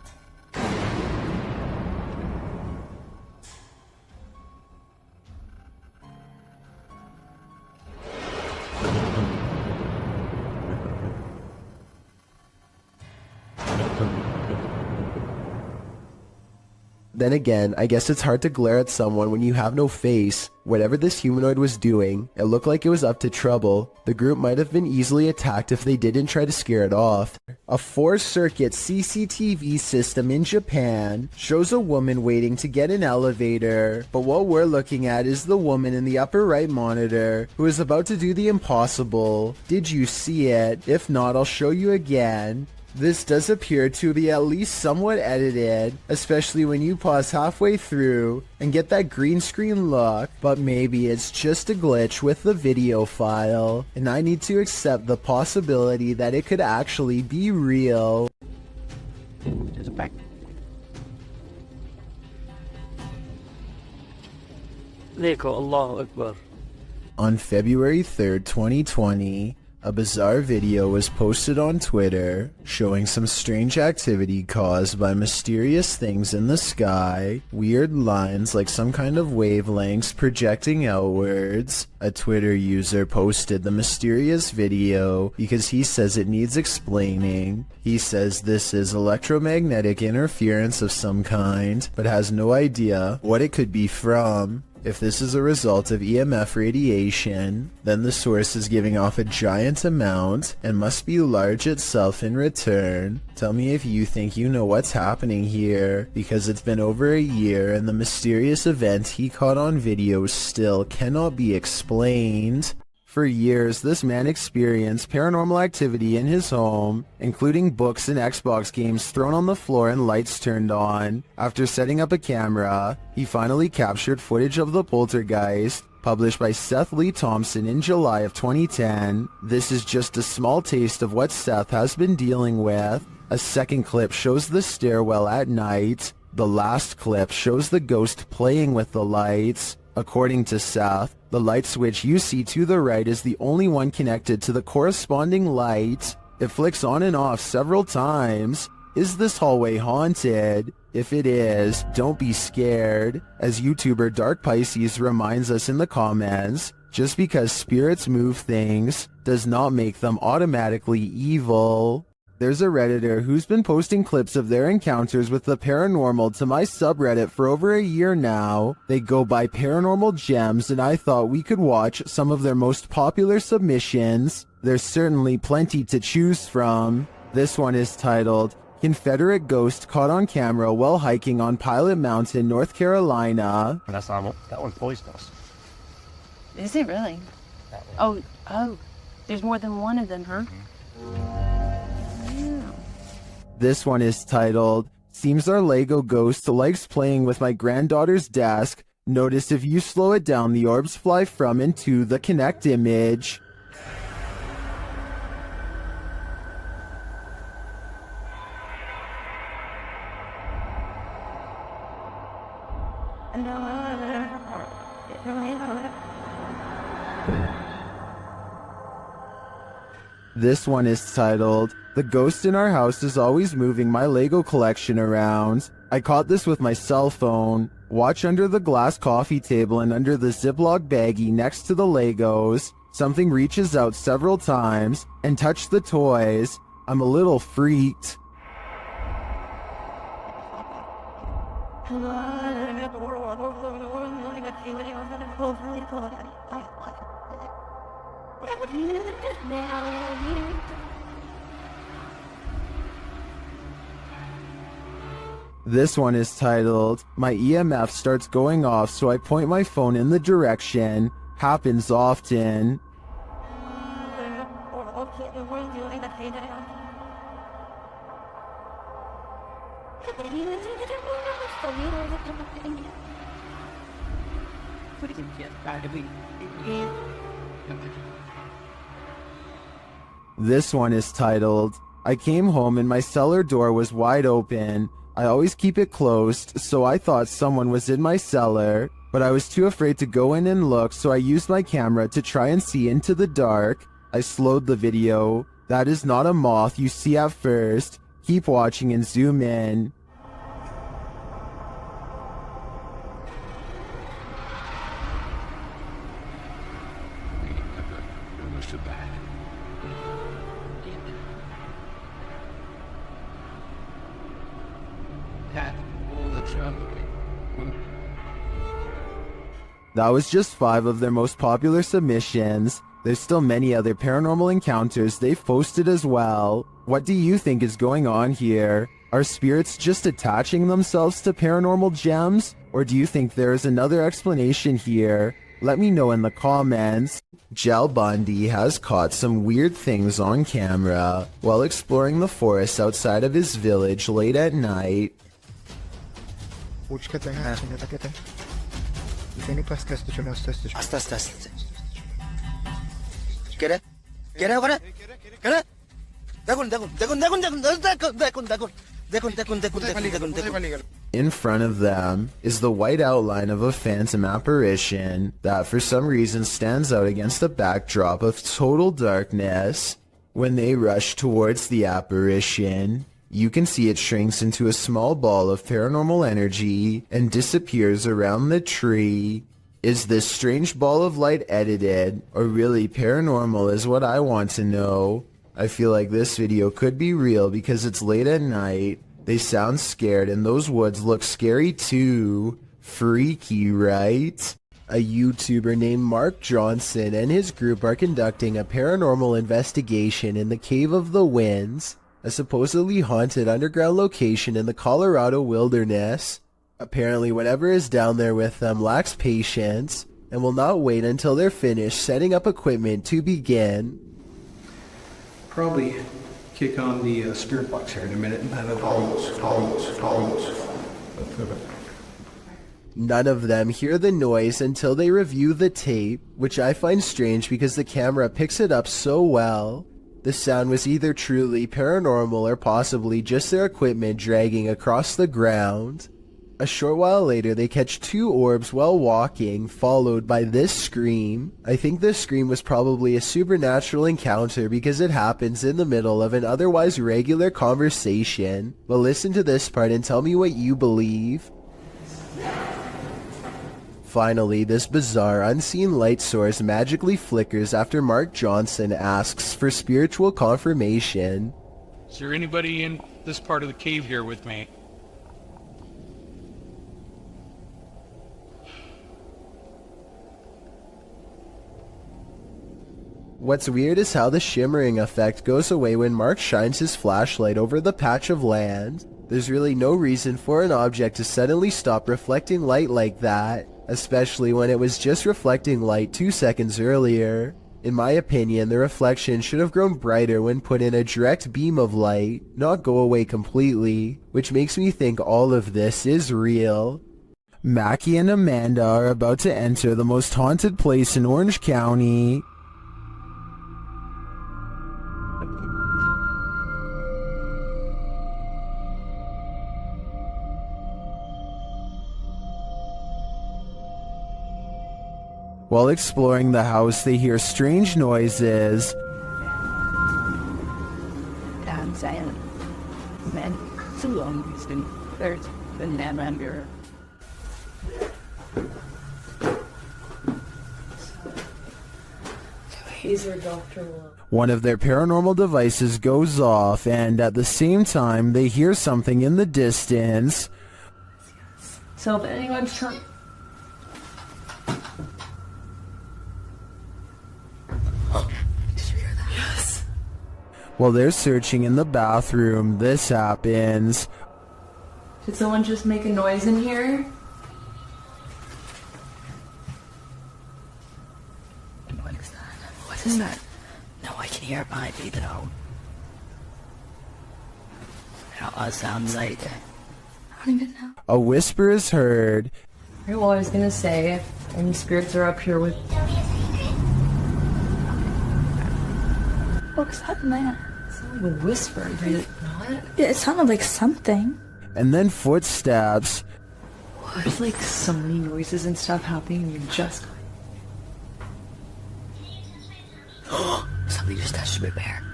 Then again, I guess it's hard to glare at someone when you have no face. Whatever this humanoid was doing, it looked like it was up to trouble. The group might have been easily attacked if they didn't try to scare it off. A 4-circuit CCTV system in Japan shows a woman waiting to get an elevator. But what we're looking at is the woman in the upper right monitor who is about to do the impossible. Did you see it? If not, I'll show you again. This does appear to be at least somewhat edited, especially when you pause halfway through and get that green screen look, but maybe it's just a glitch with the video file, and I need to accept the possibility that it could actually be real. There's a back. Allahu Akbar. On February 3rd, 2020, A bizarre video was posted on Twitter showing some strange activity caused by mysterious things in the sky, weird lines like some kind of wavelengths projecting outwards. A Twitter user posted the mysterious video because he says it needs explaining. He says this is electromagnetic interference of some kind, but has no idea what it could be from. If this is a result of EMF radiation, then the source is giving off a giant amount and must be large itself in return. Tell me if you think you know what's happening here, because it's been over a year and the mysterious event he caught on video still cannot be explained. For years, this man experienced paranormal activity in his home, including books and Xbox games thrown on the floor and lights turned on. After setting up a camera, he finally captured footage of the Poltergeist, published by Seth Lee Thompson in July of 2010. This is just a small taste of what Seth has been dealing with. A second clip shows the stairwell at night. The last clip shows the ghost playing with the lights. According to Seth, the light switch you see to the right is the only one connected to the corresponding light. It flicks on and off several times. Is this hallway haunted? If it is, don't be scared. As YouTuber Dark Pisces reminds us in the comments, just because spirits move things does not make them automatically evil. There's a Redditor who's been posting clips of their encounters with the paranormal to my subreddit for over a year now. They go by Paranormal Gems, and I thought we could watch some of their most popular submissions. There's certainly plenty to choose from. This one is titled, Confederate Ghost Caught on Camera While Hiking on Pilot Mountain, North Carolina. That's normal. That one poisonous. Is it really? Oh, there's more than one of them, huh? This one is titled, Seems our Lego ghost likes playing with my granddaughter's desk. Notice if you slow it down, the orbs fly from and to the Connect image. This one is titled, The Ghost in Our House is Always Moving My Lego Collection Around. I caught this with my cell phone. Watch under the glass coffee table and under the Ziploc baggie next to the Legos. Something reaches out several times and touched the toys. I'm a little freaked. This one is titled, My EMF starts going off, so I point my phone in the direction. Happens often. This one is titled, I came home and my cellar door was wide open. I always keep it closed, so I thought someone was in my cellar, but I was too afraid to go in and look, so I used my camera to try and see into the dark. I slowed the video. That is not a moth you see at first. Keep watching and zoom in. That was just 5 of their most popular submissions. There's still many other paranormal encounters they've posted as well. What do you think is going on here? Are spirits just attaching themselves to paranormal gems? Or do you think there is another explanation here? Let me know in the comments. Jal Bundy has caught some weird things on camera while exploring the forest outside of his village late at night. দেখুন In front of them is the white outline of a phantom apparition that for some reason stands out against a backdrop of total darkness. When they rush towards the apparition, you can see it shrinks into a small ball of paranormal energy and disappears around the tree. Is this strange ball of light edited, or really paranormal is what I want to know. I feel like this video could be real because it's late at night, they sound scared, and those woods look scary too. Freaky, right? A YouTuber named Mark Johnson and his group are conducting a paranormal investigation in the Cave of the Winds, a supposedly haunted underground location in the Colorado wilderness. Apparently whatever is down there with them lacks patience and will not wait until they're finished setting up equipment to begin. Probably kick on the spirit box here in a minute and have it None of them hear the noise until they review the tape, which I find strange because the camera picks it up so well. The sound was either truly paranormal or possibly just their equipment dragging across the ground. A short while later, they catch two orbs while walking, followed by this scream. I think this scream was probably a supernatural encounter because it happens in the middle of an otherwise regular conversation. But listen to this part and tell me what you believe. Finally, this bizarre unseen light source magically flickers after Mark Johnson asks for spiritual confirmation. Is there anybody in this part of the cave here with me? What's weird is how the shimmering effect goes away when Mark shines his flashlight over the patch of land. There's really no reason for an object to suddenly stop reflecting light like that, especially when it was just reflecting light 2 seconds earlier. In my opinion, the reflection should have grown brighter when put in a direct beam of light, not go away completely, which makes me think all of this is real. Mackie and Amanda are about to enter the most haunted place in Orange County. While exploring the house, they hear strange noises. One of their paranormal devices goes off, and at the same time, they hear something in the distance. So if anyone's trying... While they're searching in the bathroom, this happens. Did someone just make a noise in here? What is that? What is that? No, I can hear it behind me though. It sounds like... I don't even know. A whisper is heard. Alright, well I was gonna say, if any spirits are up here with... What was that, man? It sounded like a whisper, did it not? Yeah, it sounded like something. And then footsteps. There's like so many noises and stuff happening and you just... Somebody just touched my bear.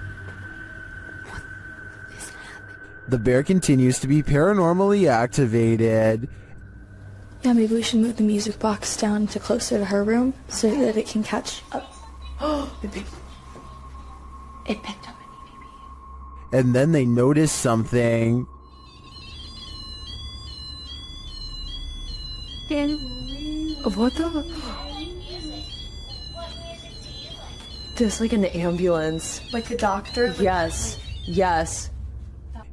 The bear continues to be paranormally activated. Yeah, maybe we should move the music box down to closer to her room so that it can catch up. It picked up. And then they notice something. What the? There's like an ambulance. Like a doctor? Yes. Yes.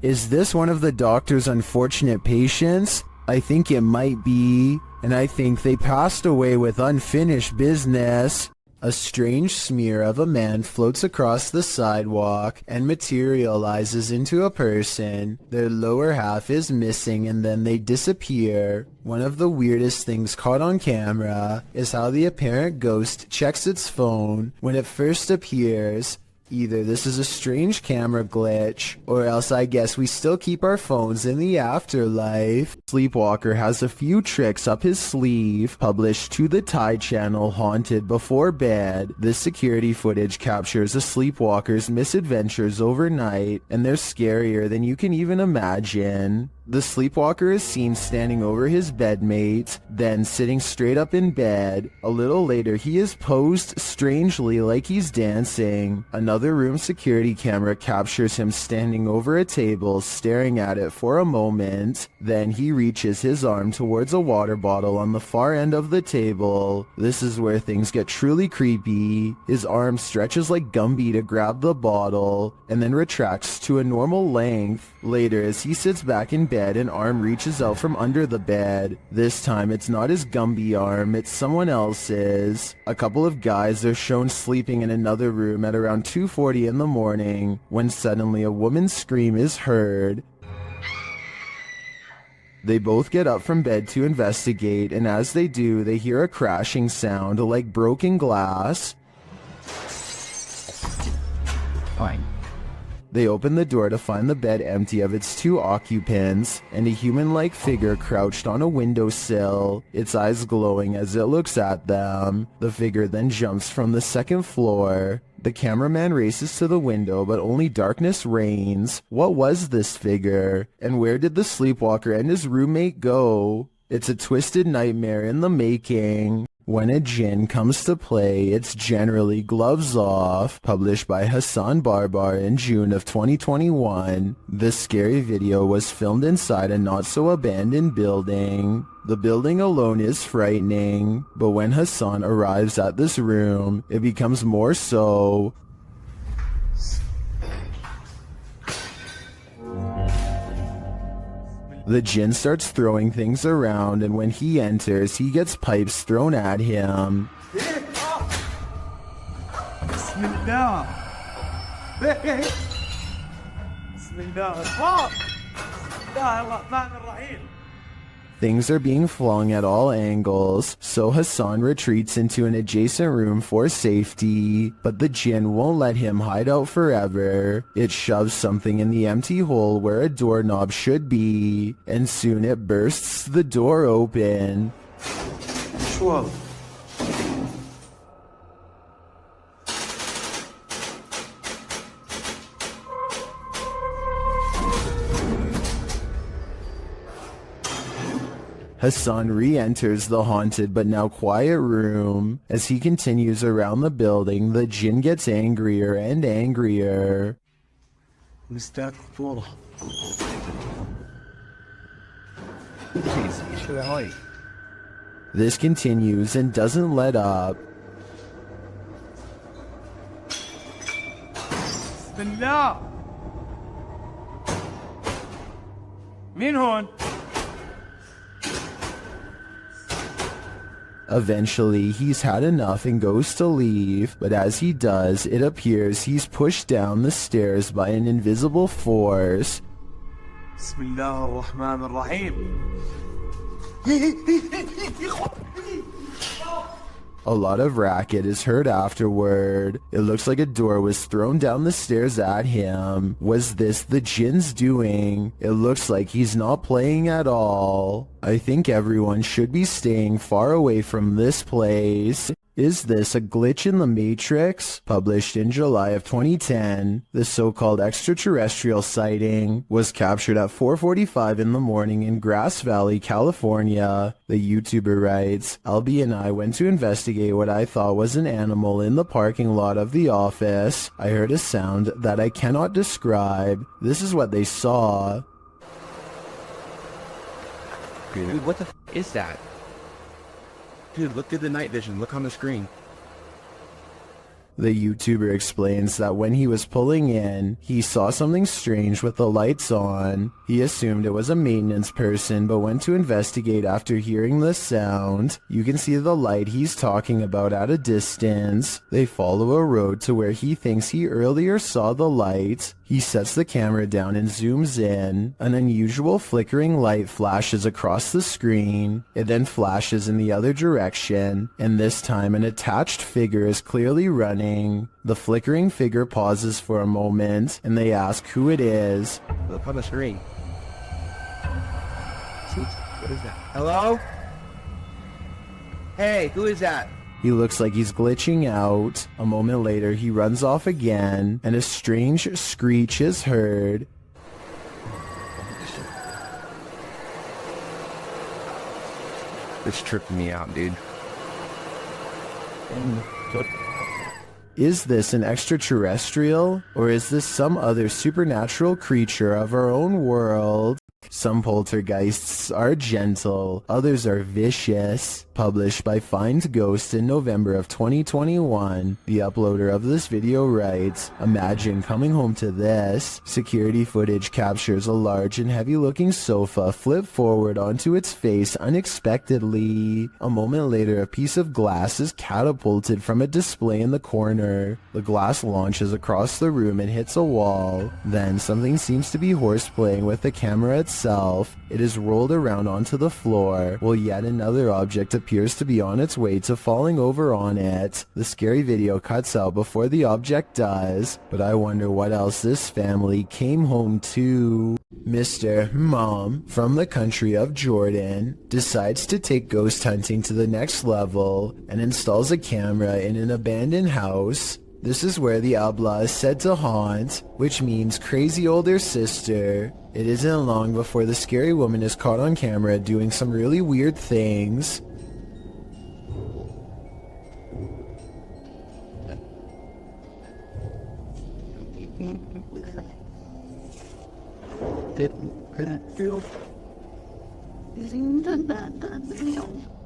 Is this one of the doctor's unfortunate patients? I think it might be. And I think they passed away with unfinished business. A strange smear of a man floats across the sidewalk and materializes into a person. Their lower half is missing and then they disappear. One of the weirdest things caught on camera is how the apparent ghost checks its phone when it first appears. Either this is a strange camera glitch, or else I guess we still keep our phones in the afterlife. Sleepwalker has a few tricks up his sleeve. Published to the Thai channel Haunted Before Bed, this security footage captures a sleepwalker's misadventures overnight, and they're scarier than you can even imagine. The sleepwalker is seen standing over his bedmate, then sitting straight up in bed. A little later, he is posed strangely like he's dancing. Another room security camera captures him standing over a table, staring at it for a moment. Then he reaches his arm towards a water bottle on the far end of the table. This is where things get truly creepy. His arm stretches like Gumby to grab the bottle, and then retracts to a normal length. Later, as he sits back in bed, an arm reaches out from under the bed. This time it's not his Gumby arm, it's someone else's. A couple of guys are shown sleeping in another room at around 2:40 in the morning, when suddenly a woman's scream is heard. They both get up from bed to investigate, and as they do, they hear a crashing sound like broken glass. Fine. They open the door to find the bed empty of its two occupants, and a human-like figure crouched on a windowsill, its eyes glowing as it looks at them. The figure then jumps from the second floor. The cameraman races to the window, but only darkness reigns. What was this figure? And where did the sleepwalker and his roommate go? It's a twisted nightmare in the making. When a jinn comes to play, it's generally gloves off. Published by Hassan Barbar in June of 2021. This scary video was filmed inside a not-so-abandoned building. The building alone is frightening, but when Hassan arrives at this room, it becomes more so. The jinn starts throwing things around, and when he enters, he gets pipes thrown at him. Things are being flung at all angles, so Hassan retreats into an adjacent room for safety, but the jinn won't let him hide out forever. It shoves something in the empty hole where a doorknob should be, and soon it bursts the door open. Hassan re-enters the haunted but now quiet room. As he continues around the building, the jinn gets angrier and angrier. This continues and doesn't let up. Eventually, he's had enough and goes to leave, but as he does, it appears he's pushed down the stairs by an invisible force. A lot of racket is heard afterward. It looks like a door was thrown down the stairs at him. Was this the jinn's doing? It looks like he's not playing at all. I think everyone should be staying far away from this place. Is this a glitch in the Matrix? Published in July of 2010, the so-called extraterrestrial sighting was captured at 4:45 in the morning in Grass Valley, California. The YouTuber writes, Albie and I went to investigate what I thought was an animal in the parking lot of the office. I heard a sound that I cannot describe. This is what they saw. Dude, what the f is that? Dude, look through the night vision. Look on the screen. The YouTuber explains that when he was pulling in, he saw something strange with the lights on. He assumed it was a maintenance person, but went to investigate after hearing the sound. You can see the light he's talking about at a distance. They follow a road to where he thinks he earlier saw the light. He sets the camera down and zooms in. An unusual flickering light flashes across the screen. It then flashes in the other direction, and this time an attached figure is clearly running running. The flickering figure pauses for a moment, and they ask who it is. Look on the screen. What is that? Hello? Hey, who is that? He looks like he's glitching out. A moment later, he runs off again, and a strange screech is heard. It's tripping me out, dude. Is this an extraterrestrial, or is this some other supernatural creature of our own world? Some poltergeists are gentle, others are vicious. Published by Find Ghost in November of 2021, the uploader of this video writes, "Imagine coming home to this." Security footage captures a large and heavy-looking sofa flip forward onto its face unexpectedly. A moment later, a piece of glass is catapulted from a display in the corner. The glass launches across the room and hits a wall. Then something seems to be horseplaying with the camera itself. It is rolled around onto the floor, while yet another object appears to be on its way to falling over on it. The scary video cuts out before the object does, but I wonder what else this family came home to. Mr. Mom, from the country of Jordan, decides to take ghost hunting to the next level and installs a camera in an abandoned house. This is where the Abla is said to haunt, which means crazy older sister. It isn't long before the scary woman is caught on camera doing some really weird things.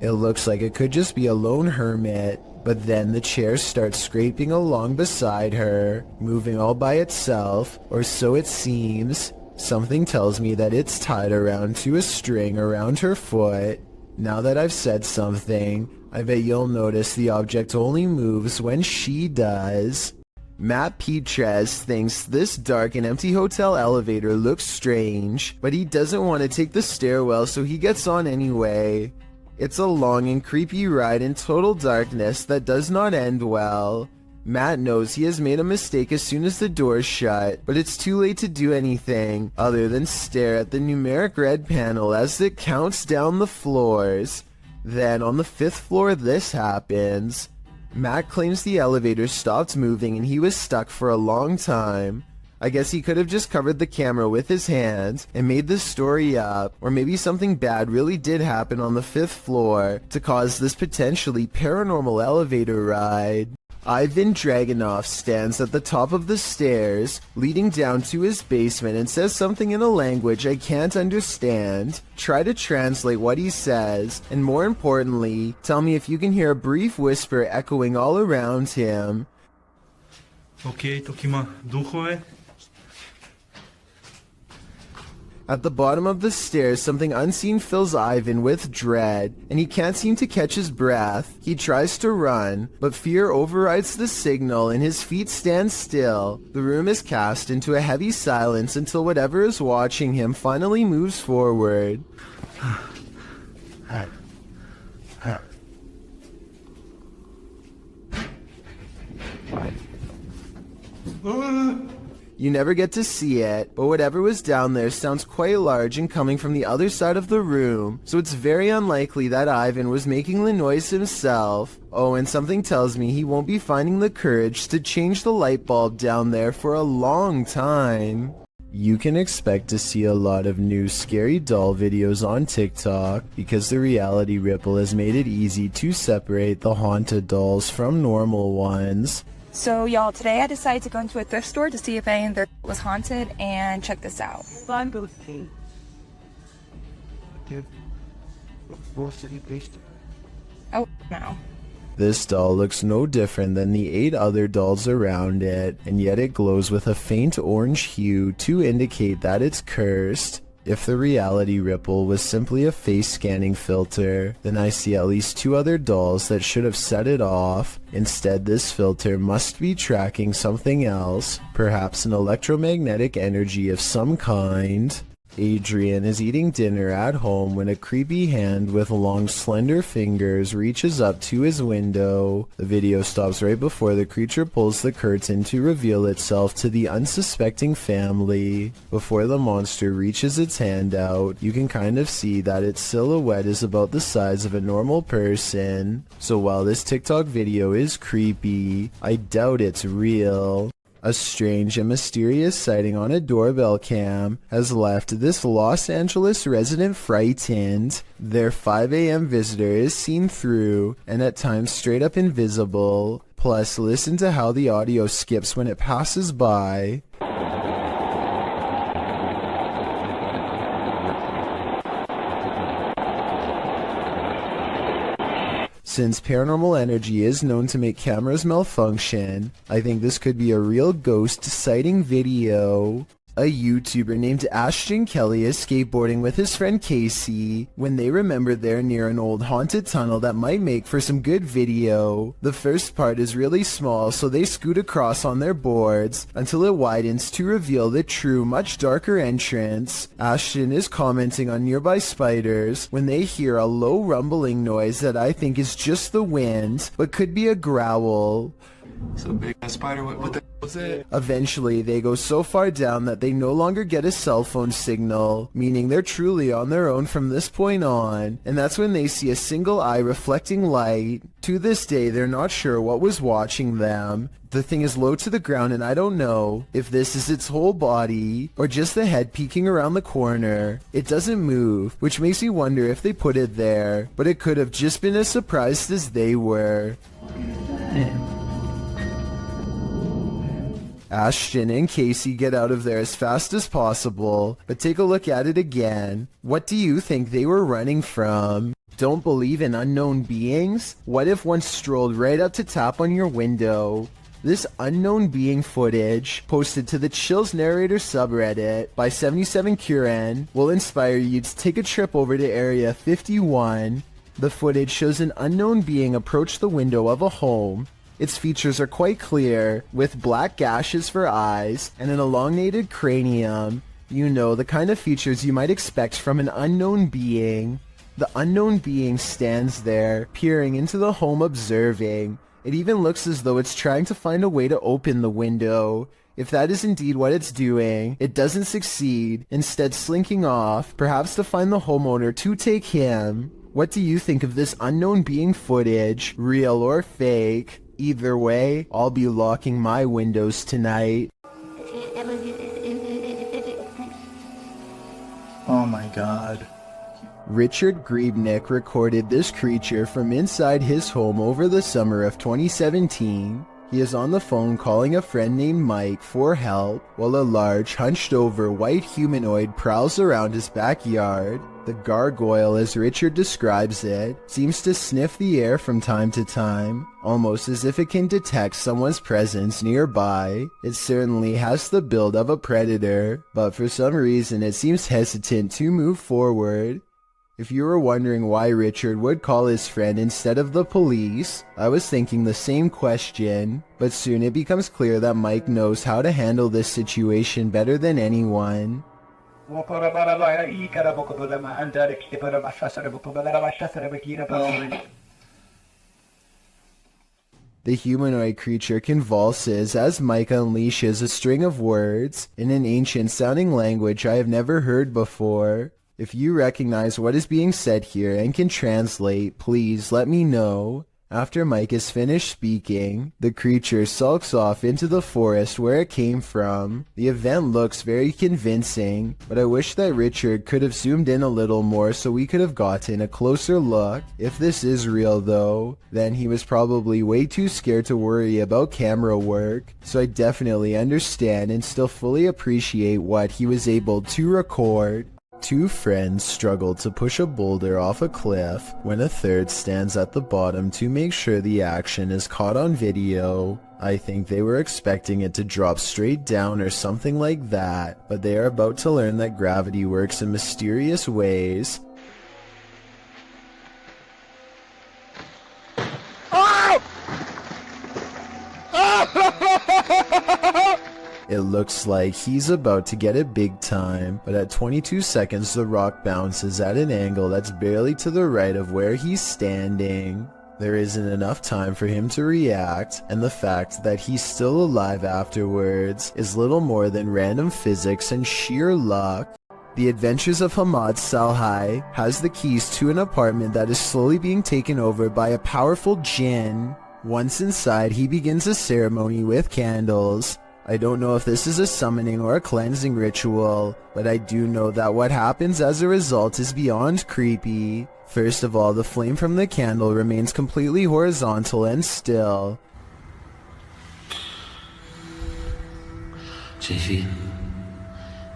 It looks like it could just be a lone hermit, but then the chair starts scraping along beside her, moving all by itself, or so it seems. Something tells me that it's tied around to a string around her foot. Now that I've said something, I bet you'll notice the object only moves when she does. Matt Petrez thinks this dark and empty hotel elevator looks strange, but he doesn't want to take the stairwell, so he gets on anyway. It's a long and creepy ride in total darkness that does not end well. Matt knows he has made a mistake as soon as the doors shut, but it's too late to do anything other than stare at the numeric red panel as it counts down the floors. Then on the 5th floor this happens. Matt claims the elevator stopped moving and he was stuck for a long time. I guess he could have just covered the camera with his hand and made this story up, or maybe something bad really did happen on the 5th floor to cause this potentially paranormal elevator ride. Ivan Dragunov stands at the top of the stairs, leading down to his basement, and says something in a language I can't understand. Try to translate what he says, and more importantly, tell me if you can hear a brief whisper echoing all around him. Okay, Tokima Duchove. At the bottom of the stairs, something unseen fills Ivan with dread, and he can't seem to catch his breath. He tries to run, but fear overrides the signal and his feet stand still. The room is cast into a heavy silence until whatever is watching him finally moves forward. You never get to see it, but whatever was down there sounds quite large and coming from the other side of the room, so it's very unlikely that Ivan was making the noise himself. Oh, and something tells me he won't be finding the courage to change the light bulb down there for a long time. You can expect to see a lot of new scary doll videos on TikTok because the reality ripple has made it easy to separate the haunted dolls from normal ones. So y'all, today I decided to go into a thrift store to see if any of their was haunted, and check this out. Oh, no. This doll looks no different than the 8 other dolls around it, and yet it glows with a faint orange hue to indicate that it's cursed. If the reality ripple was simply a face scanning filter, then I see at least 2 other dolls that should have set it off. Instead, this filter must be tracking something else, perhaps an electromagnetic energy of some kind. Adrian is eating dinner at home when a creepy hand with long slender fingers reaches up to his window. The video stops right before the creature pulls the curtain to reveal itself to the unsuspecting family. Before the monster reaches its hand out, you can kind of see that its silhouette is about the size of a normal person. So while this TikTok video is creepy, I doubt it's real. A strange and mysterious sighting on a doorbell cam has left this Los Angeles resident frightened. Their 5 a.m. visitor is seen through and at times straight up invisible. Plus, listen to how the audio skips when it passes by. Since paranormal energy is known to make cameras malfunction, I think this could be a real ghost sighting video. A YouTuber named Ashton Kelly is skateboarding with his friend Casey when they remember they're near an old haunted tunnel that might make for some good video. The first part is really small, so they scoot across on their boards until it widens to reveal the true, much darker entrance. Ashton is commenting on nearby spiders when they hear a low rumbling noise that I think is just the wind, but could be a growl. So big ass spider, what the was it? Eventually, they go so far down that they no longer get a cell phone signal, meaning they're truly on their own from this point on, and that's when they see a single eye reflecting light. To this day, they're not sure what was watching them. The thing is low to the ground and I don't know if this is its whole body or just the head peeking around the corner. It doesn't move, which makes me wonder if they put it there, but it could have just been as surprised as they were. Ashton and Casey get out of there as fast as possible, but take a look at it again. What do you think they were running from? Don't believe in unknown beings? What if one strolled right up to tap on your window? This unknown being footage, posted to the Chills Narrator subreddit by 77 Curen, will inspire you to take a trip over to Area 51. The footage shows an unknown being approach the window of a home. Its features are quite clear, with black gashes for eyes and an elongated cranium. You know, the kind of features you might expect from an unknown being. The unknown being stands there, peering into the home observing. It even looks as though it's trying to find a way to open the window. If that is indeed what it's doing, it doesn't succeed, instead slinking off, perhaps to find the homeowner to take him. What do you think of this unknown being footage, real or fake? Either way, I'll be locking my windows tonight. Oh my god. Richard Griebnick recorded this creature from inside his home over the summer of 2017. He is on the phone calling a friend named Mike for help while a large, hunched-over white humanoid prowls around his backyard. The gargoyle, as Richard describes it, seems to sniff the air from time to time, almost as if it can detect someone's presence nearby. It certainly has the build of a predator, but for some reason it seems hesitant to move forward. If you were wondering why Richard would call his friend instead of the police, I was thinking the same question, but soon it becomes clear that Mike knows how to handle this situation better than anyone. The humanoid creature convulses as Mike unleashes a string of words in an ancient-sounding language I have never heard before. If you recognize what is being said here and can translate, please let me know. After Mike is finished speaking, the creature sulks off into the forest where it came from. The event looks very convincing, but I wish that Richard could have zoomed in a little more so we could have gotten a closer look. If this is real though, then he was probably way too scared to worry about camera work, so I definitely understand and still fully appreciate what he was able to record. Two friends struggle to push a boulder off a cliff when a third stands at the bottom to make sure the action is caught on video. I think they were expecting it to drop straight down or something like that, but they are about to learn that gravity works in mysterious ways. Oh! It looks like he's about to get it big time, but at 22 seconds the rock bounces at an angle that's barely to the right of where he's standing. There isn't enough time for him to react, and the fact that he's still alive afterwards is little more than random physics and sheer luck. The Adventures of Hamad Salhai has the keys to an apartment that is slowly being taken over by a powerful jinn. Once inside, he begins a ceremony with candles. I don't know if this is a summoning or a cleansing ritual, but I do know that what happens as a result is beyond creepy. First of all, the flame from the candle remains completely horizontal and still. شايفين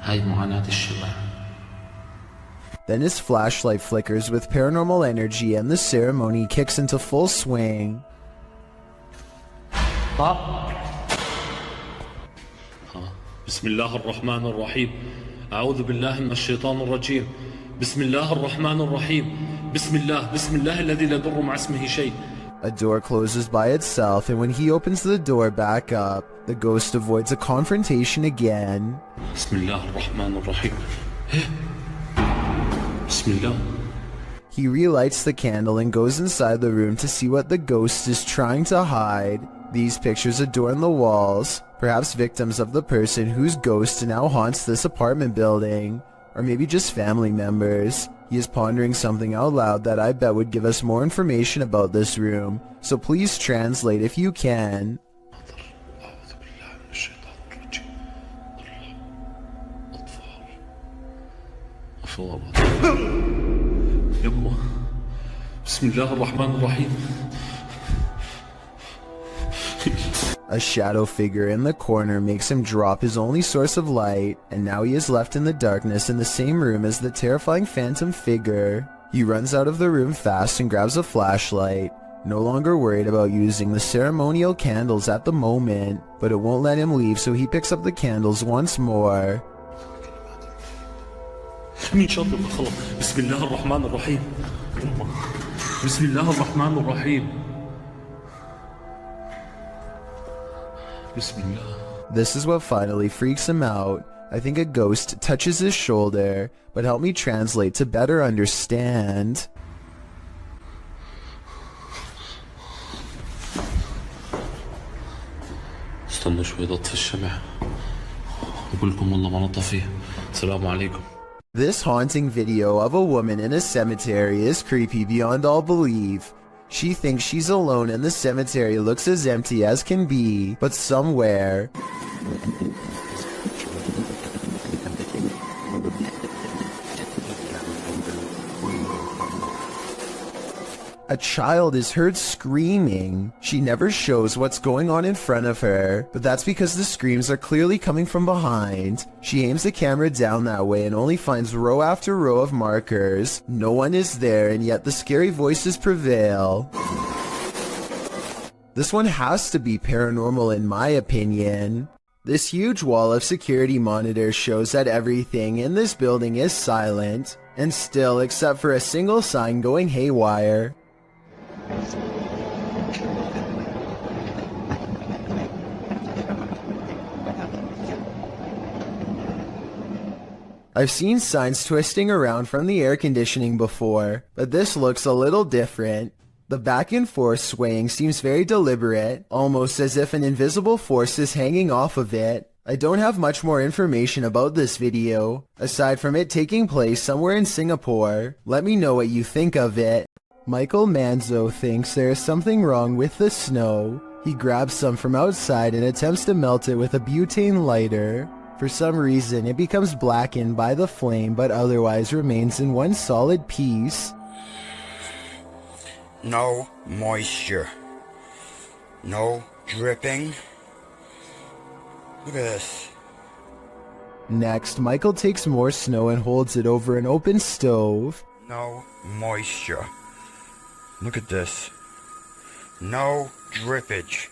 هاي معاناة الشباب. Then his flashlight flickers with paranormal energy and the ceremony kicks into full swing. بسم الله الرحمن الرحيم أعوذ بالله من الشيطان الرجيم بسم الله الرحمن الرحيم بسم الله الذي لا يضر مع اسمه شيء. A door closes by itself, and when he opens the door back up, the ghost avoids a confrontation again. بسم الله الرحمن الرحيم بسم الله. He relights the candle and goes inside the room to see what the ghost is trying to hide. These pictures adorn the walls, perhaps victims of the person whose ghost now haunts this apartment building, or maybe just family members. He is pondering something out loud that I bet would give us more information about this room, so please translate if you can. بسم الله الرحمن الرحيم. A shadow figure in the corner makes him drop his only source of light, and now he is left in the darkness in the same room as the terrifying phantom figure. He runs out of the room fast and grabs a flashlight, no longer worried about using the ceremonial candles at the moment, but it won't let him leave, so he picks up the candles once more. بسم الله الرحمن الرحيم بسم الله الرحمن الرحيم بسم الله. This is what finally freaks him out. I think a ghost touches his shoulder, but help me translate to better understand. استنوا شوي ضطف الشمع أقول لكم والله ما نطفيه. السلام عليكم. This haunting video of a woman in a cemetery is creepy beyond all belief. She thinks she's alone and the cemetery looks as empty as can be, but somewhere a child is heard screaming. She never shows what's going on in front of her, but that's because the screams are clearly coming from behind. She aims the camera down that way and only finds row after row of markers. No one is there, and yet the scary voices prevail. This one has to be paranormal in my opinion. This huge wall of security monitors shows that everything in this building is silent, and still except for a single sign going haywire. I've seen signs twisting around from the air conditioning before, but this looks a little different. The back and forth swaying seems very deliberate, almost as if an invisible force is hanging off of it. I don't have much more information about this video, aside from it taking place somewhere in Singapore. Let me know what you think of it. Michael Manzo thinks there is something wrong with the snow. He grabs some from outside and attempts to melt it with a butane lighter. For some reason, it becomes blackened by the flame but otherwise remains in one solid piece. No moisture. No dripping. Look at this. Next, Michael takes more snow and holds it over an open stove. No moisture. Look at this. No drippage.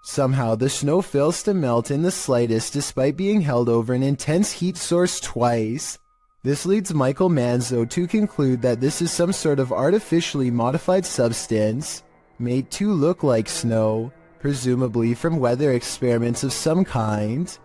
Somehow the snow fails to melt in the slightest despite being held over an intense heat source twice. This leads Michael Manzo to conclude that this is some sort of artificially modified substance, made to look like snow, presumably from weather experiments of some kind.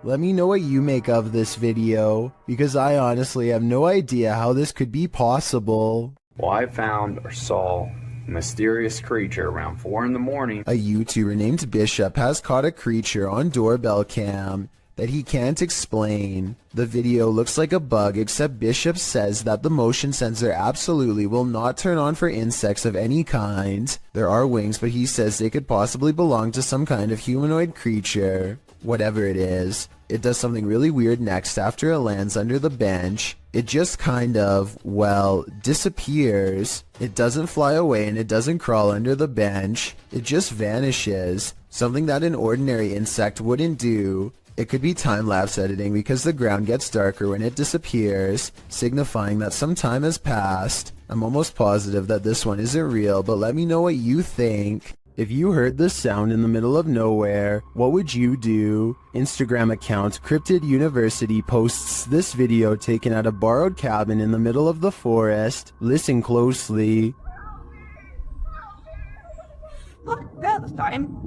Let me know what you make of this video, because I honestly have no idea how this could be possible. Well, I found or saw a mysterious creature around 4 in the morning. A YouTuber named Bishop has caught a creature on doorbell cam that he can't explain. The video looks like a bug, except Bishop says that the motion sensor absolutely will not turn on for insects of any kind. There are wings, but he says they could possibly belong to some kind of humanoid creature. Whatever it is, it does something really weird next after it lands under the bench. It just kind of, well, disappears. It doesn't fly away and it doesn't crawl under the bench. It just vanishes. Something that an ordinary insect wouldn't do. It could be time-lapse editing because the ground gets darker when it disappears, signifying that some time has passed. I'm almost positive that this one isn't real, but let me know what you think. If you heard this sound in the middle of nowhere, what would you do? Instagram account Cryptid University posts this video taken at a borrowed cabin in the middle of the forest. Listen closely. This time.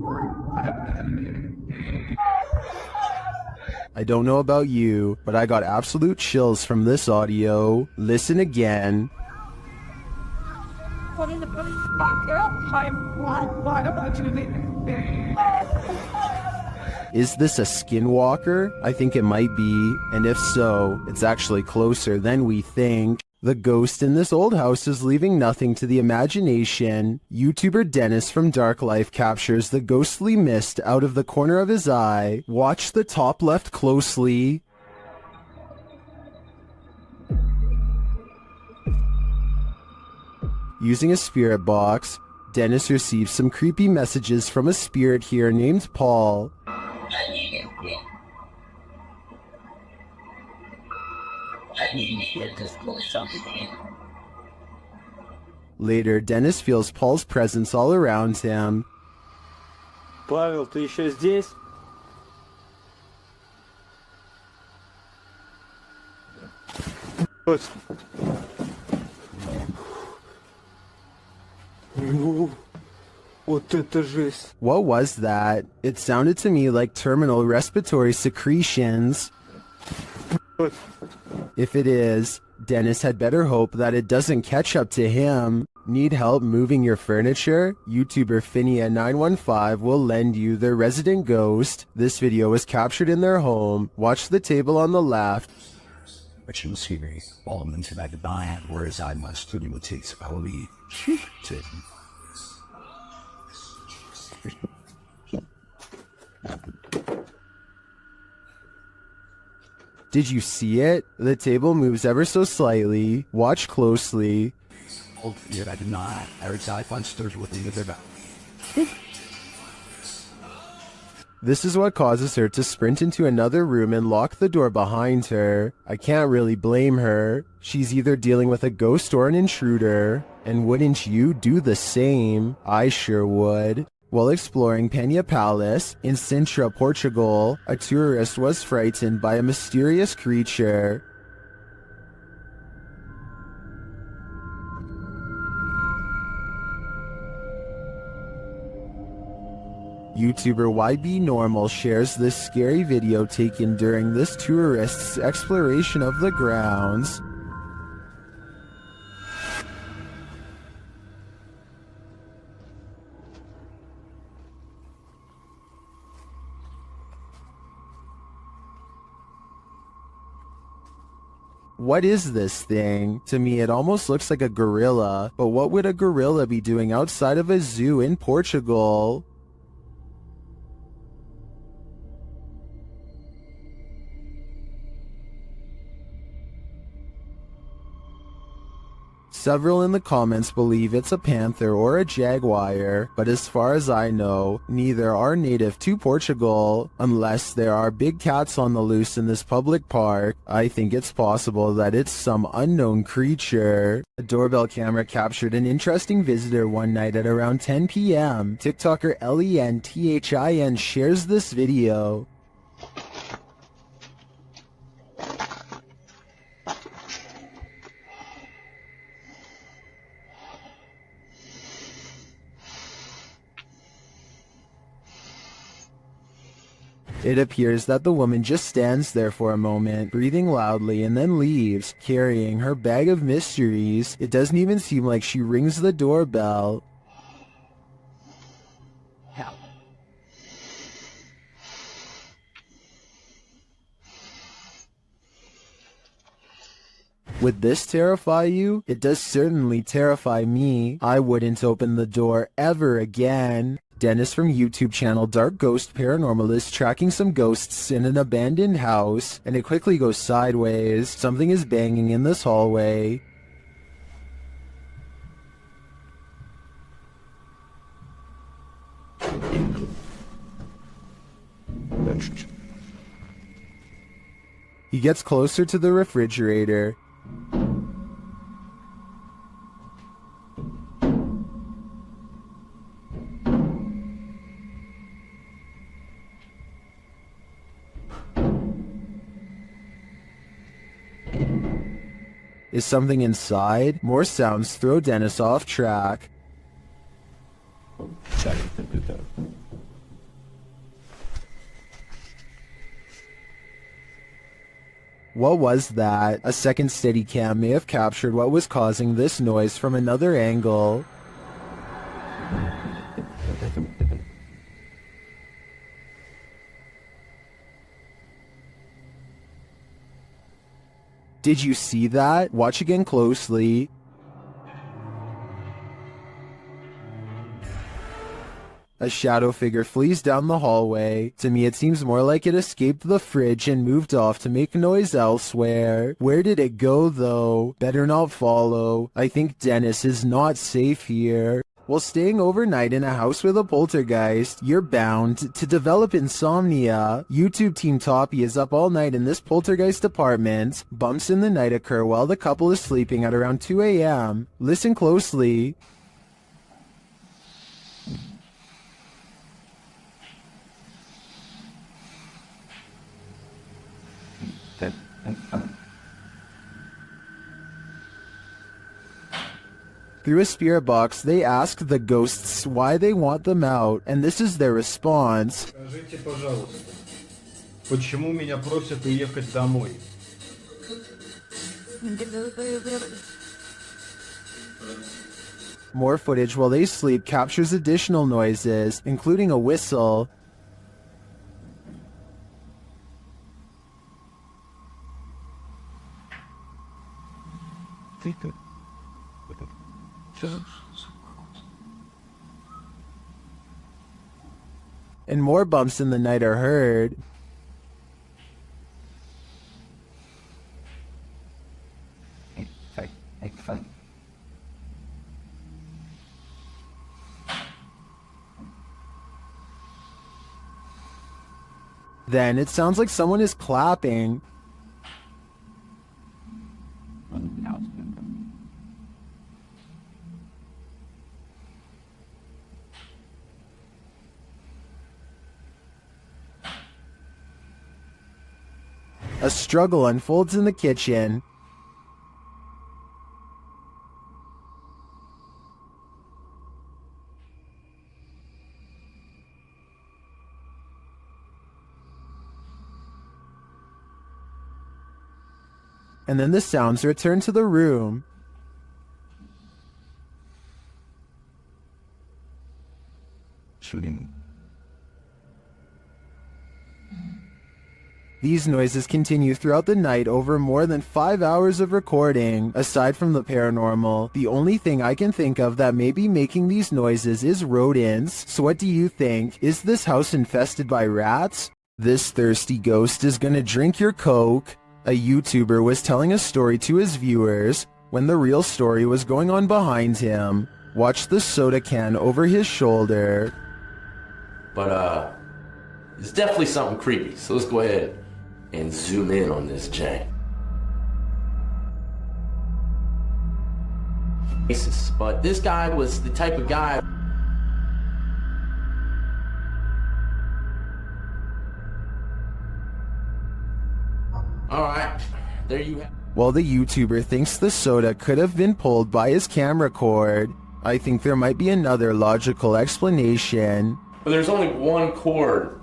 I don't know about you, but I got absolute chills from this audio. Listen again. What in the time? Why am I doing this? Is this a skinwalker? I think it might be, and if so, it's actually closer than we think. The ghost in this old house is leaving nothing to the imagination. YouTuber Dennis from Dark Life captures the ghostly mist out of the corner of his eye. Watch the top left closely. Using a spirit box, Dennis receives some creepy messages from a spirit here named Paul. Later, Dennis feels Paul's presence all around him. Павел, ты еще здесь? Вот это жесть. What was that? It sounded to me like terminal respiratory secretions. If it is, Dennis had better hope that it doesn't catch up to him. Need help moving your furniture? YouTuber Finia915 will lend you their resident ghost. This video was captured in their home. Watch the table on the left. Which in series, all of them to that divine, whereas I must to imitate holy to Did you see it? The table moves ever so slightly. Watch closely. Oh, yeah, I did not. Every time I find stirs within the back. This is what causes her to sprint into another room and lock the door behind her. I can't really blame her. She's either dealing with a ghost or an intruder. And wouldn't you do the same? I sure would. While exploring Penha Palace in Sintra, Portugal, a tourist was frightened by a mysterious creature. YouTuber YB Normal shares this scary video taken during this tourist's exploration of the grounds. What is this thing? To me, it almost looks like a gorilla, but what would a gorilla be doing outside of a zoo in Portugal? Several in the comments believe it's a panther or a jaguar, but as far as I know, neither are native to Portugal. Unless there are big cats on the loose in this public park, I think it's possible that it's some unknown creature. A doorbell camera captured an interesting visitor one night at around 10 p.m. TikToker LENTHIN shares this video. It appears that the woman just stands there for a moment, breathing loudly, and then leaves, carrying her bag of mysteries. It doesn't even seem like she rings the doorbell. Hell. Would this terrify you? It does certainly terrify me. I wouldn't open the door ever again. Dennis from YouTube channel Dark Ghost Paranormal is tracking some ghosts in an abandoned house, and it quickly goes sideways. Something is banging in this hallway. He gets closer to the refrigerator. Is something inside? More sounds throw Dennis off track. What was that? A second Steadicam may have captured what was causing this noise from another angle. Did you see that? Watch again closely. A shadow figure flees down the hallway. To me, it seems more like it escaped the fridge and moved off to make noise elsewhere. Where did it go, though? Better not follow. I think Dennis is not safe here. While staying overnight in a house with a poltergeist, you're bound to develop insomnia. YouTube Team Toppy is up all night in this poltergeist apartment. Bumps in the night occur while the couple is sleeping at around 2 a.m. Listen closely. Through a spirit box, they ask the ghosts why they want them out, and this is their response. Скажите, пожалуйста, почему меня просят уехать домой? More footage while they sleep captures additional noises, including a whistle. And more bumps in the night are heard. Then it sounds like someone is clapping. A struggle unfolds in the kitchen. And then the sounds return to the room. These noises continue throughout the night over more than 5 hours of recording. Aside from the paranormal, the only thing I can think of that may be making these noises is rodents. So what do you think? Is this house infested by rats? This thirsty ghost is gonna drink your Coke. A YouTuber was telling a story to his viewers when the real story was going on behind him. Watch the soda can over his shoulder. But, it's definitely something creepy, so let's go ahead and zoom in on this jank. But this guy was the type of guy. Alright, there you have. While the YouTuber thinks the soda could have been pulled by his camera cord, I think there might be another logical explanation. But there's only one cord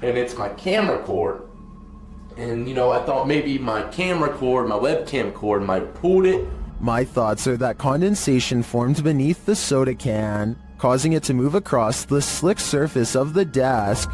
and it's my camera cord. And, you know, I thought maybe my camera cord, my webcam cord might have pulled it. My thoughts are that condensation formed beneath the soda can, causing it to move across the slick surface of the desk.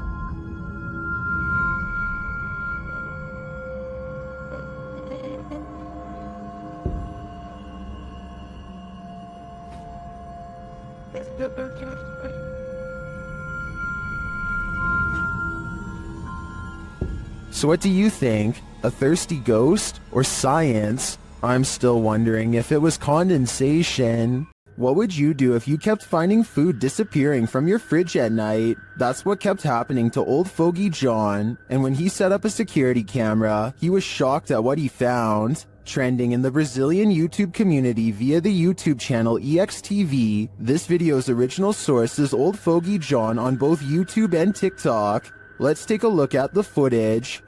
So what do you think? A thirsty ghost or science? I'm still wondering if it was condensation. What would you do if you kept finding food disappearing from your fridge at night? That's what kept happening to old fogey John, and when he set up a security camera, he was shocked at what he found. Trending in the Brazilian YouTube community via the YouTube channel EXTV, this video's original source is old fogey John on both YouTube and TikTok. Let's take a look at the footage.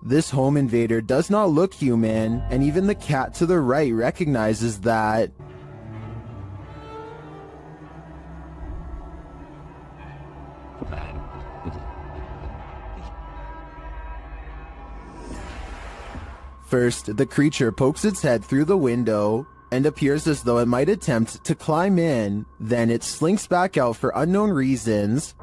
This home invader does not look human, and even the cat to the right recognizes that. First, the creature pokes its head through the window and appears as though it might attempt to climb in. Then it slinks back out for unknown reasons.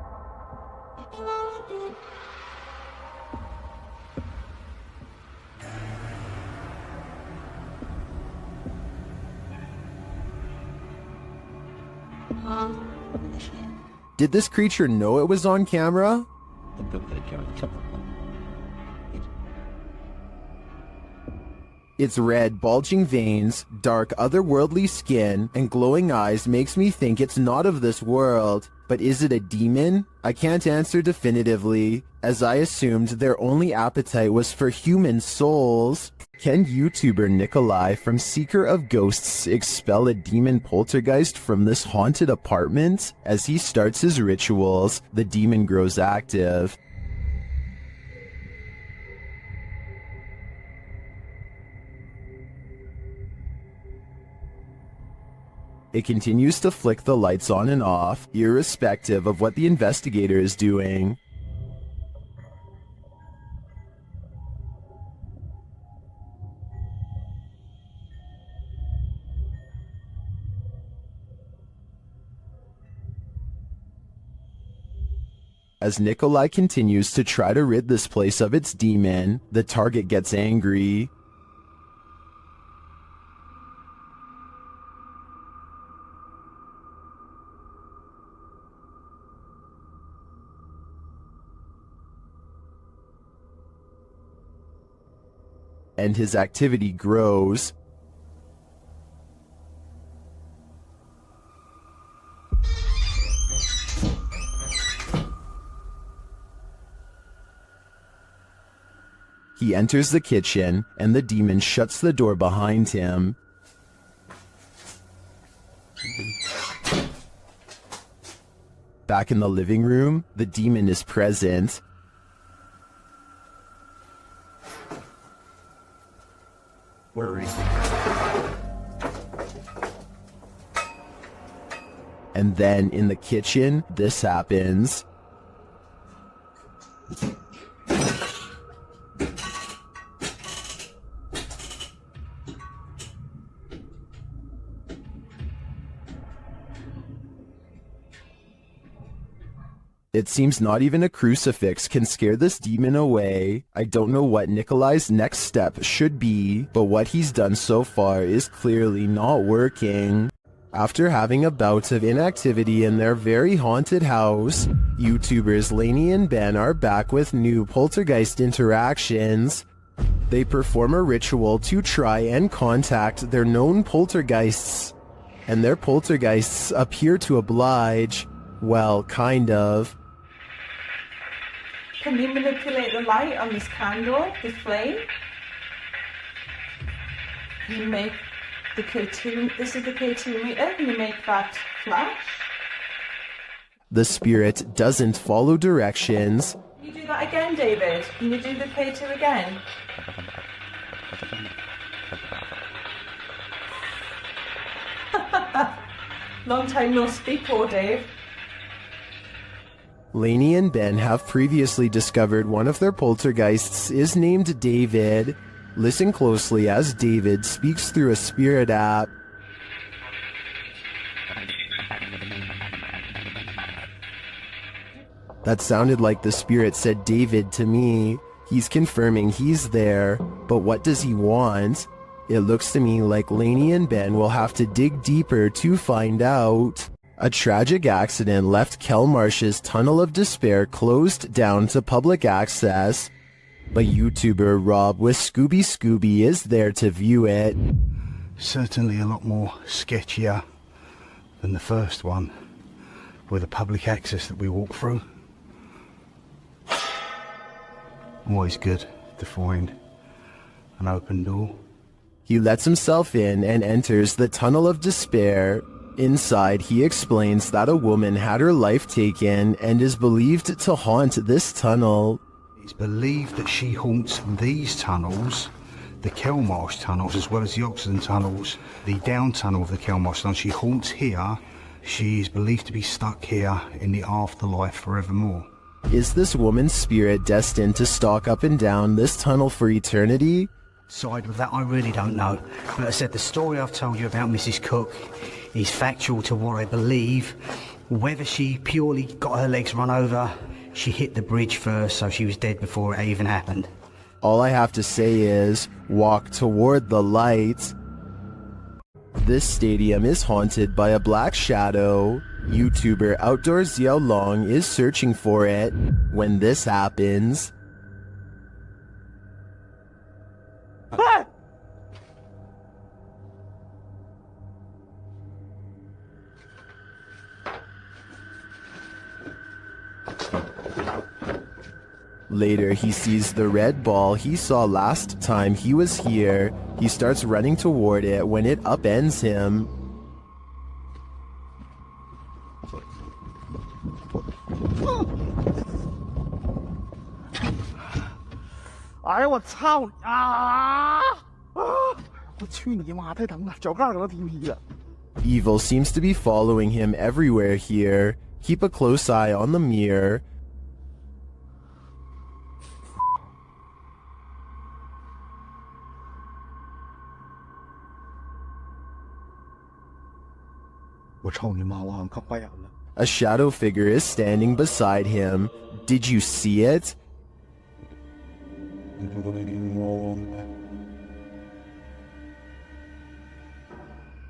Did this creature know it was on camera? Its red, bulging veins, dark, otherworldly skin, and glowing eyes makes me think it's not of this world. But is it a demon? I can't answer definitively, as I assumed their only appetite was for human souls. Can YouTuber Nikolai from Seeker of Ghosts expel a demon poltergeist from this haunted apartment? As he starts his rituals, the demon grows active. It continues to flick the lights on and off, irrespective of what the investigator is doing. As Nikolai continues to try to rid this place of its demon, the target gets angry. And his activity grows. He enters the kitchen, and the demon shuts the door behind him. Back in the living room, the demon is present. Where is he? And then in the kitchen, this happens. It seems not even a crucifix can scare this demon away. I don't know what Nikolai's next step should be, but what he's done so far is clearly not working. After having a bout of inactivity in their very haunted house, YouTubers Lainey and Ben are back with new poltergeist interactions. They perform a ritual to try and contact their known poltergeists, and their poltergeists appear to oblige. Well, kind of. Can you manipulate the light on this candle, the flame? You make the K2, this is the K2 meter, you make that flash. The spirit doesn't follow directions. You do do that again, David? Can you do the K2 again? Long time no speak, poor Dave. Lainey and Ben have previously discovered one of their poltergeists is named David. Listen closely as David speaks through a spirit app. That sounded like the spirit said David to me. He's confirming he's there, but what does he want? It looks to me like Lainey and Ben will have to dig deeper to find out. A tragic accident left Kelmarsh's Tunnel of Despair closed down to public access, but YouTuber Rob with Scooby is there to view it. Certainly a lot more sketchier than the first one, with the public access that we walk through. Always good to find an open door. He lets himself in and enters the Tunnel of Despair. Inside, he explains that a woman had her life taken and is believed to haunt this tunnel. It's believed that she haunts these tunnels, the Kelmarsh tunnels, as well as the Oxenden tunnels, the down tunnel of the Kelmarsh tunnel. She haunts here. She is believed to be stuck here in the afterlife forevermore. Is this woman's spirit destined to stalk up and down this tunnel for eternity? Side with that, I really don't know. But I said the story I've told you about Mrs. Cook is factual to what I believe. Whether she purely got her legs run over, she hit the bridge first, so she was dead before it even happened. All I have to say is, walk toward the light. This stadium is haunted by a black shadow. YouTuber Outdoors Xiao Long is searching for it when this happens. Ah! Later, he sees the red ball he saw last time he was here. He starts running toward it when it upends him. Evil seems to be following him everywhere here. Keep a close eye on the mirror. A shadow figure is standing beside him. Did you see it?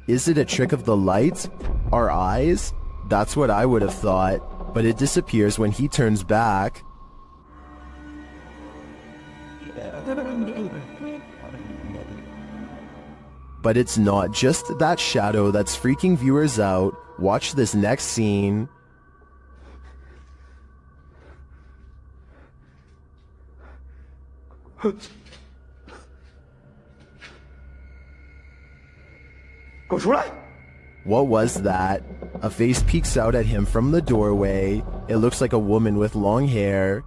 Is it a trick of the light? Our eyes? That's what I would have thought, but it disappears when he turns back. But it's not just that shadow that's freaking viewers out. Watch this next scene. What was that? A face peeks out at him from the doorway. It looks like a woman with long hair.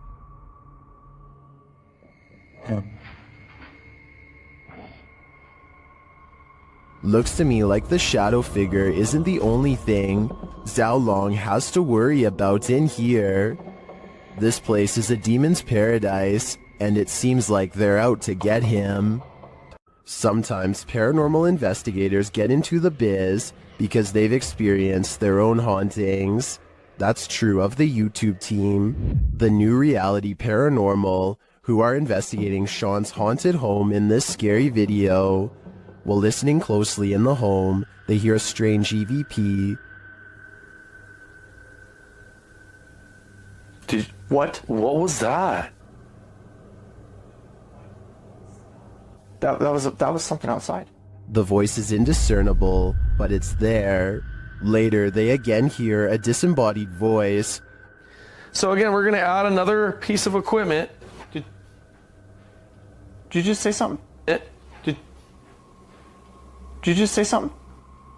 Looks to me like the shadow figure isn't the only thing Xiao Long has to worry about in here. This place is a demon's paradise, and it seems like they're out to get him. Sometimes paranormal investigators get into the biz because they've experienced their own hauntings. That's true of the YouTube team, the New Reality Paranormal, who are investigating Sean's haunted home in this scary video. While listening closely in the home, they hear a strange EVP. What was that? That was something outside. The voice is indiscernible, but it's there. Later, they again hear a disembodied voice. So again, we're going to add another piece of equipment. Did you just say something? Did you just say something?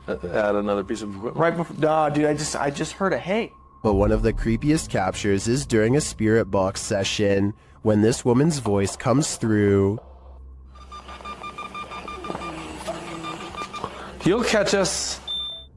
Add another piece of equipment. Right before, nah, dude, I just heard a hey. But one of the creepiest captures is during a spirit box session, when this woman's voice comes through. You'll catch us.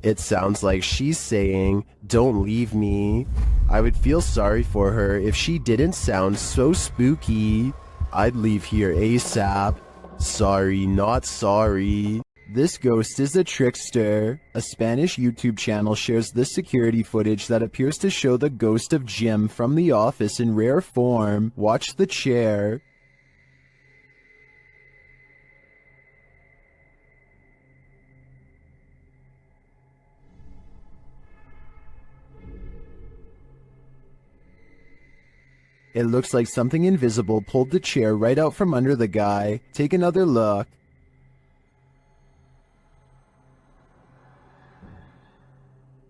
It sounds like she's saying, "Don't leave me." I would feel sorry for her if she didn't sound so spooky. I'd leave here ASAP. Sorry, not sorry. This ghost is a trickster. A Spanish YouTube channel shares this security footage that appears to show the ghost of Jim from The Office in rare form. Watch the chair. It looks like something invisible pulled the chair right out from under the guy. Take another look.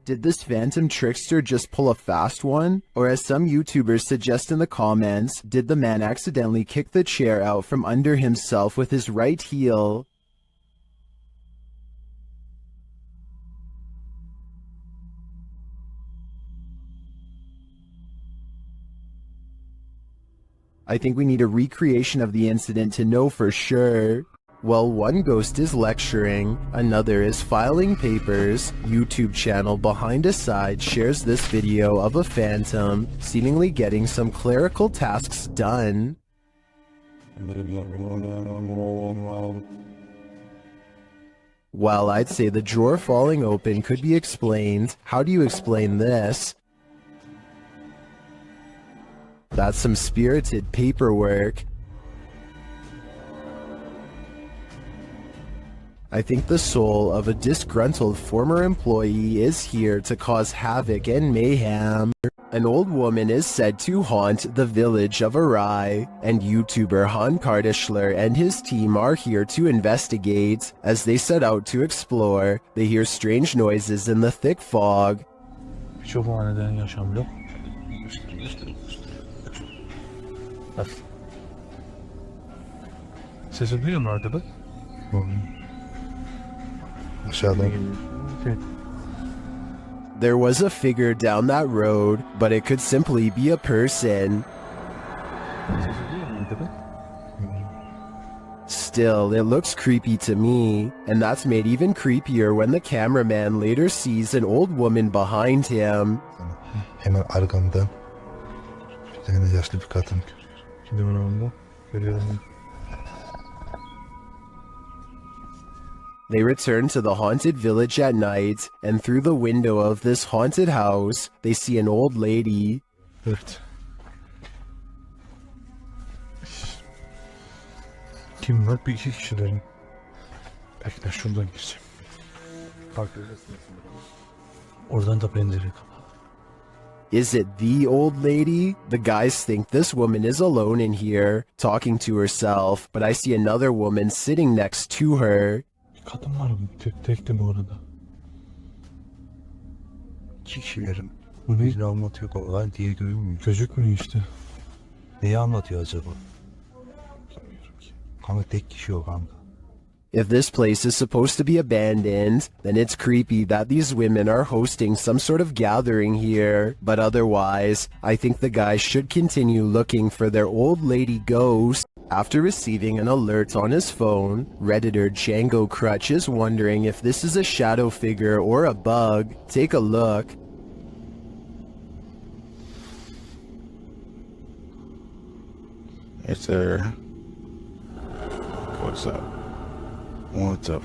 Did this phantom trickster just pull a fast one? Or as some YouTubers suggest in the comments, did the man accidentally kick the chair out from under himself with his right heel? I think we need a recreation of the incident to know for sure. Well, one ghost is lecturing, another is filing papers. YouTube channel Behind a Side shares this video of a phantom seemingly getting some clerical tasks done. While I'd say the drawer falling open could be explained, how do you explain this? That's some spirited paperwork. I think the soul of a disgruntled former employee is here to cause havoc and mayhem. An old woman is said to haunt the village of Arai, and YouTuber Han Kardashler and his team are here to investigate. As they set out to explore, they hear strange noises in the thick fog. Sesi duyuyor mu arkada? There was a figure down that road, but it could simply be a person. Still, it looks creepy to me, and that's made even creepier when the cameraman later sees an old woman behind him. Hemen arkamdan bir tane yaşlı bir kadın. Şimdi ben onu görüyorum. They return to the haunted village at night, and through the window of this haunted house, they see an old lady. Evet. Kim var? Bir iki kişilerin. Bekle şuradan gireceğim. Bak. Oradan da pencere kapalı. Is it the old lady? The guys think this woman is alone in here, talking to herself, but I see another woman sitting next to her. Kadın var tekti bu arada. İki kişilerin. Bu ne? Anlatıyor olan diye görünmüyor. Gözükmüyor işte. Neyi anlatıyor acaba? Bilmiyorum ki. Kanka tek kişi yok kanka. If this place is supposed to be abandoned, then it's creepy that these women are hosting some sort of gathering here. But otherwise, I think the guys should continue looking for their old lady ghost. After receiving an alert on his phone, Redditor Django Crutch is wondering if this is a shadow figure or a bug. Take a look. It's there. What's up? What's up?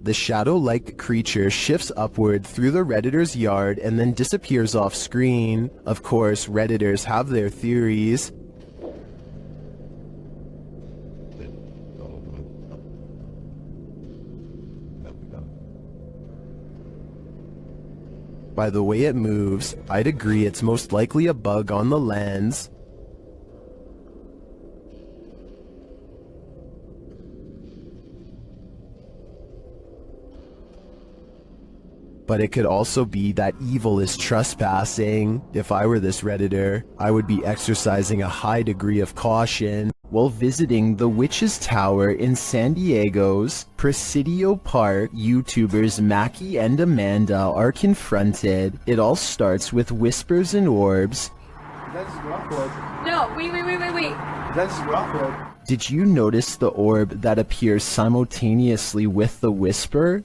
The shadow-like creature shifts upward through the Redditor's yard and then disappears off screen. Of course, Redditors have their theories. By the way it moves, I'd agree it's most likely a bug on the lens. But it could also be that evil is trespassing. If I were this Redditor, I would be exercising a high degree of caution. While visiting the Witch's Tower in San Diego's Presidio Park, YouTubers Mackie and Amanda are confronted. It all starts with whispers and orbs. No, wait. That's Rockwood. Did you notice the orb that appears simultaneously with the whisper?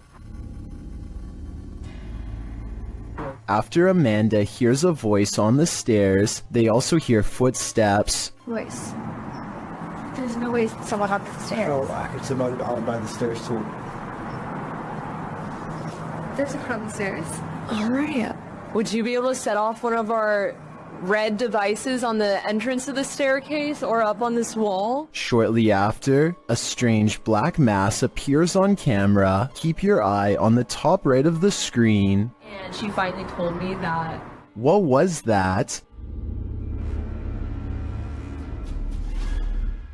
After Amanda hears a voice on the stairs, they also hear footsteps. Voice. There's no way someone up the stairs. Oh, it's about by the stairs too. There's a front stairs. Alright. Would you be able to set off one of our red devices on the entrance of the staircase or up on this wall? Shortly after, a strange black mass appears on camera. Keep your eye on the top right of the screen. And she finally told me that. What was that?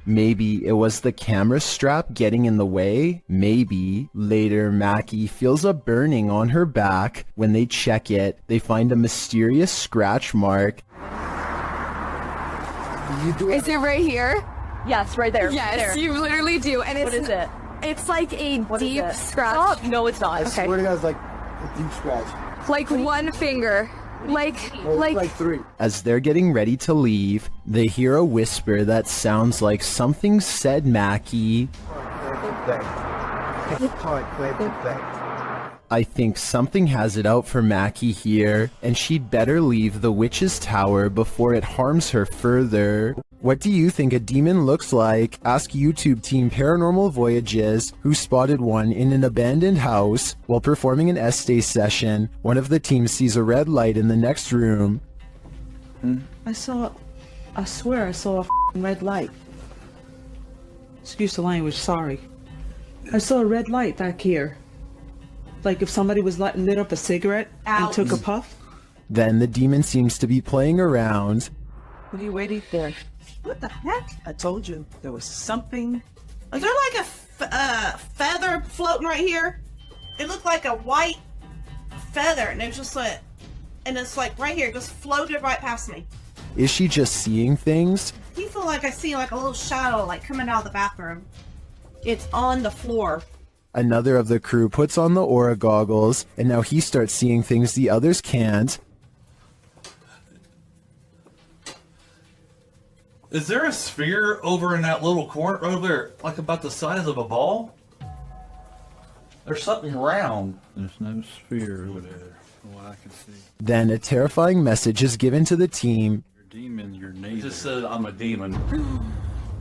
Maybe it was the camera strap getting in the way? Maybe. Later, Mackie feels a burning on her back. When they check it, they find a mysterious scratch mark. Is it right here? Yes, right there. Yes, there. you literally do. And it's, what is it? It's like a deep scratch. Stop. No, it's not. Okay. Swear to God, it's like a deep scratch. Like one finger. Like three. As they're getting ready to leave, they hear a whisper that sounds like something said Mackie. I think something has it out for Mackie here, and she'd better leave the Witch's Tower before it harms her further. What do you think a demon looks like? Ask YouTube team Paranormal Voyages, who spotted one in an abandoned house. While performing an essay session, one of the team sees a red light in the next room. I swear I saw a red light. Excuse the language, sorry. I saw a red light back here. Like if somebody was lit up a cigarette and took a puff. Then the demon seems to be playing around. What are you waiting for? What the heck? I told you there was something. Is there like a feather floating right here? It looked like a white feather, and it's just like, and it's like right here, just floated right past me. Is she just seeing things? You feel like I see like a little shadow like coming out of the bathroom. It's on the floor. Another of the crew puts on the aura goggles, and now he starts seeing things the others can't. Is there a sphere over in that little corner over there, like about the size of a ball? There's something round. There's no sphere over there, from what I can see. Then a terrifying message is given to the team. You're a demon, you're neither. It just said I'm a demon.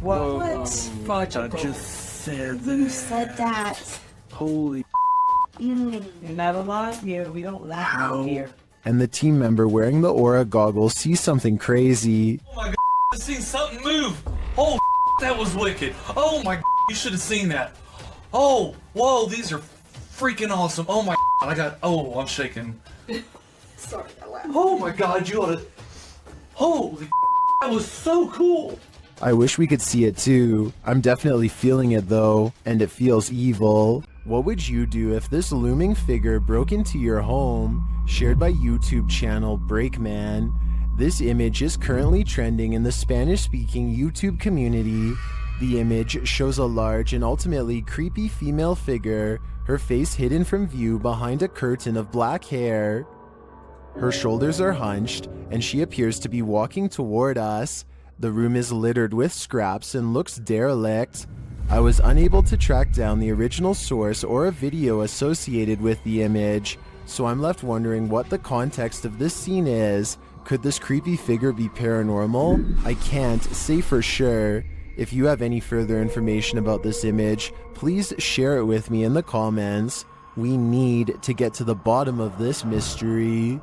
What? Fudge, I just said that. Who said that? Holy You're not alive? Yeah, we don't laugh out here. And the team member wearing the aura goggles sees something crazy. Oh my God, I seen something move. Oh, that was wicked. Oh my God, you should have seen that. Oh, whoa, these are freaking awesome. Oh my God, I'm shaking. Sorry, I laughed. Oh my God, you ought to. Holy, that was so cool. I wish we could see it too. I'm definitely feeling it though, and it feels evil. What would you do if this looming figure broke into your home? Shared by YouTube channel Breakman. This image is currently trending in the Spanish-speaking YouTube community. The image shows a large and ultimately creepy female figure, her face hidden from view behind a curtain of black hair. Her shoulders are hunched, and she appears to be walking toward us. The room is littered with scraps and looks derelict. I was unable to track down the original source or a video associated with the image, so I'm left wondering what the context of this scene is. Could this creepy figure be paranormal? I can't say for sure. If you have any further information about this image, please share it with me in the comments. We need to get to the bottom of this mystery.